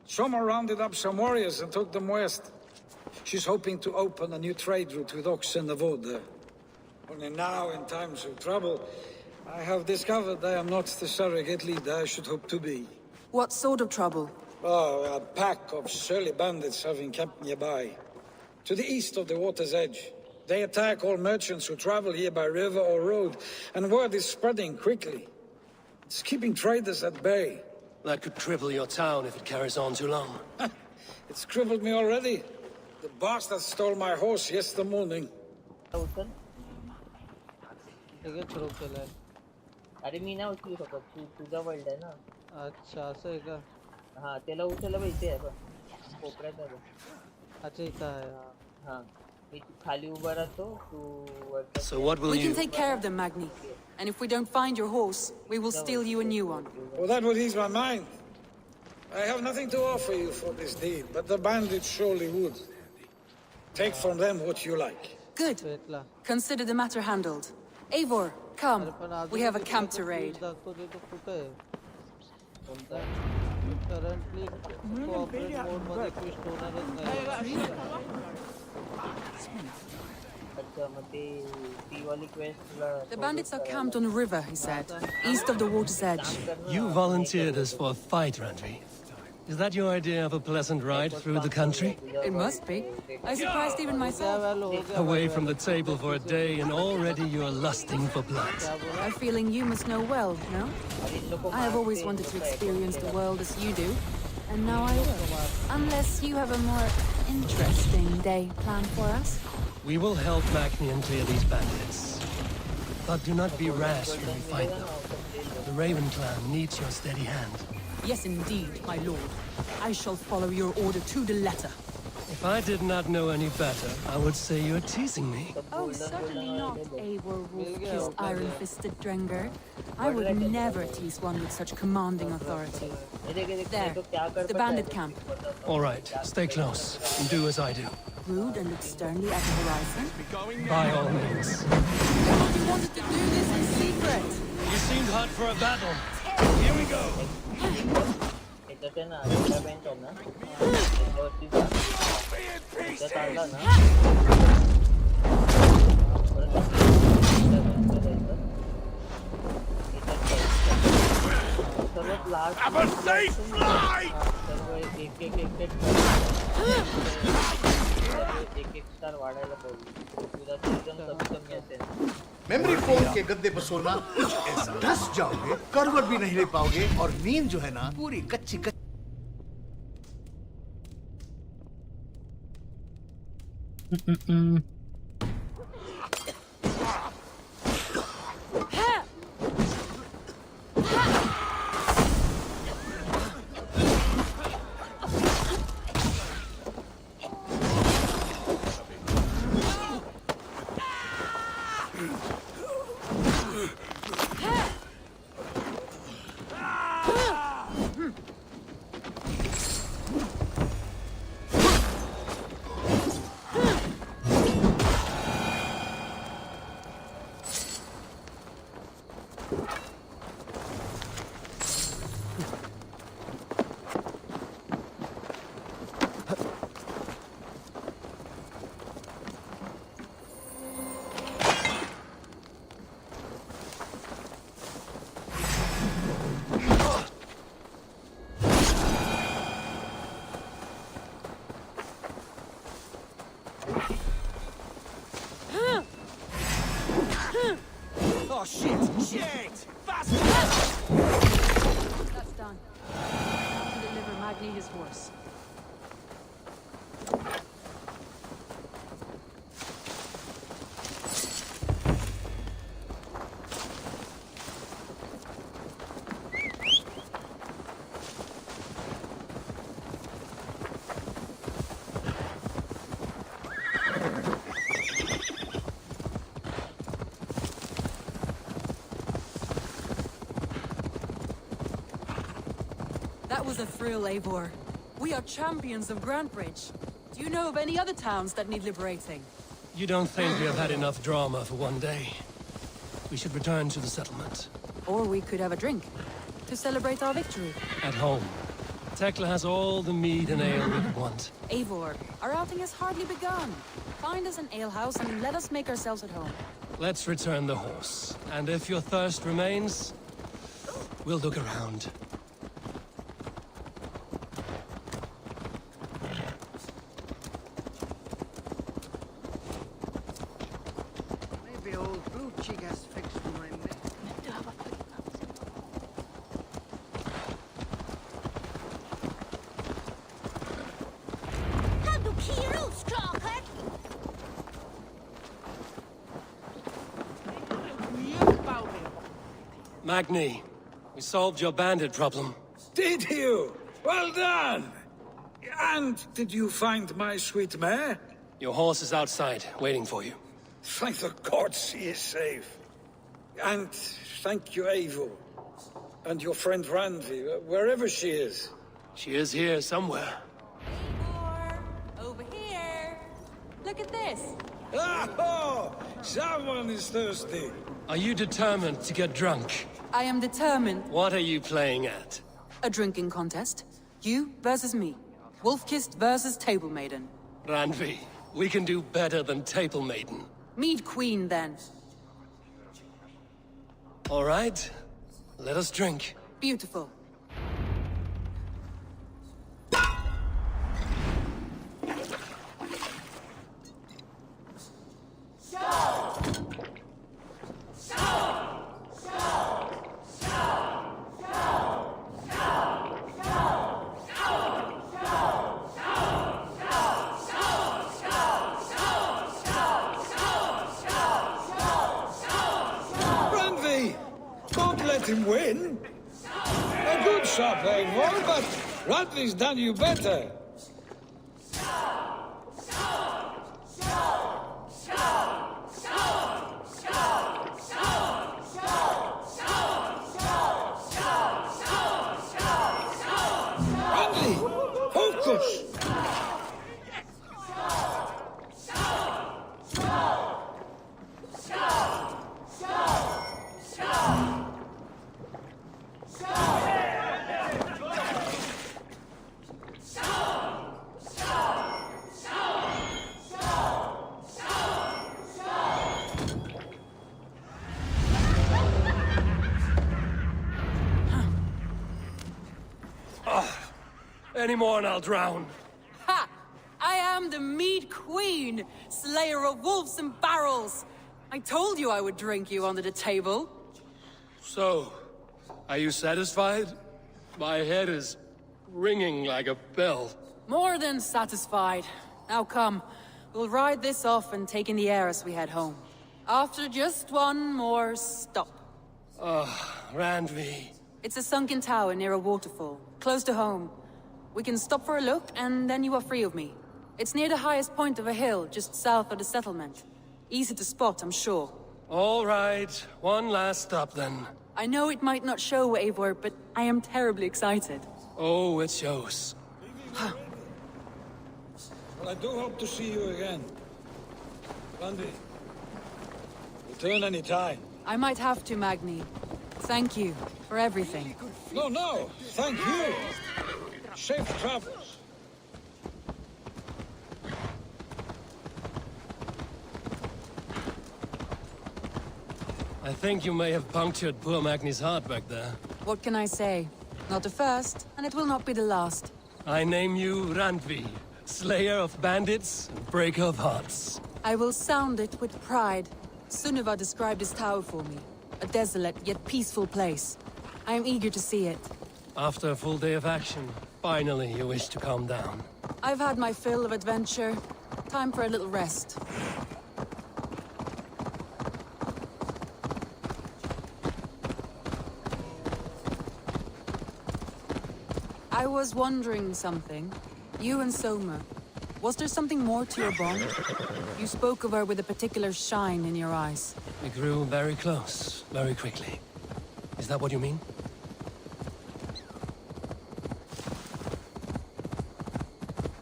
Soma rounded up some warriors and took them west. She's hoping to open a new trade route with Ox and the Wood there. Only now, in times of trouble, I have discovered I am not the surrogate leader I should hope to be. What sort of trouble? Oh, a pack of surly bandits have encamped nearby. To the east of the water's edge. They attack all merchants who travel here by river or road, and word is spreading quickly. It's keeping traders at bay. That could cripple your town if it carries on too long. It's crippled me already. The bastard stole my horse yesterday morning. अरे मी ना उचलू शकत तुझा world आहे ना अच्छा असं आहे का हा त्याला उचललं बघ इथे आहे बघ कोपऱ्यात आहे बघ अच्छा इथं आहे हा मी खाली उभा राहतो तू वरती So what will We can you... take care of them, Magni. And if we don't find your horse, we will steal you a new one. Well, that would ease my mind. I have nothing to offer you for this deed, but the bandits surely would. Take from them what you like. Good. Consider the matter handled. Eivor, come. We have a camp to raid. Currently cooperate mode मध्ये twist होणारच नाही. The bandits are camped on a river, he said, east of the water's edge. You volunteered us for a fight, Randvi. Is that your idea of a pleasant ride through the country? It must be. I surprised even myself. Away from the table for a day and already you're lusting for blood. A feeling you must know well, no? I have always wanted to experience the world as you do, and now I will. Unless you have a more interesting day planned for us. We will help Magnian clear these bandits. But do not be rash when we fight them. The Raven clan needs your steady hand. Yes, indeed, my lord. I shall follow your order to the letter. If I did not know any better, I would say you're teasing me. Oh, certainly not, Eivor wolf-kissed iron-fisted Drenger. I would never tease one with such commanding authority. There, the bandit camp. All right, stay close and do as I do. Rude and look sternly at the horizon? By all means. You wanted to do this in secret! You seemed hot for a battle. Here we go! Have a safe flight! Memory phone के गद्दे पर सोना कुछ ऐसा धस जाओगे करवट भी नहीं ले पाओगे और नींद जो है ना पूरी कच्ची कच्ची Oh shit! Shit! Faster! That's done. Now to deliver Magni his horse. That was a thrill, Eivor. We are champions of Grantbridge. Do you know of any other towns that need liberating? You don't think we have had enough drama for one day? We should return to the settlement. Or we could have a drink, to celebrate our victory. At home. Tekla has all the mead and ale we could want. Eivor, our outing has hardly begun. Find us an alehouse and let us make ourselves at home. Let's return the horse. And if your thirst remains, we'll look around. Maybe old blue cheek has fixed my mess. Magni, we solved your bandit problem. Did you? Well done! And did you find my sweet mare? Your horse is outside, waiting for you. Thank the gods he is safe. And thank you, Eivor. And your friend Randvi, wherever she is. She is here somewhere. Over here. Look at this. Oh, someone is thirsty. Are you determined to get drunk? I am determined. What are you playing at? A drinking contest. You versus me. Wolf-kissed versus Table Maiden. Randvi, we can do better than Table Maiden. Mead Queen, then. All right, let us drink. Beautiful. Let him win. A good shot, Eivor, but Radley's done you better. Radley, focus. Any more and I'll drown. Ha! I am the Mead Queen, slayer of wolves and barrels. I told you I would drink you under the table. So, are you satisfied? My head is ringing like a bell. More than satisfied. Now come, we'll ride this off and take in the air as we head home. After just one more stop. Randvi. It's a sunken tower near a waterfall, close to home. We can stop for a look, and then you are free of me. It's near the highest point of a hill, just south of the settlement. Easy to spot, I'm sure. All right, one last stop then. I know it might not show, Eivor, but I am terribly excited. Oh, it shows. Well, I do hope to see you again. Randy, return any time. I might have to, Magni. Thank you for everything. No, thank you. Safe travels. I think you may have punctured poor Magni's heart back there. What can I say? Not the first, and it will not be the last. I name you Randvi, slayer of bandits and breaker of hearts. I will sound it with pride. Sunniva described this tower for me. A desolate yet peaceful place. I am eager to see it. After a full day of action, finally you wish to calm down. I've had my fill of adventure. Time for a little rest. I was wondering something. You and Soma. Was there something more to your bond? You spoke of her with a particular shine in your eyes. We grew very close, very quickly. Is that what you mean?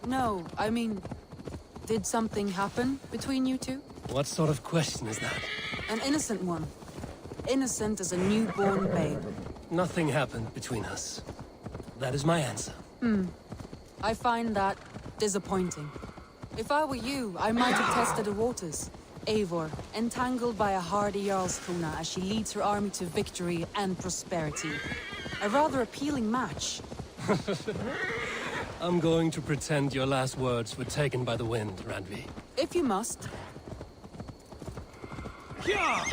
No, I mean... Did something happen between you two? What sort of question is that? An innocent one. Innocent as a newborn babe. Nothing happened between us. That is my answer. I find that disappointing. If I were you, I might have tested the waters. Eivor, entangled by a hardy Jarlskona as she leads her army to victory and prosperity. A rather appealing match. I'm going to pretend your last words were taken by the wind, Randvi. If you must. Yeah!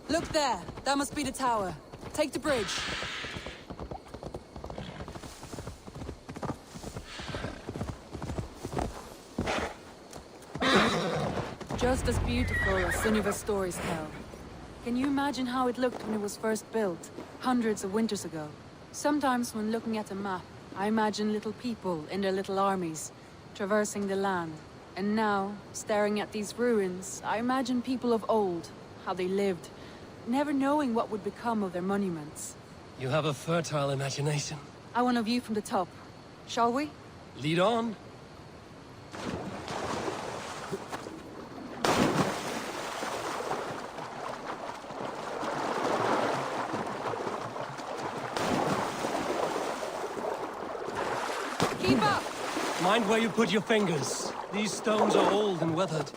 Look there. That must be the tower. Take the bridge. just as beautiful as some of the stories tell. Can you imagine how it looked when it was first built, hundreds of winters ago? Sometimes when looking at a map, I imagine little people in their little armies, traversing the land. And now, staring at these ruins, I imagine people of old, how they lived, never knowing what would become of their monuments. You have a fertile imagination. I want a view from the top. Shall we? Lead on. Keep up! Mind where you put your fingers. These stones are old and weathered.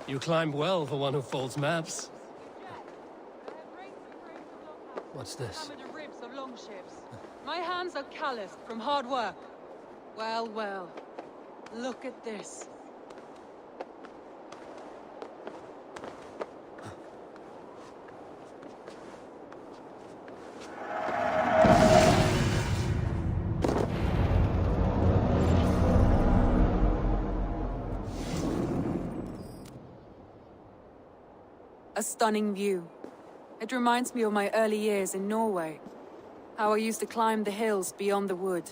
You climb well for one who folds maps. What's this? The ribs of longships. My hands are calloused from hard work. Well, well. Look at this. A stunning view. It reminds me of my early years in Norway. How I used to climb the hills beyond the wood.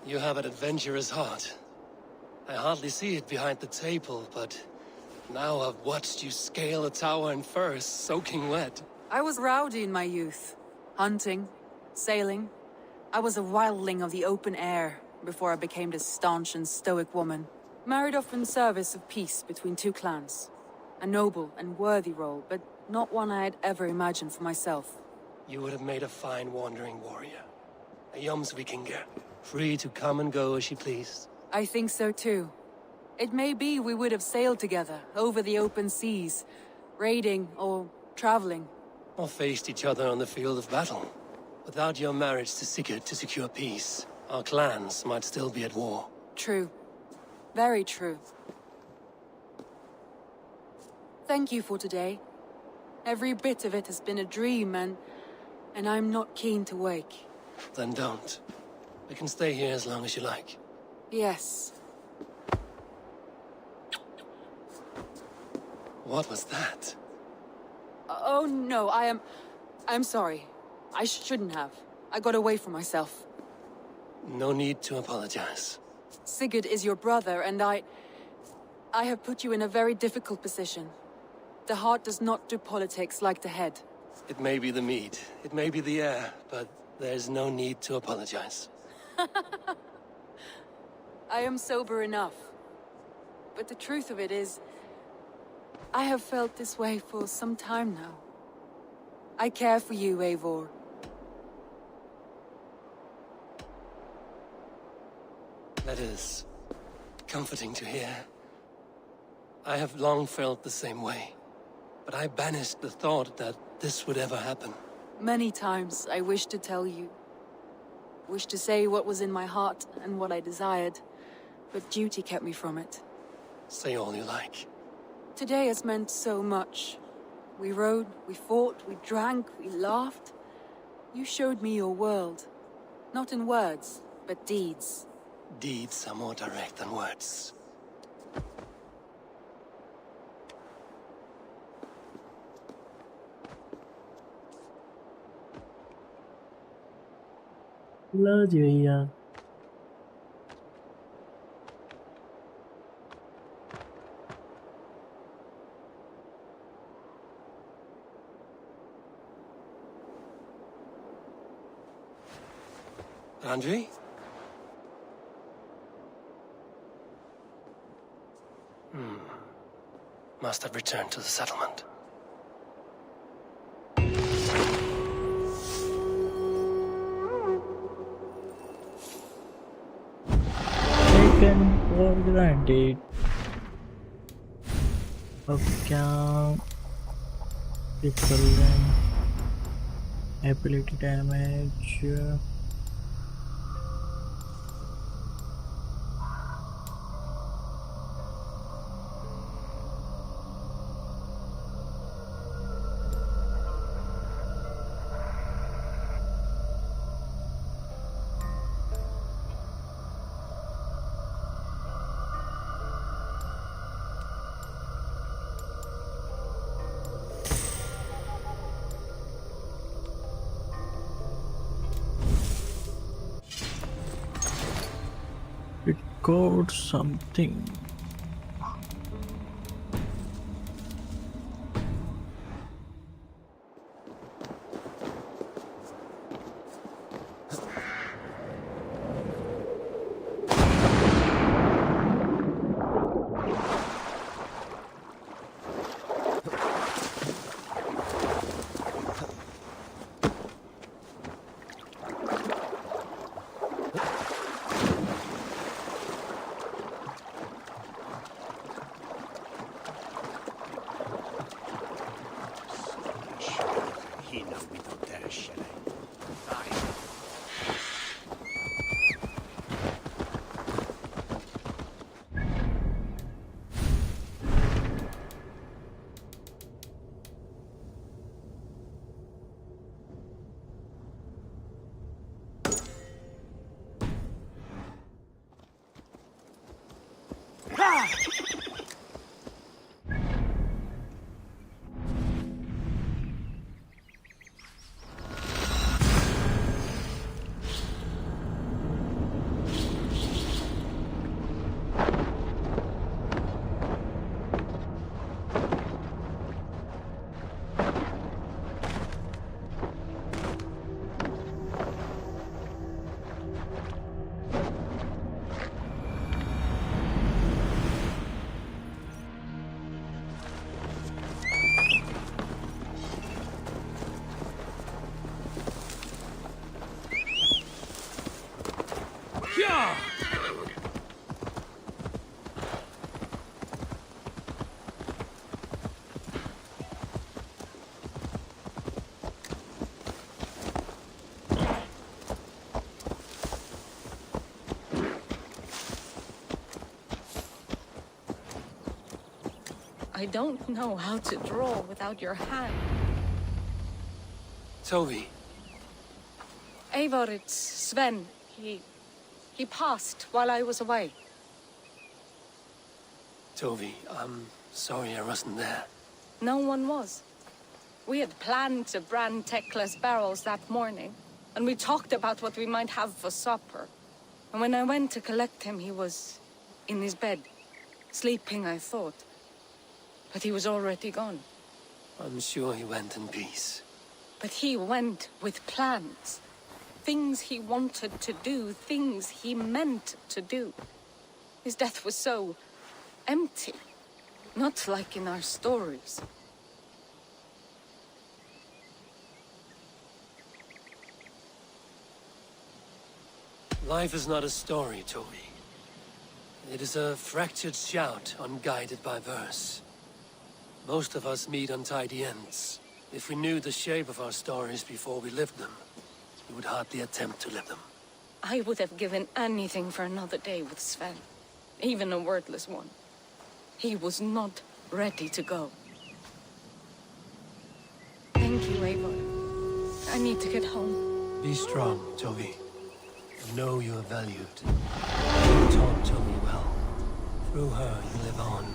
You have an adventurous heart. I hardly see it behind the table, but now I've watched you scale a tower in furs, soaking wet. I was rowdy in my youth. Hunting, sailing. I was a wildling of the open air before I became this staunch and stoic woman. Married off in service of peace between two clans. A noble and worthy role, but not one I had ever imagined for myself. You would have made a fine wandering warrior. A Jomsvikinger, free to come and go as she pleased. I think so too. It may be we would have sailed together, over the open seas, raiding or traveling. Or faced each other on the field of battle. Without your marriage to Sigurd to secure peace, our clans might still be at war. True. Very true. Thank you for today. Every bit of it has been a dream, and I'm not keen to wake. Then don't. We can stay here as long as you like. Yes. What was that? Oh no, I'm sorry. I shouldn't have. I got away from myself. No need to apologize. Sigurd is your brother, and I have put you in a very difficult position. The heart does not do politics like the head. It may be the meat, it may be the air, but there's no need to apologize. I am sober enough. But the truth of it is, I have felt this way for some time now. I care for you, Eivor. That is comforting to hear. I have long felt the same way. But I banished the thought that this would ever happen. Many times I wished to tell you. Wished to say what was in my heart and what I desired. But duty kept me from it. Say all you like. Today has meant so much. We rode, we fought, we drank, we laughed. You showed me your world. Not in words, but deeds. Deeds are more direct than words. Love you, yeah. Andrei? Must have returned to the settlement. Taken for granted. अब क्या skip कर रहे हैं. Ability damage. Record something. I don't know how to draw without your hand. Toby. Eivor, it's Sven. He passed while I was away. Toby, I'm sorry I wasn't there. No one was. We had planned to brand techless barrels that morning, and we talked about what we might have for supper. And when I went to collect him, he was in his bed, sleeping, I thought. But he was already gone. I'm sure he went in peace. But he went with plans. Things he wanted to do, things he meant to do. His death was so empty. Not like in our stories. Life is not a story, Toby. It is a fractured shout unguided by verse. Most of us meet untidy ends. If we knew the shape of our stories before we lived them, we would hardly attempt to live them. I would have given anything for another day with Sven. Even a wordless one. He was not ready to go. Thank you, Eivor. I need to get home. Be strong, Toby. And know you are valued. You taught Toby well. Through her, you live on.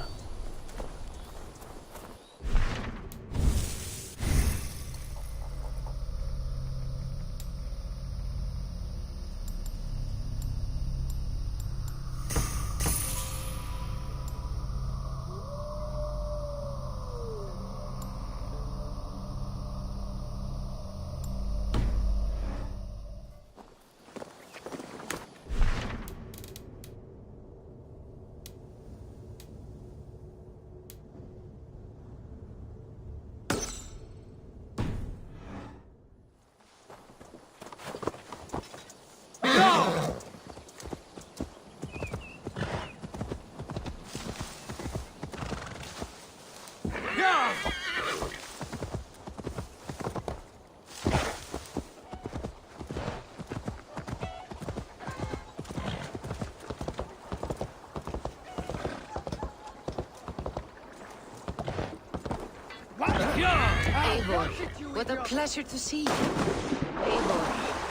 Eivor, what a pleasure to see you. Eivor,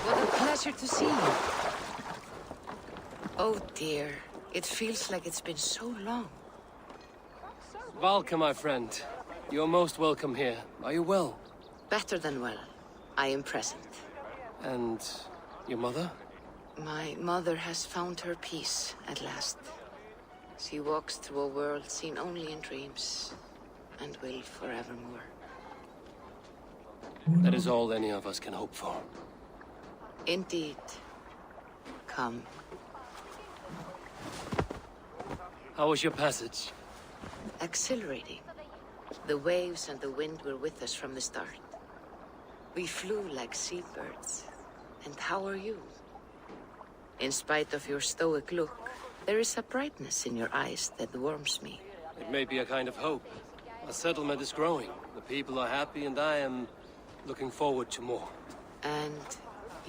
what a pleasure to see you. Oh dear, it feels like it's been so long. Valka, my friend. You're most welcome here. Are you well? Better than well. I am present. And your mother? My mother has found her peace at last. She walks through a world seen only in dreams, and will forevermore. That is all any of us can hope for. Indeed. Come. How was your passage? Exhilarating. The waves and the wind were with us from the start. We flew like seabirds. And how are you? In spite of your stoic look, there is a brightness in your eyes that warms me. It may be a kind of hope. A settlement is growing. The people are happy and I am looking forward to more. And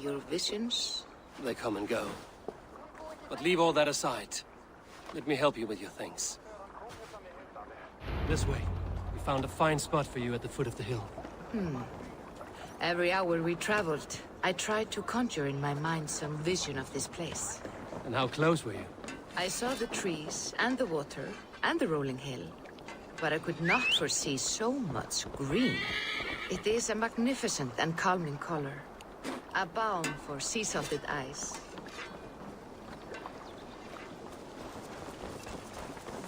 your visions? They come and go. But leave all that aside. Let me help you with your things. This way. We found a fine spot for you at the foot of the hill. Every hour we traveled, I tried to conjure in my mind some vision of this place. And how close were you? I saw the trees, and the water, and the rolling hill. But I could not foresee so much green. It is a magnificent and calming color. A balm for sea-salted eyes.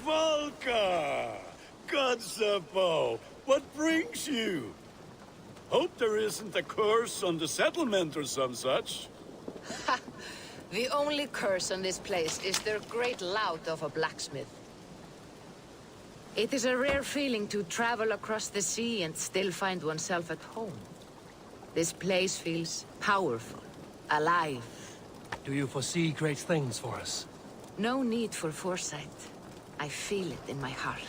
Valka! Godsapo! What brings you? Hope there isn't a curse on the settlement or some such. Ha! The only curse on this place is their great lout of a blacksmith. It is a rare feeling to travel across the sea and still find oneself at home. This place feels powerful, alive. Do you foresee great things for us? No need for foresight. I feel it in my heart.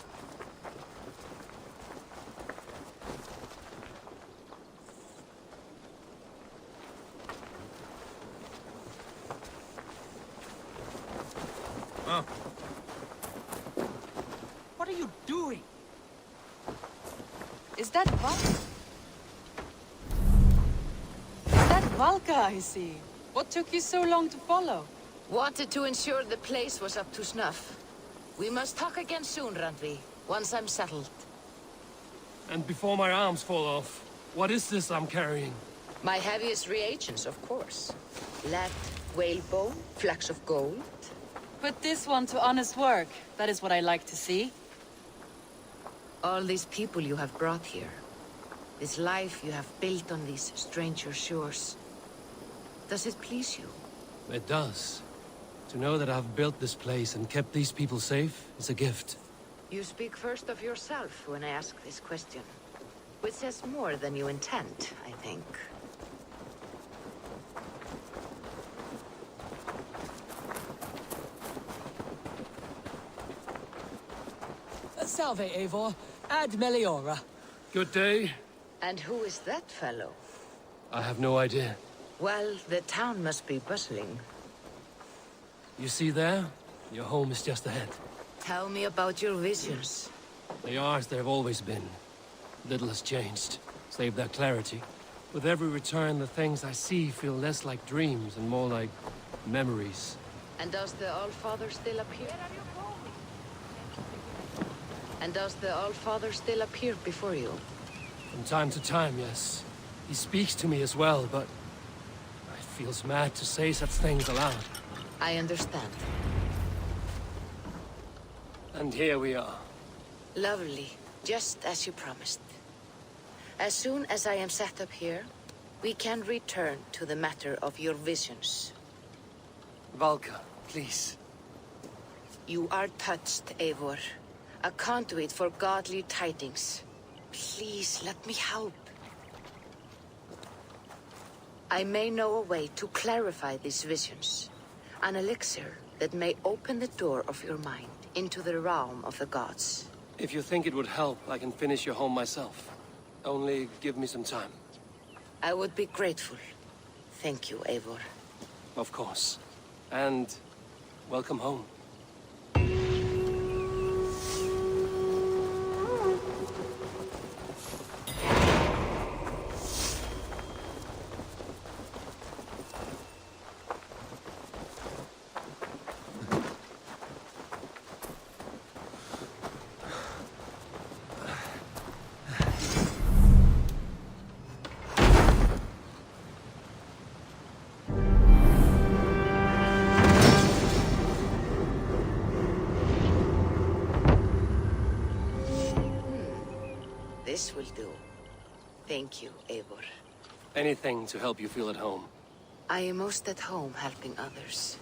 What are you doing? Is that Valka, I see? What took you so long to follow? Wanted to ensure the place was up to snuff. We must talk again soon, Randvi, once I'm settled. And before my arms fall off, what is this I'm carrying? My heaviest reagents, of course. Lead, whalebone, flecks of gold. Put this one to honest work. That is what I like to see. All these people you have brought here. This life you have built on these stranger shores. Does it please you? It does. To know that I've built this place and kept these people safe is a gift. You speak first of yourself when I ask this question. Which says more than you intend, I think. Salve, Eivor. Ad Meliora. Good day. And who is that fellow? I have no idea. Well, the town must be bustling. You see there? Your home is just ahead. Tell me about your visions. They are as they've always been. Little has changed, save their clarity. With every return, the things I see feel less like dreams and more like memories. And does the Allfather still appear? And does the Allfather still appear before you? From time to time, yes. He speaks to me as well, but it feels mad to say such things aloud. I understand. And here we are. Lovely, just as you promised. As soon as I am set up here, we can return to the matter of your visions. Valka, please. You are touched, Eivor. A conduit for godly tidings. Please, let me help. I may know a way to clarify these visions. An elixir that may open the door of your mind into the realm of the gods. If you think it would help, I can finish your home myself. Only give me some time. I would be grateful. Thank you, Eivor. Of course. And welcome home. This will do. Thank you, Eivor. Anything to help you feel at home. I am most at home helping others.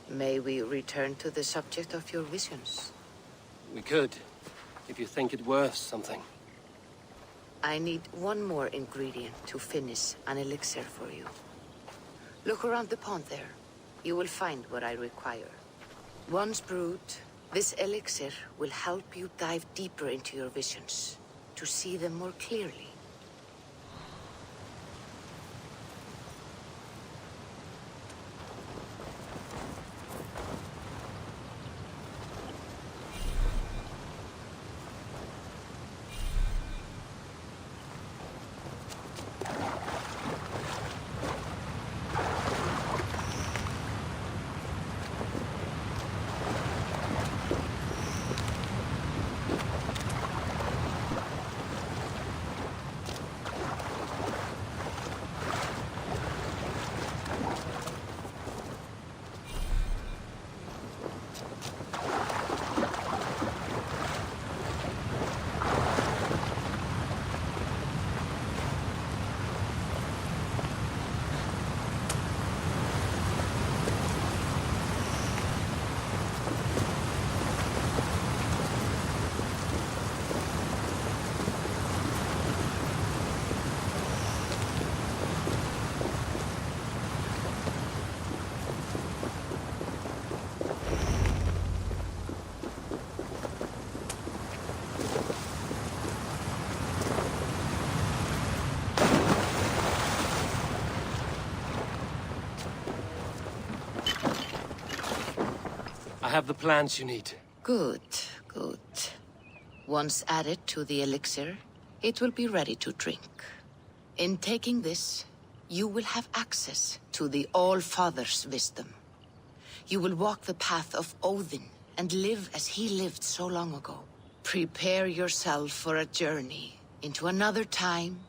May we return to the subject of your visions? We could, if you think it worth something. I need one more ingredient to finish an elixir for you. Look around the pond there. You will find what I require. Once brewed, this elixir will help you dive deeper into your visions, to see them more clearly. I have the plants you need. Good, good. Once added to the elixir, it will be ready to drink. In taking this, you will have access to the All-Father's wisdom. You will walk the path of Odin and live as he lived so long ago. Prepare yourself for a journey into another time,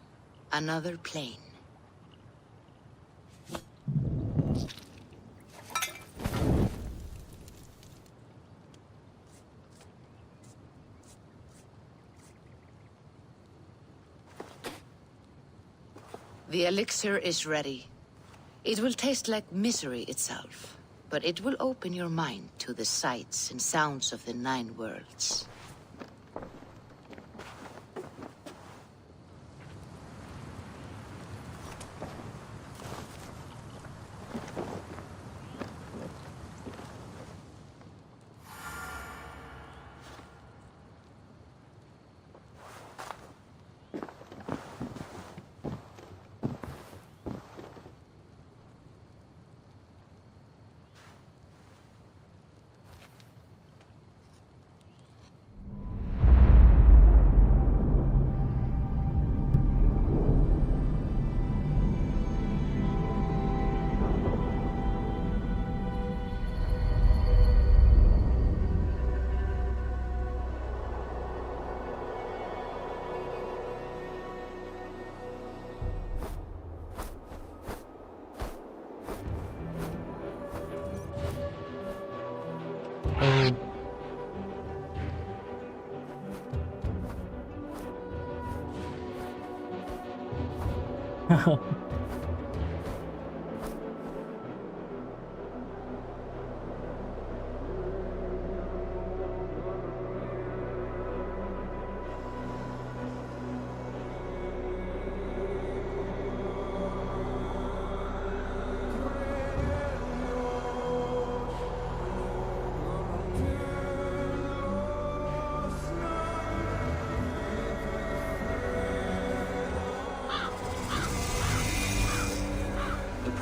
another plane. The elixir is ready. It will taste like misery itself, but it will open your mind to the sights and sounds of the 9 worlds.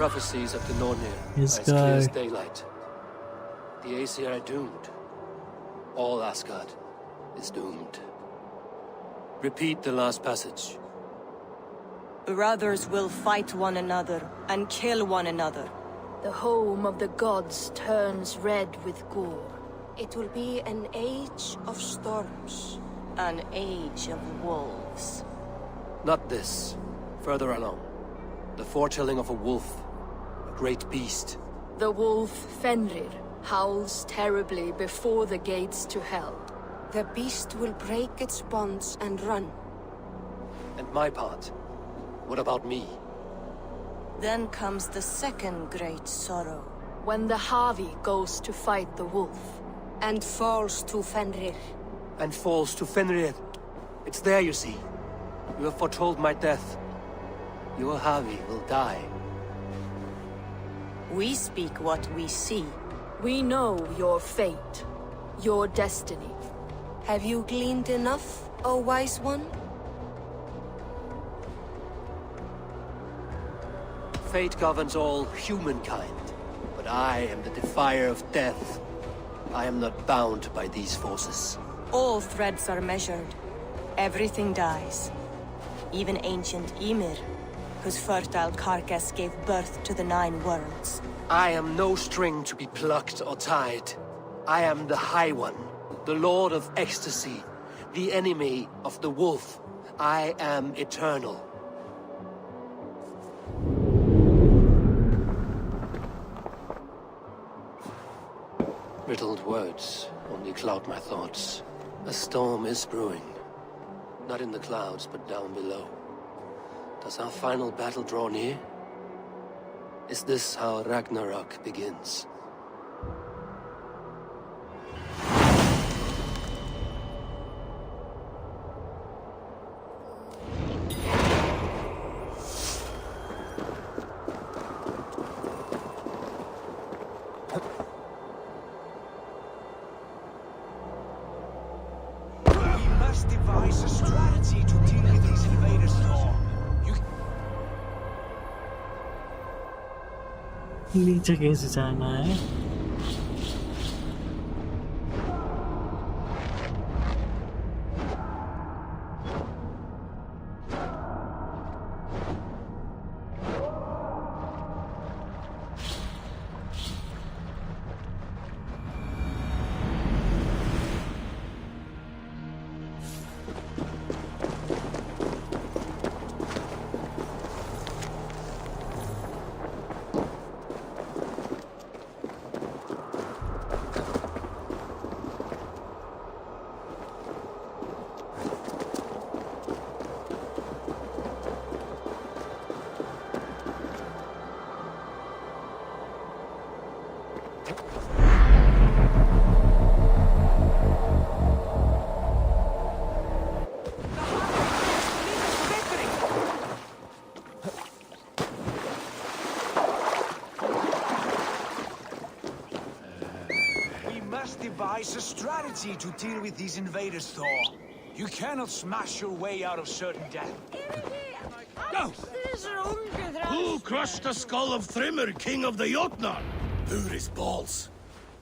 Prophecies of the Nornir are This as clear as guy. daylight. The Aesir are doomed. All Asgard is doomed. Repeat the last passage. Brothers will fight one another and kill one another. The home of the gods turns red with gore. It will be an age of storms. An age of wolves. Not this. Further along. The foretelling of a wolf. A great beast. The wolf Fenrir howls terribly before the gates to hell. The beast will break its bonds and run. And my part? What about me? Then comes the second great sorrow. When the Harvey goes to fight the wolf. And falls to Fenrir. And falls to Fenrir. It's there, you see. You have foretold my death. Your Harvey will die. We speak what we see. We know your fate. Your destiny. Have you gleaned enough, O wise one? Fate governs all humankind, but I am the defier of death. I am not bound by these forces. All threads are measured. Everything dies. Even ancient Ymir, whose fertile carcass gave birth to the 9 worlds. I am no string to be plucked or tied. I am the High One, the Lord of Ecstasy, the enemy of the wolf. I am eternal. Riddled words only cloud my thoughts. A storm is brewing. Not in the clouds, but down below. Does our final battle draw near? Is this how Ragnarok begins? Devise a strategy to deal with these invaders, Thor. नीचे कैसे जाना है? Devise a strategy to deal with these invaders, Thor. You cannot smash your way out of certain death. Go! Who crushed the skull of Thrymr, king of the Jotnar? His balls.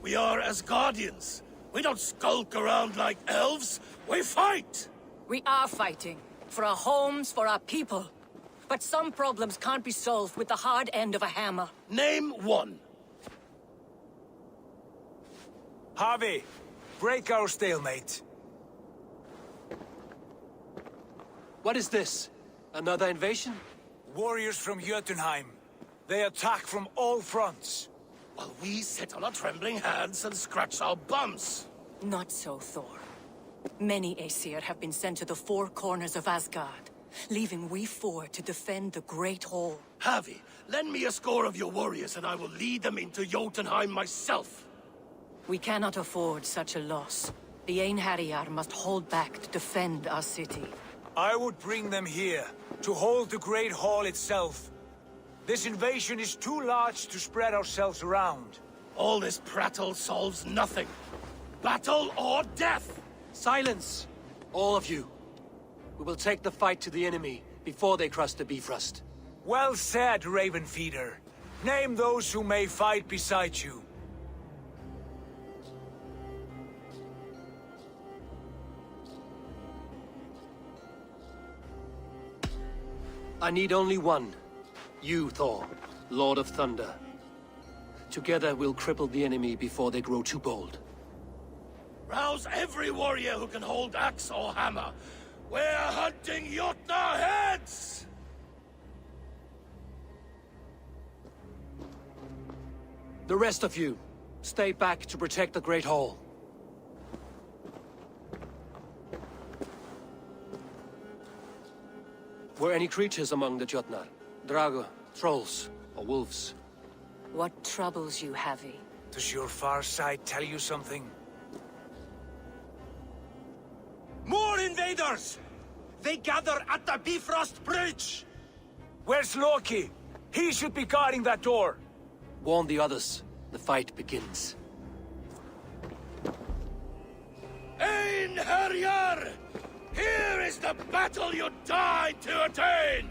We are as guardians. We don't skulk around like elves. We fight! We are fighting. For our homes, for our people. But some problems can't be solved with the hard end of a hammer. Name one. Harvey, break our stalemate. What is this? Another invasion? Warriors from Jotunheim. They attack from all fronts. While we sit on our trembling hands and scratch our bums. Not so, Thor. Many Aesir have been sent to the 4 corners of Asgard, leaving we 4 to defend the Great Hall. Harvey, lend me a score of your warriors and I will lead them into Jotunheim myself. We cannot afford such a loss. The Einherjar must hold back to defend our city. I would bring them here, to hold the Great Hall itself. This invasion is too large to spread ourselves around. All this prattle solves nothing. Battle or death! Silence! All of you. We will take the fight to the enemy before they cross the Bifrost. Well said, Ravenfeeder. Name those who may fight beside you. I need only one. You, Thor, Lord of Thunder. Together we'll cripple the enemy before they grow too bold. Rouse every warrior who can hold axe or hammer. We're hunting Jotnar heads! The rest of you, stay back to protect the Great Hall. Were any creatures among the Jotnar? Drago, trolls, or wolves? What troubles you, Heavy? Does your far side tell you something? More invaders! They gather at the Bifrost Bridge! Where's Loki? He should be guarding that door! Warn the others. The fight begins. Ein Herjar! Here is the battle you died to attain!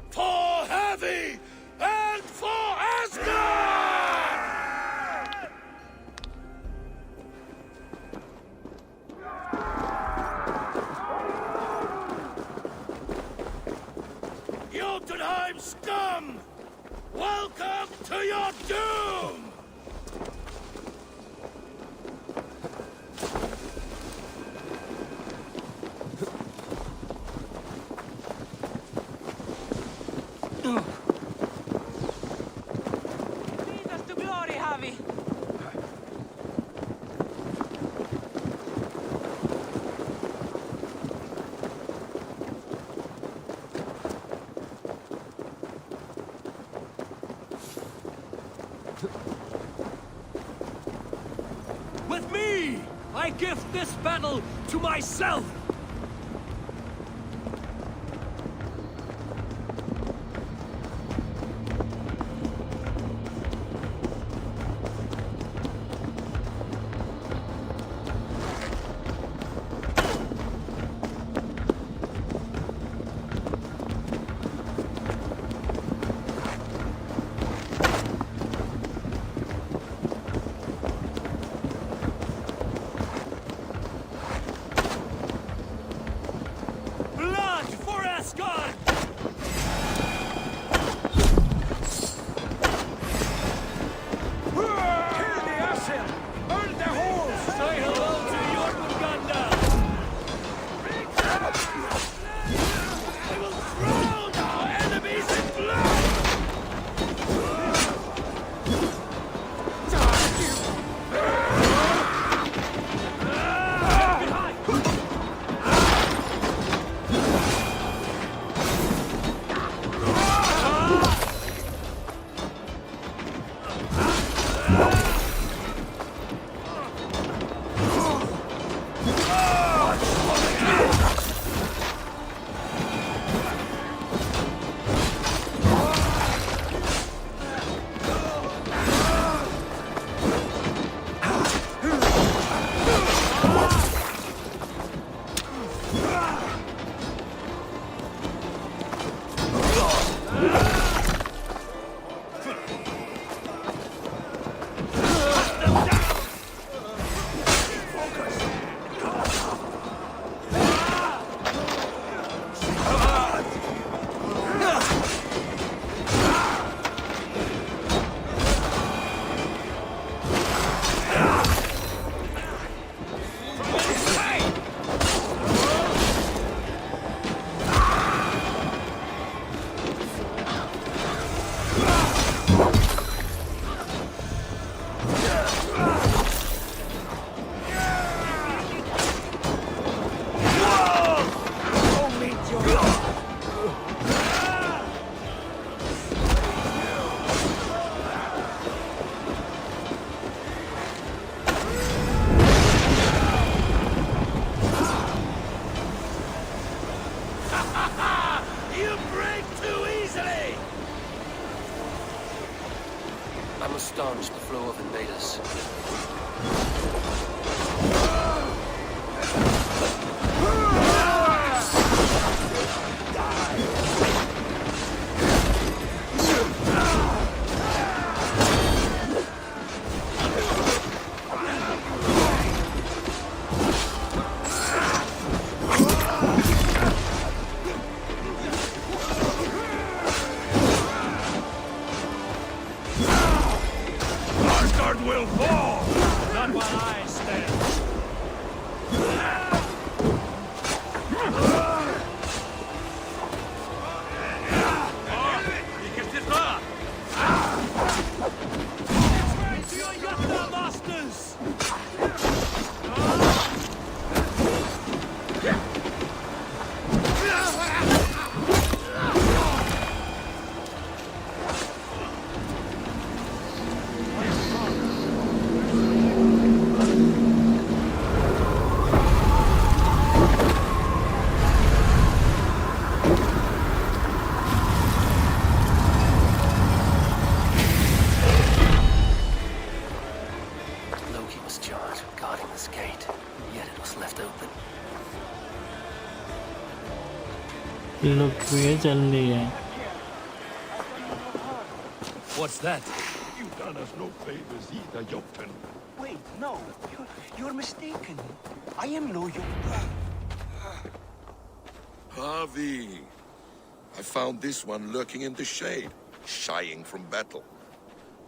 For Heavy and for Asgard! Jotunheim scum! Welcome to your doom! Lead us to glory, Javi. With me! I gift this battle to myself! I must staunch the flow of invaders. Will fall! Not while I stand. To your Yeti masters! Look ये चल रही है. What's that? You done us no favors either, Jotun. Wait, no. You're mistaken. I am no Harvey. I found this one lurking in the shade, shying from battle.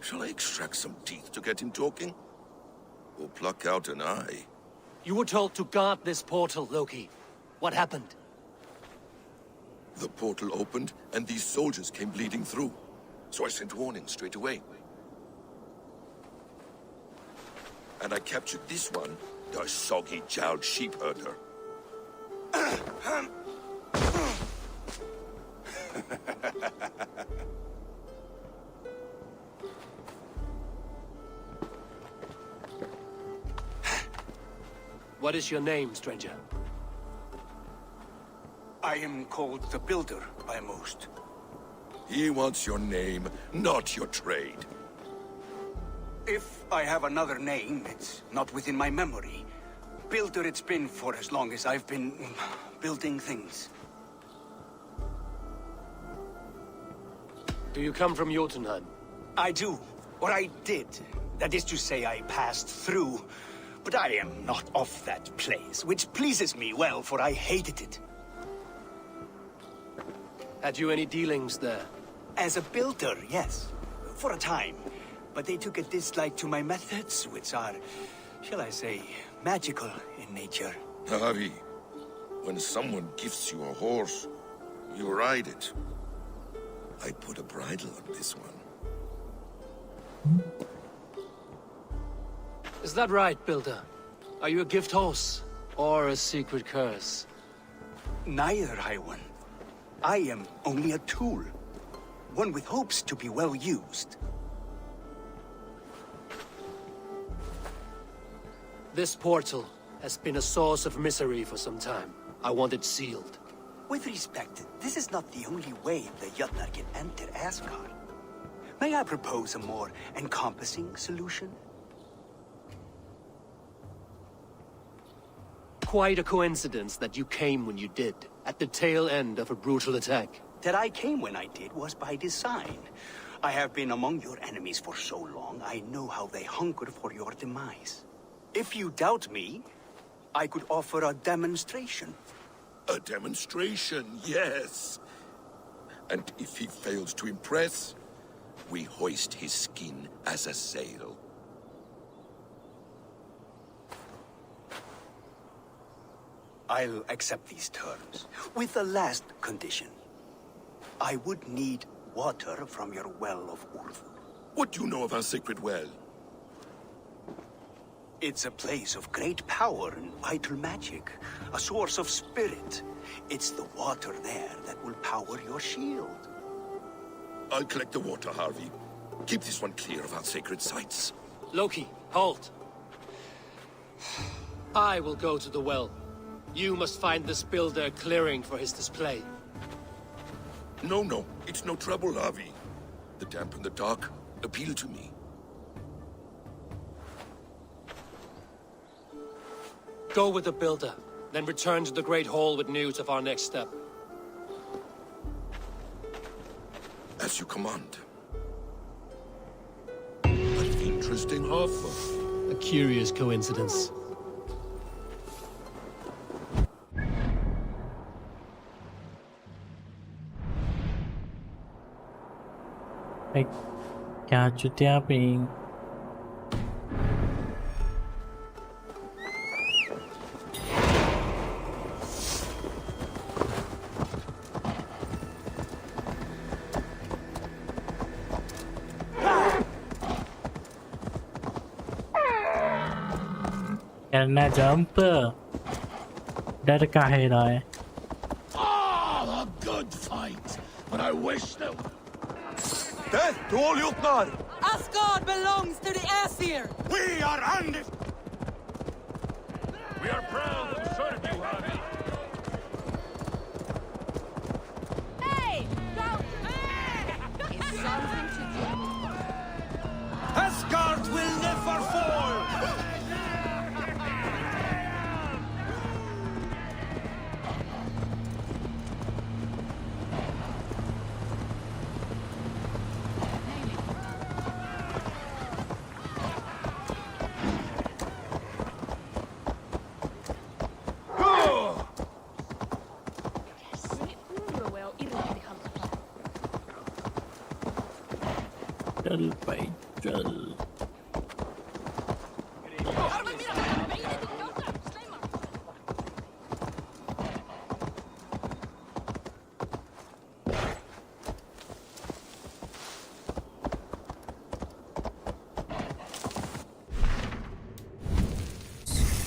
Shall I extract some teeth to get him talking? Or pluck out an eye? You were told to guard this portal, Loki. What happened? The portal opened, and these soldiers came bleeding through. So I sent warning straight away. And I captured this one, the soggy-jowled sheep herder. What is your name, stranger? I am called the Builder by most. He wants your name, not your trade. If I have another name, it's not within my memory. Builder it's been for as long as I've been building things. Do you come from Jotunheim? I do. Or I did. That is to say, I passed through. But I am not of that place, which pleases me well, for I hated it. Had you any dealings there? As a builder, yes. For a time. But they took a dislike to my methods, which are, shall I say, magical in nature. Harvey, when someone gifts you a horse, you ride it. I put a bridle on this one. Is that right, Builder? Are you a gift horse? Or a secret curse? Neither, High One. I am only a tool. One with hopes to be well used. This portal has been a source of misery for some time. I want it sealed. With respect, this is not the only way the Jotnar can enter Asgard. May I propose a more encompassing solution? Quite a coincidence that you came when you did, at the tail end of a brutal attack. That I came when I did was by design. I have been among your enemies for so long, I know how they hunger for your demise. If you doubt me, I could offer a demonstration. A demonstration, yes. And if he fails to impress, we hoist his skin as a sail. I'll accept these terms, with the last condition. I would need water from your well of Urthur. What do you know of our sacred well? It's a place of great power and vital magic, a source of spirit. It's the water there that will power your shield. I'll collect the water, Harvey. Keep this one clear of our sacred sites. Loki, halt. I will go to the well. You must find this builder clearing for his display. No, it's no trouble, Harvey. The damp and the dark appeal to me. Go with the builder, then return to the Great Hall with news of our next step. As you command. An interesting offer. A curious coincidence. क्या चुतिया पे करना jump डर काहे रहा है Ah, a good fight, but I wish there were... Death to all Jotnar! Asgard belongs to the Aesir! We are undefeated! We are proud to serve you, Harvey. Hey! It's something to do. Asgard will never fall! चल भाई चल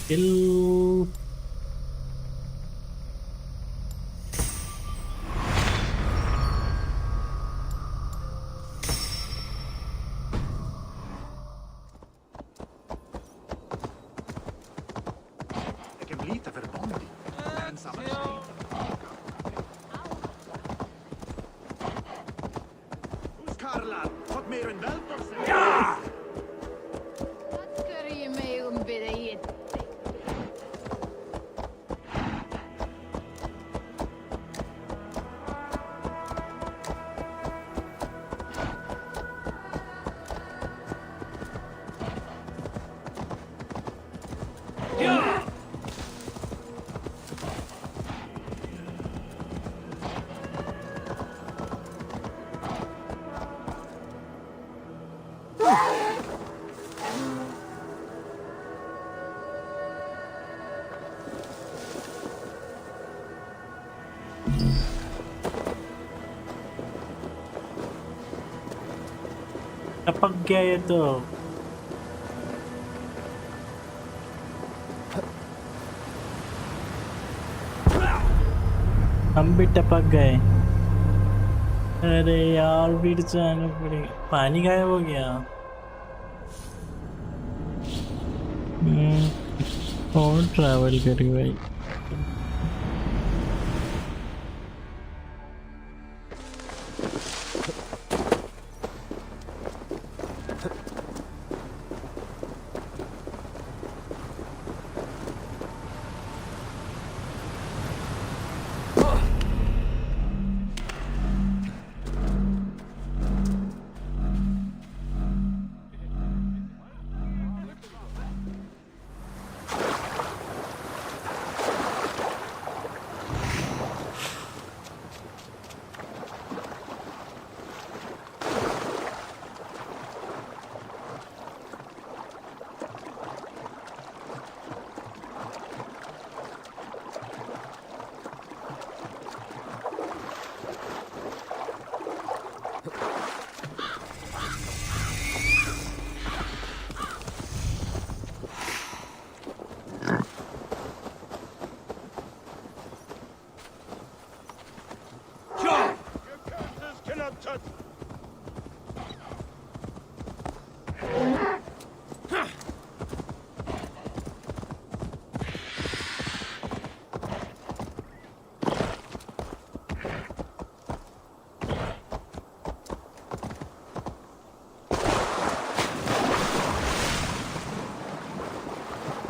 Skill. टपक गया ये तो हम भी टपक गए। अरे यार फिर से आना पड़ेगा। पानी गायब हो गया। और ट्रैवल करी भाई।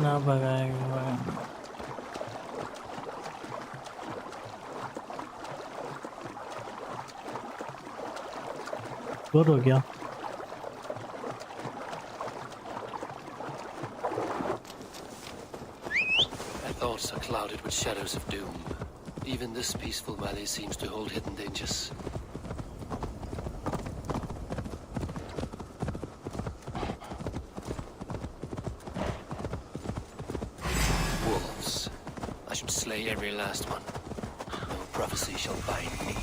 ना भगाएगा गुड हो गया। My thoughts are clouded with shadows of doom. Even this peaceful valley seems to hold hidden dangers. Every last one. No prophecy shall bind me.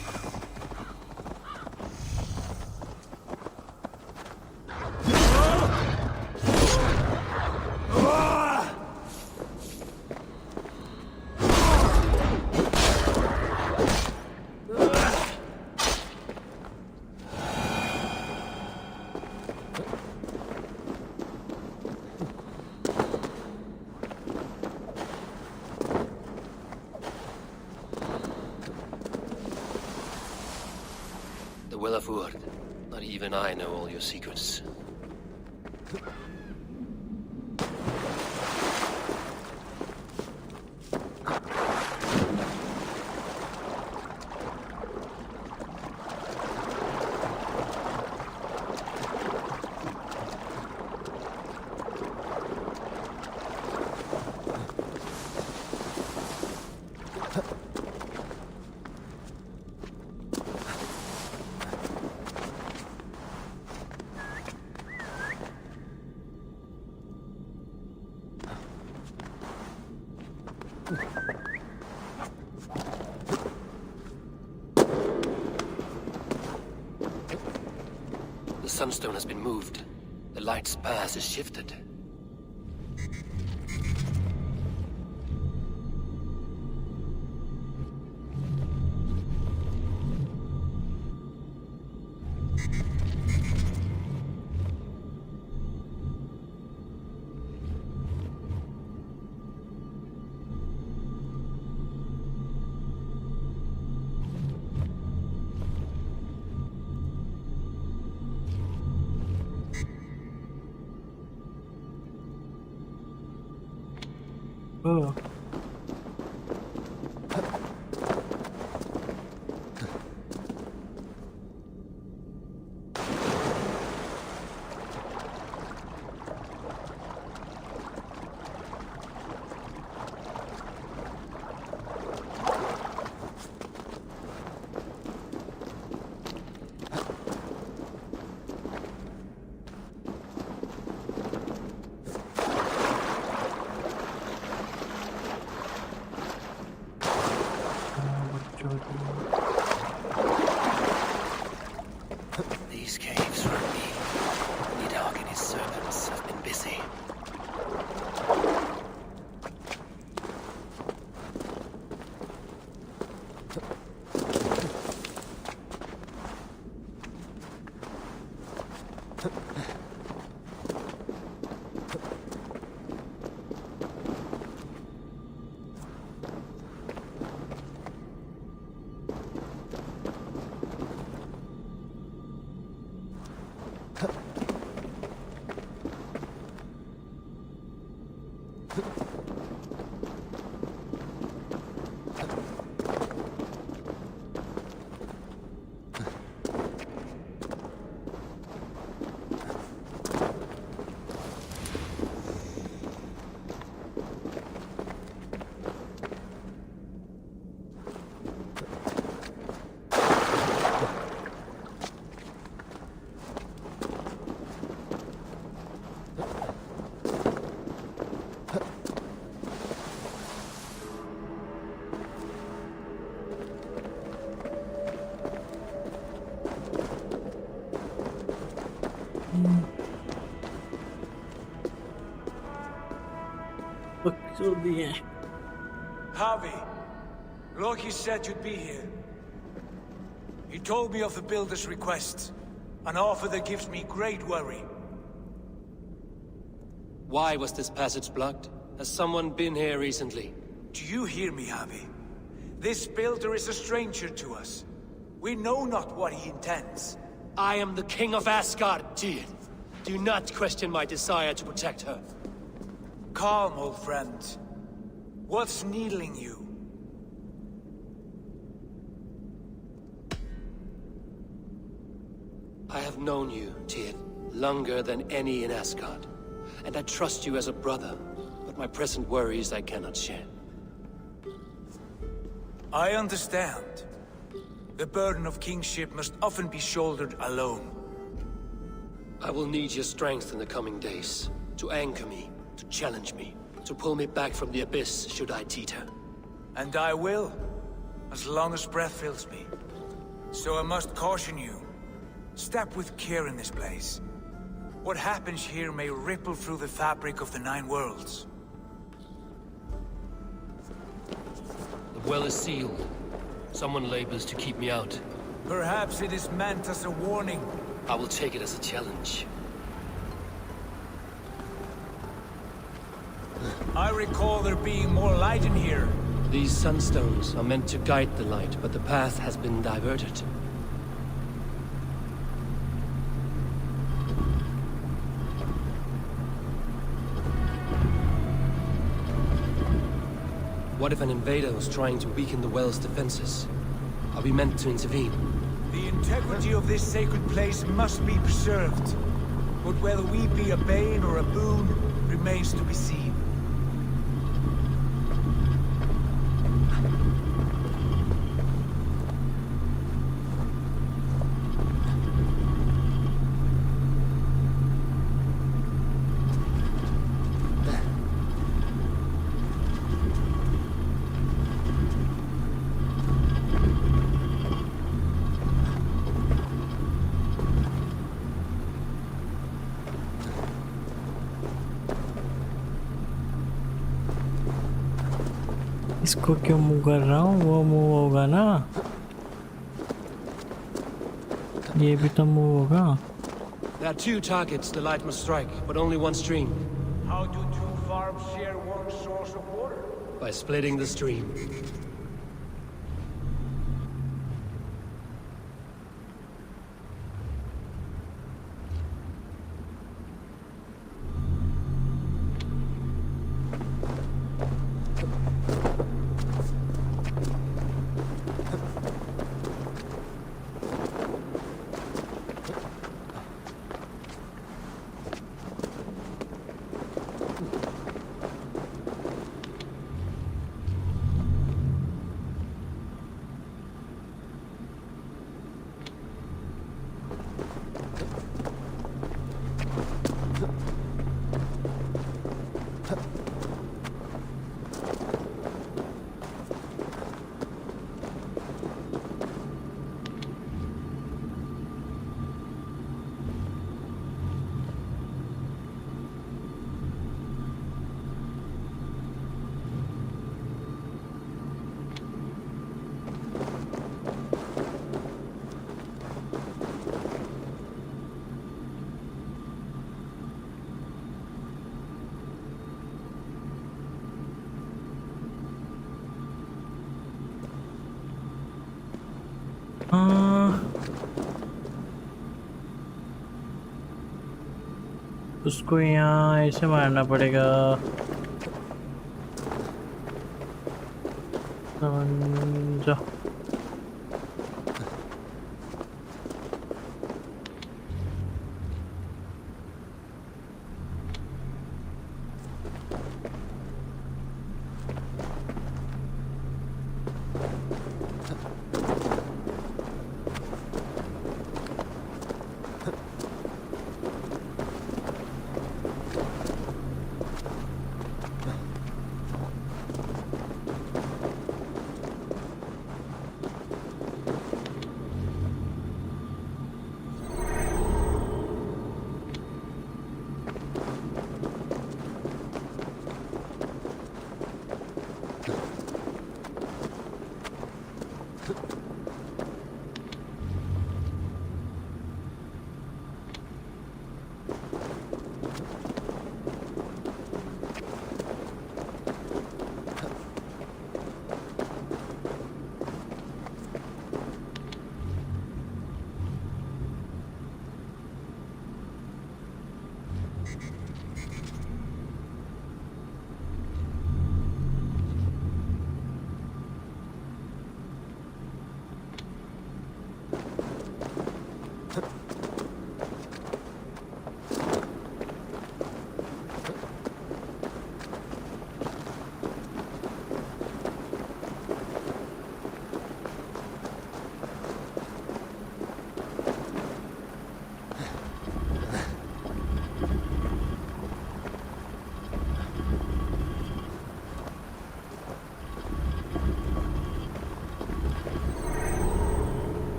Not even I know all your secrets. The sunstone has been moved. The light's path is shifted. Oh. These caves were me. Nidhogg and his servants have been busy. Harvey, Loki said you'd be here. He told me of the Builder's request, an offer that gives me great worry. Why was this passage blocked? Has someone been here recently? Do you hear me, Harvey? This Builder is a stranger to us. We know not what he intends. I am the King of Asgard, Tyr. Do not question my desire to protect her. Calm, old friend. What's needling you? I have known you, Tyr, longer than any in Asgard. And I trust you as a brother, but my present worries I cannot share. I understand. The burden of kingship must often be shouldered alone. I will need your strength in the coming days, to anchor me, to challenge me, to pull me back from the abyss should I teeter. And I will, as long as breath fills me. So I must caution you. Step with care in this place. What happens here may ripple through the fabric of the Nine Worlds. The well is sealed. Someone labors to keep me out. Perhaps it is meant as a warning. I will take it as a challenge. I recall there being more light in here. These sunstones are meant to guide the light, but the path has been diverted. What if an invader was trying to weaken the well's defenses? Are we meant to intervene? The integrity of this sacred place must be preserved. But whether we be a bane or a boon remains to be seen. इसको क्यों move कर रहा हूँ? वो move होगा ना, ये भी तो मूव होगा। There are 2 targets the light must strike, but only one stream. How do 2 farms share one source of water? By splitting the stream. उसको यहाँ ऐसे मारना पड़ेगा। समझो।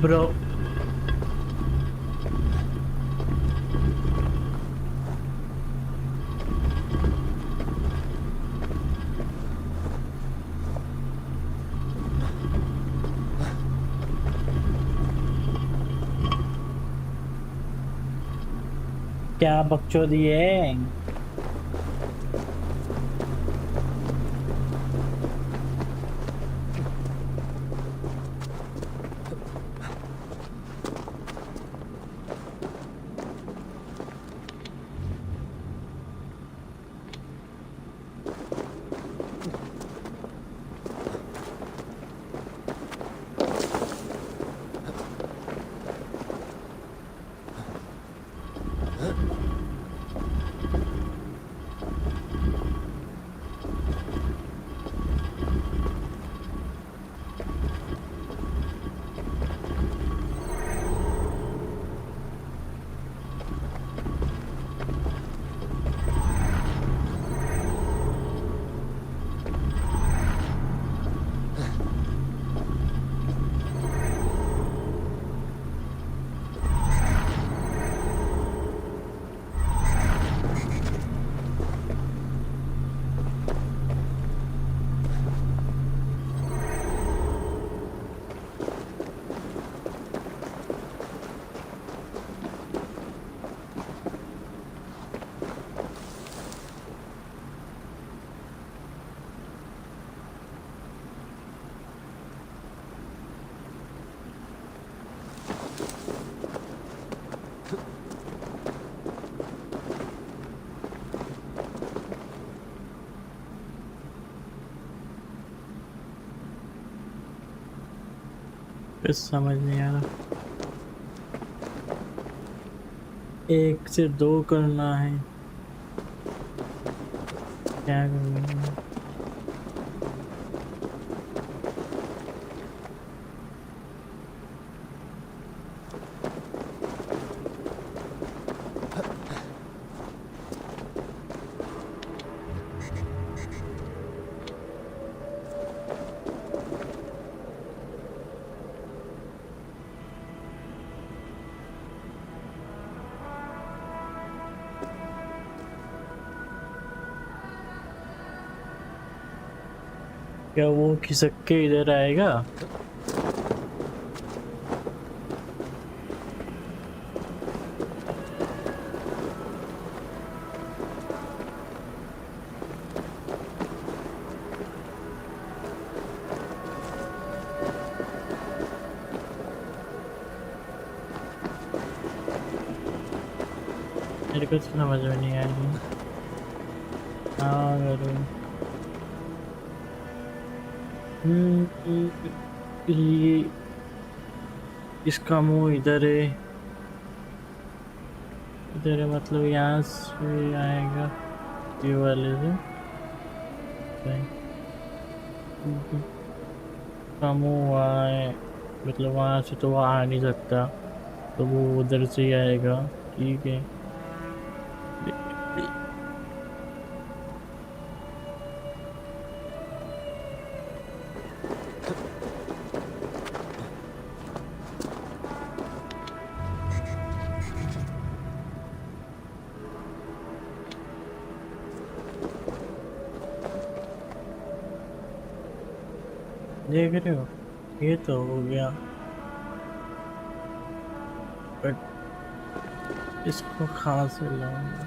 Bro. क्या बकचोदी है? कुछ समझ नहीं आ रहा। 1 से 2 करना है, क्या करूँगा? क्या वो खिसक के इधर आएगा? मेरे को समझ में नहीं आएगी। हाँ करूँ ये इसका मुंह इधर है, इधर है मतलब यहाँ से आएगा ये वाले से। इसका मुंह वहाँ है, मतलब वहाँ से तो वहाँ आ नहीं सकता, तो वो उधर से ही आएगा। ठीक है, देख रहे हो ये तो हो गया, बट इसको कहाँ से लाऊंगा?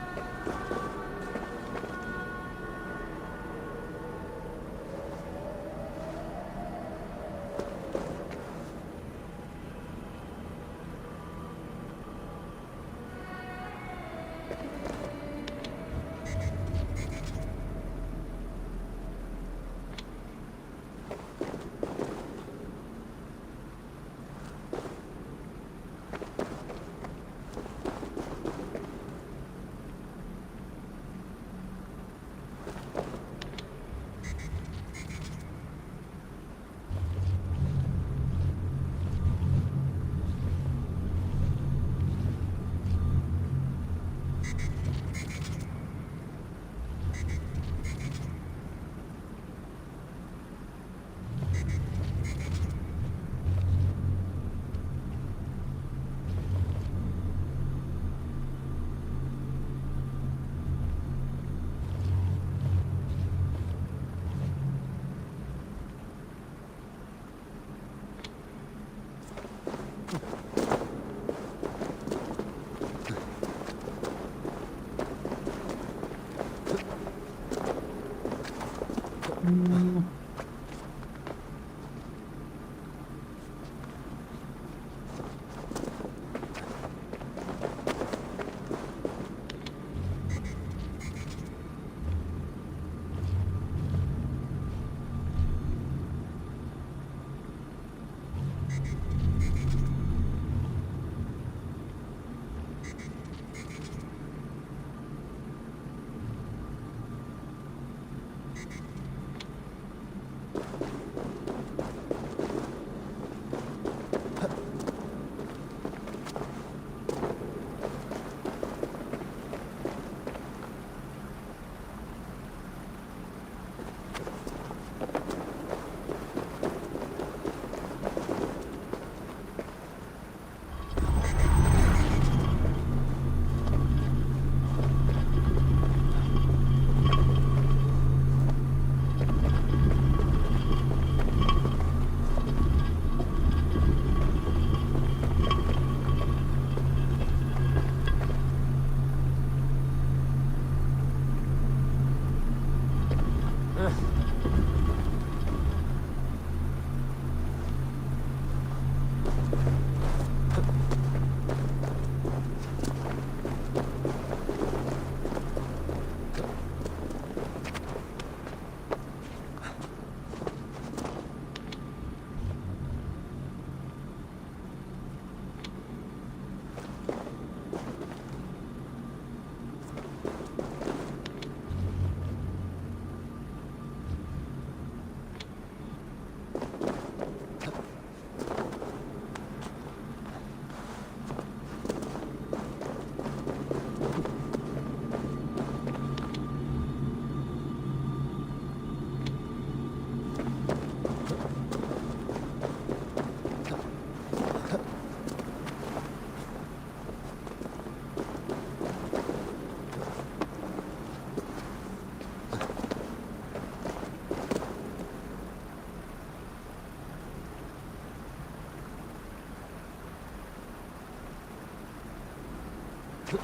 You've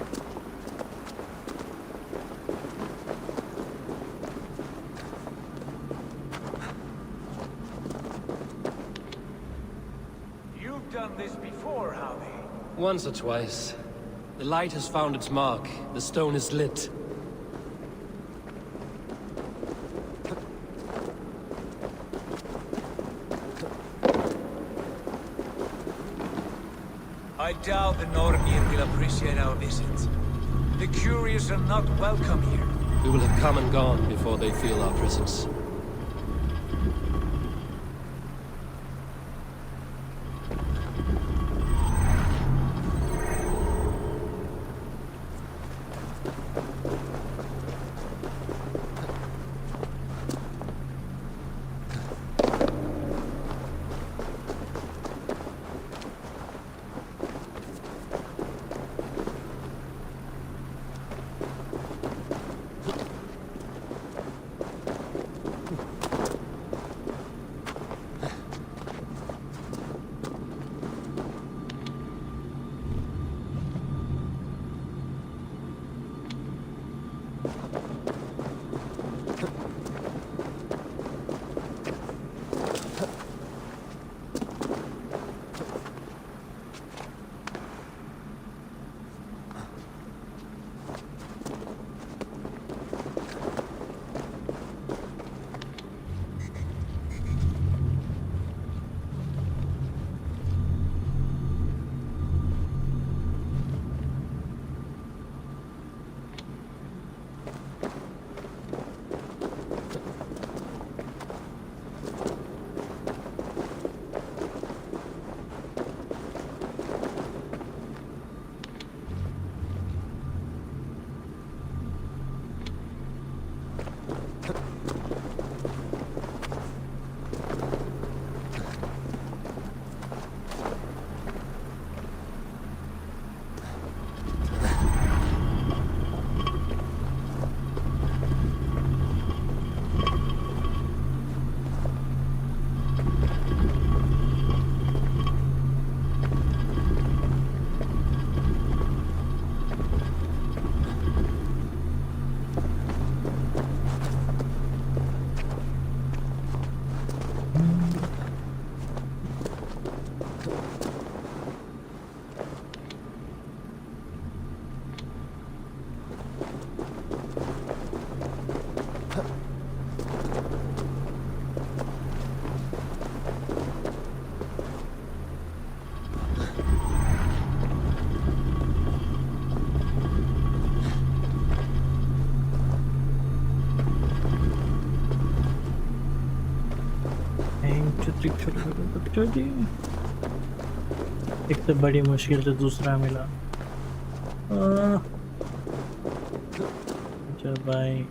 done this before, Howie. Once or twice. The light has found its mark. The stone is lit. I doubt the Nornir will appreciate our visit. The curious are not welcome here. We will have come and gone before they feel our presence. एक तो बड़ी मुश्किल से दूसरा मिला। चल भाई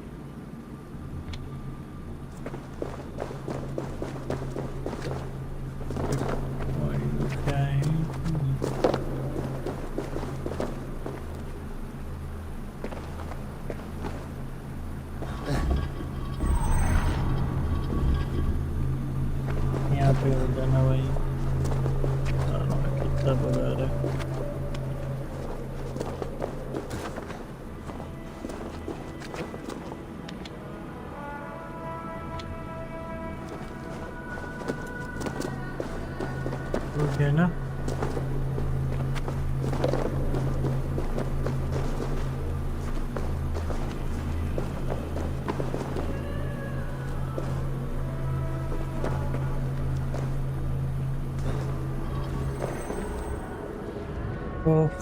यहाँ पे हो जाना भाई। कितना बड़ा है है ना।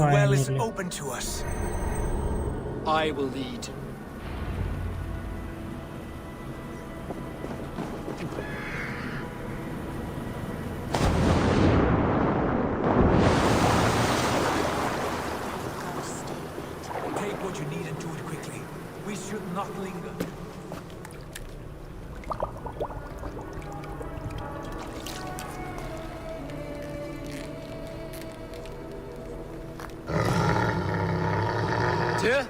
The well is open to us. I will lead. Take what you need and do it quickly. We should not linger. Dear?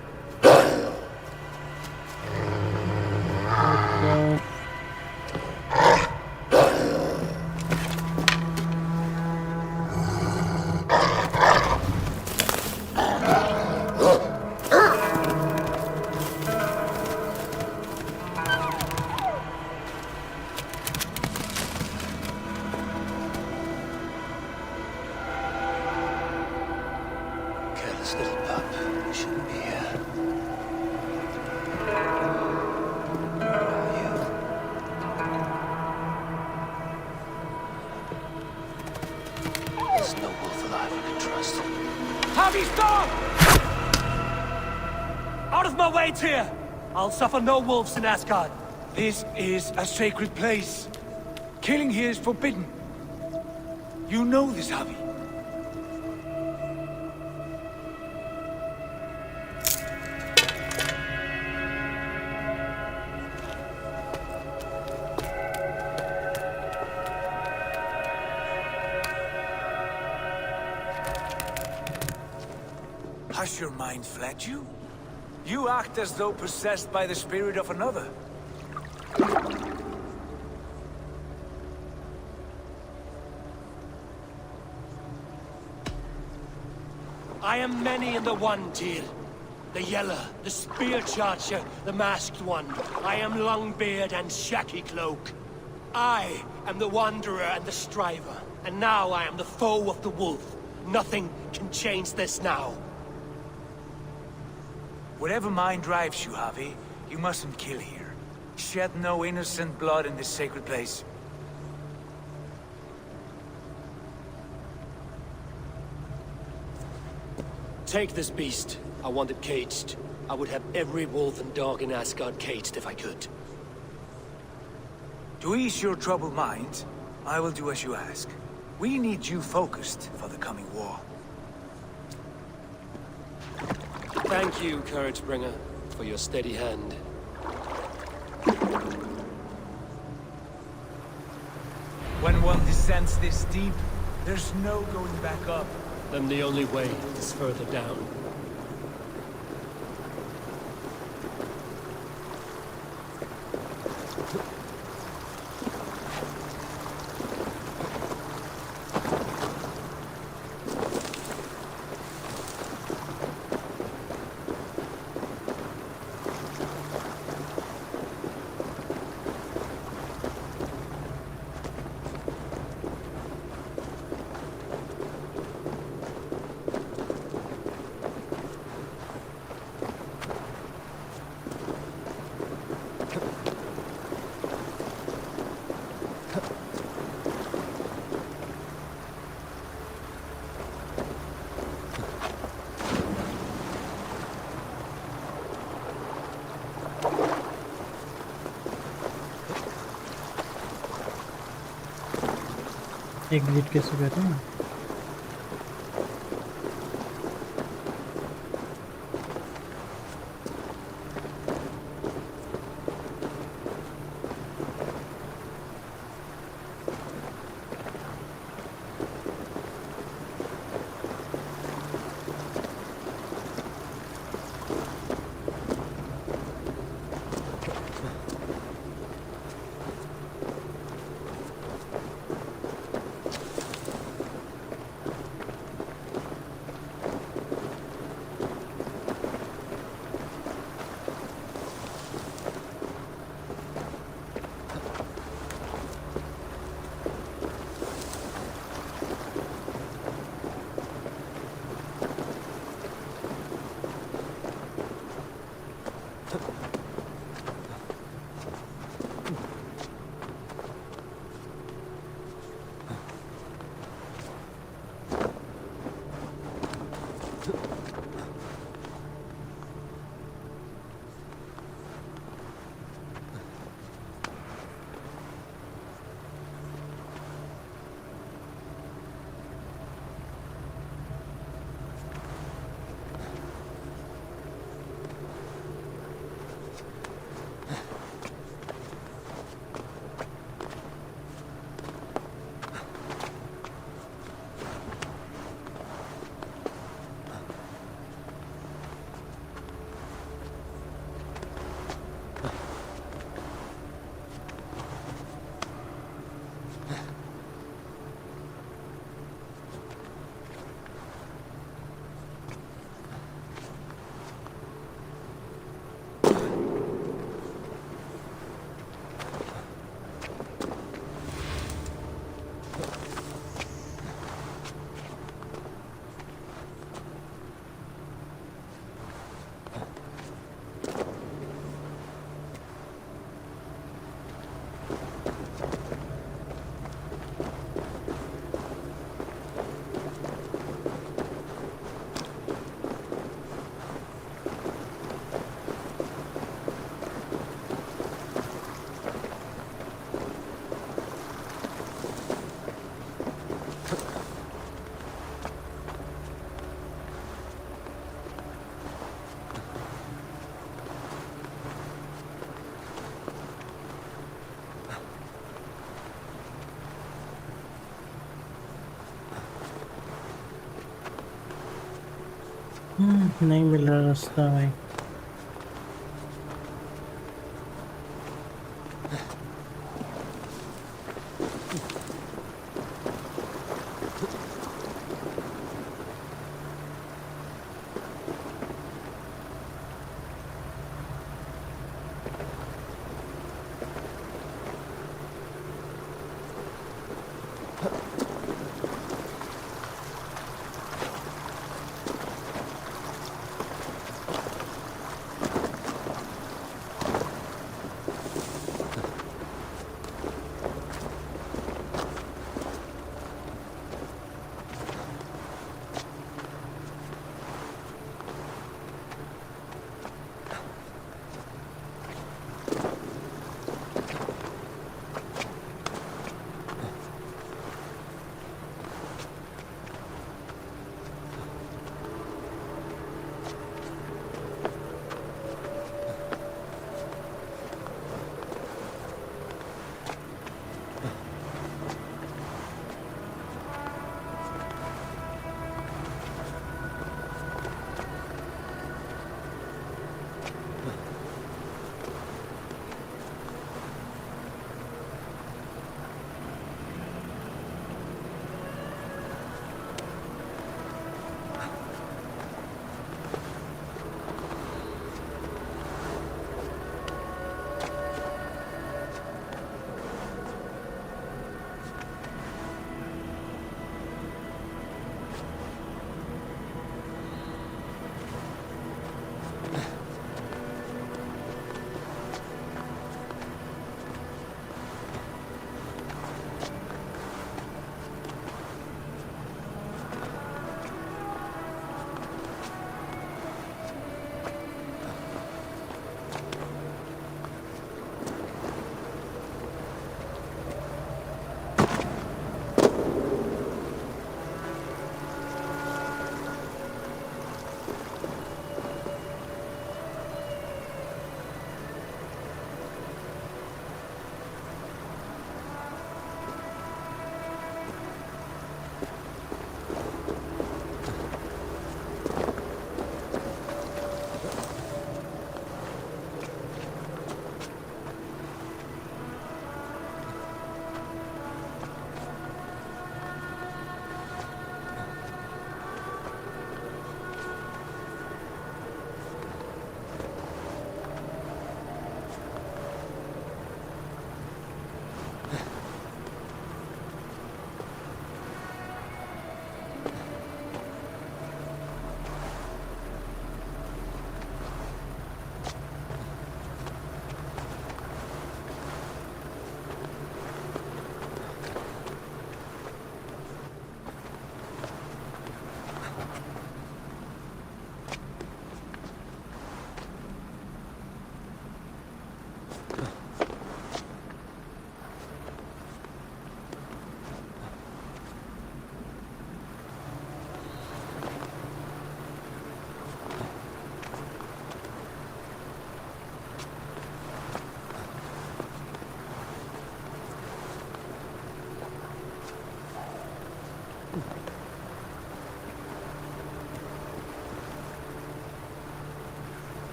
Hush, little pup. You shouldn't be here. Where are you? There's no wolf alive I can trust. Javi, stop! Out of my way, Tyr! I'll suffer no wolves in Asgard. This is a sacred place. Killing here is forbidden. You know this, Javi. Has your mind fled you? You act as though possessed by the spirit of another. I am many in the one, Tyr. The Yeller, the Spear Charger, the Masked One. I am Longbeard and Shaky Cloak. I am the Wanderer and the Striver. And now I am the foe of the Wolf. Nothing can change this now. Whatever mind drives you, Javi, you mustn't kill here. Shed no innocent blood in this sacred place. Take this beast. I want it caged. I would have every wolf and dog in Asgard caged if I could. To ease your troubled mind, I will do as you ask. We need you focused for the coming war. Thank you, Couragebringer, for your steady hand. When one descends this deep, there's no going back up. Then the only way is further down. Exit कैसे कहते हैं? नहीं मिल रहा रास्ता भाई।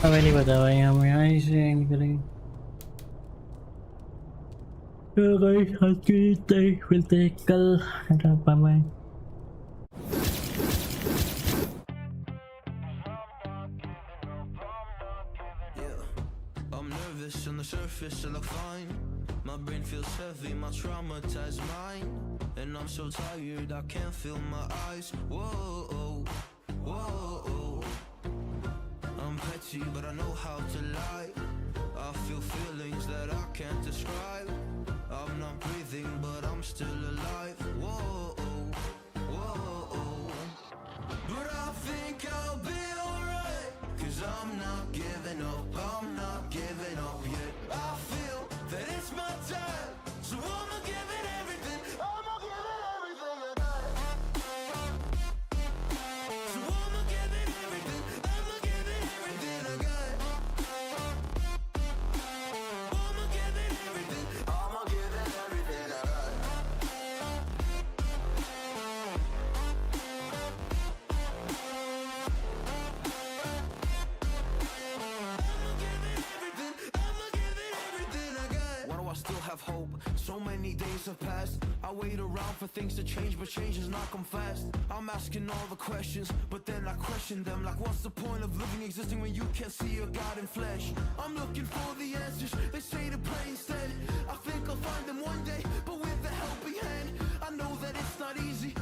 हमें नहीं पता भाई, हम यहाँ से निकलेंगे। तो गाइस आज की तारीख मिलते हैं कल। Bye. On the surface I look fine. My brain feels heavy, my traumatized mind. And I'm so tired I can't feel my eyes. Whoa, whoa. I'm petty but I know how to lie. I feel feelings that I can't describe. I'm not breathing, but I'm still alive. Whoa, whoa. But I think I'll be alright, 'cause I'm not giving up, I'm not giving up yet. I feel that it's my time, so I'ma give it everything. I'ma give it everything I got. So I'ma give it everything, I'ma give it everything I got. I'ma give it everything, I'ma give it everything I got. Why do I still have hope? So many days have passed. I wait around for things to change, but change has not come fast. I'm asking all the questions, but then I question them. Like, what's the point of living, existing when you can't see your God in flesh? I'm looking for the answers, they say to pray instead. I think I'll find them one day, but with a helping hand. I know that it's not easy,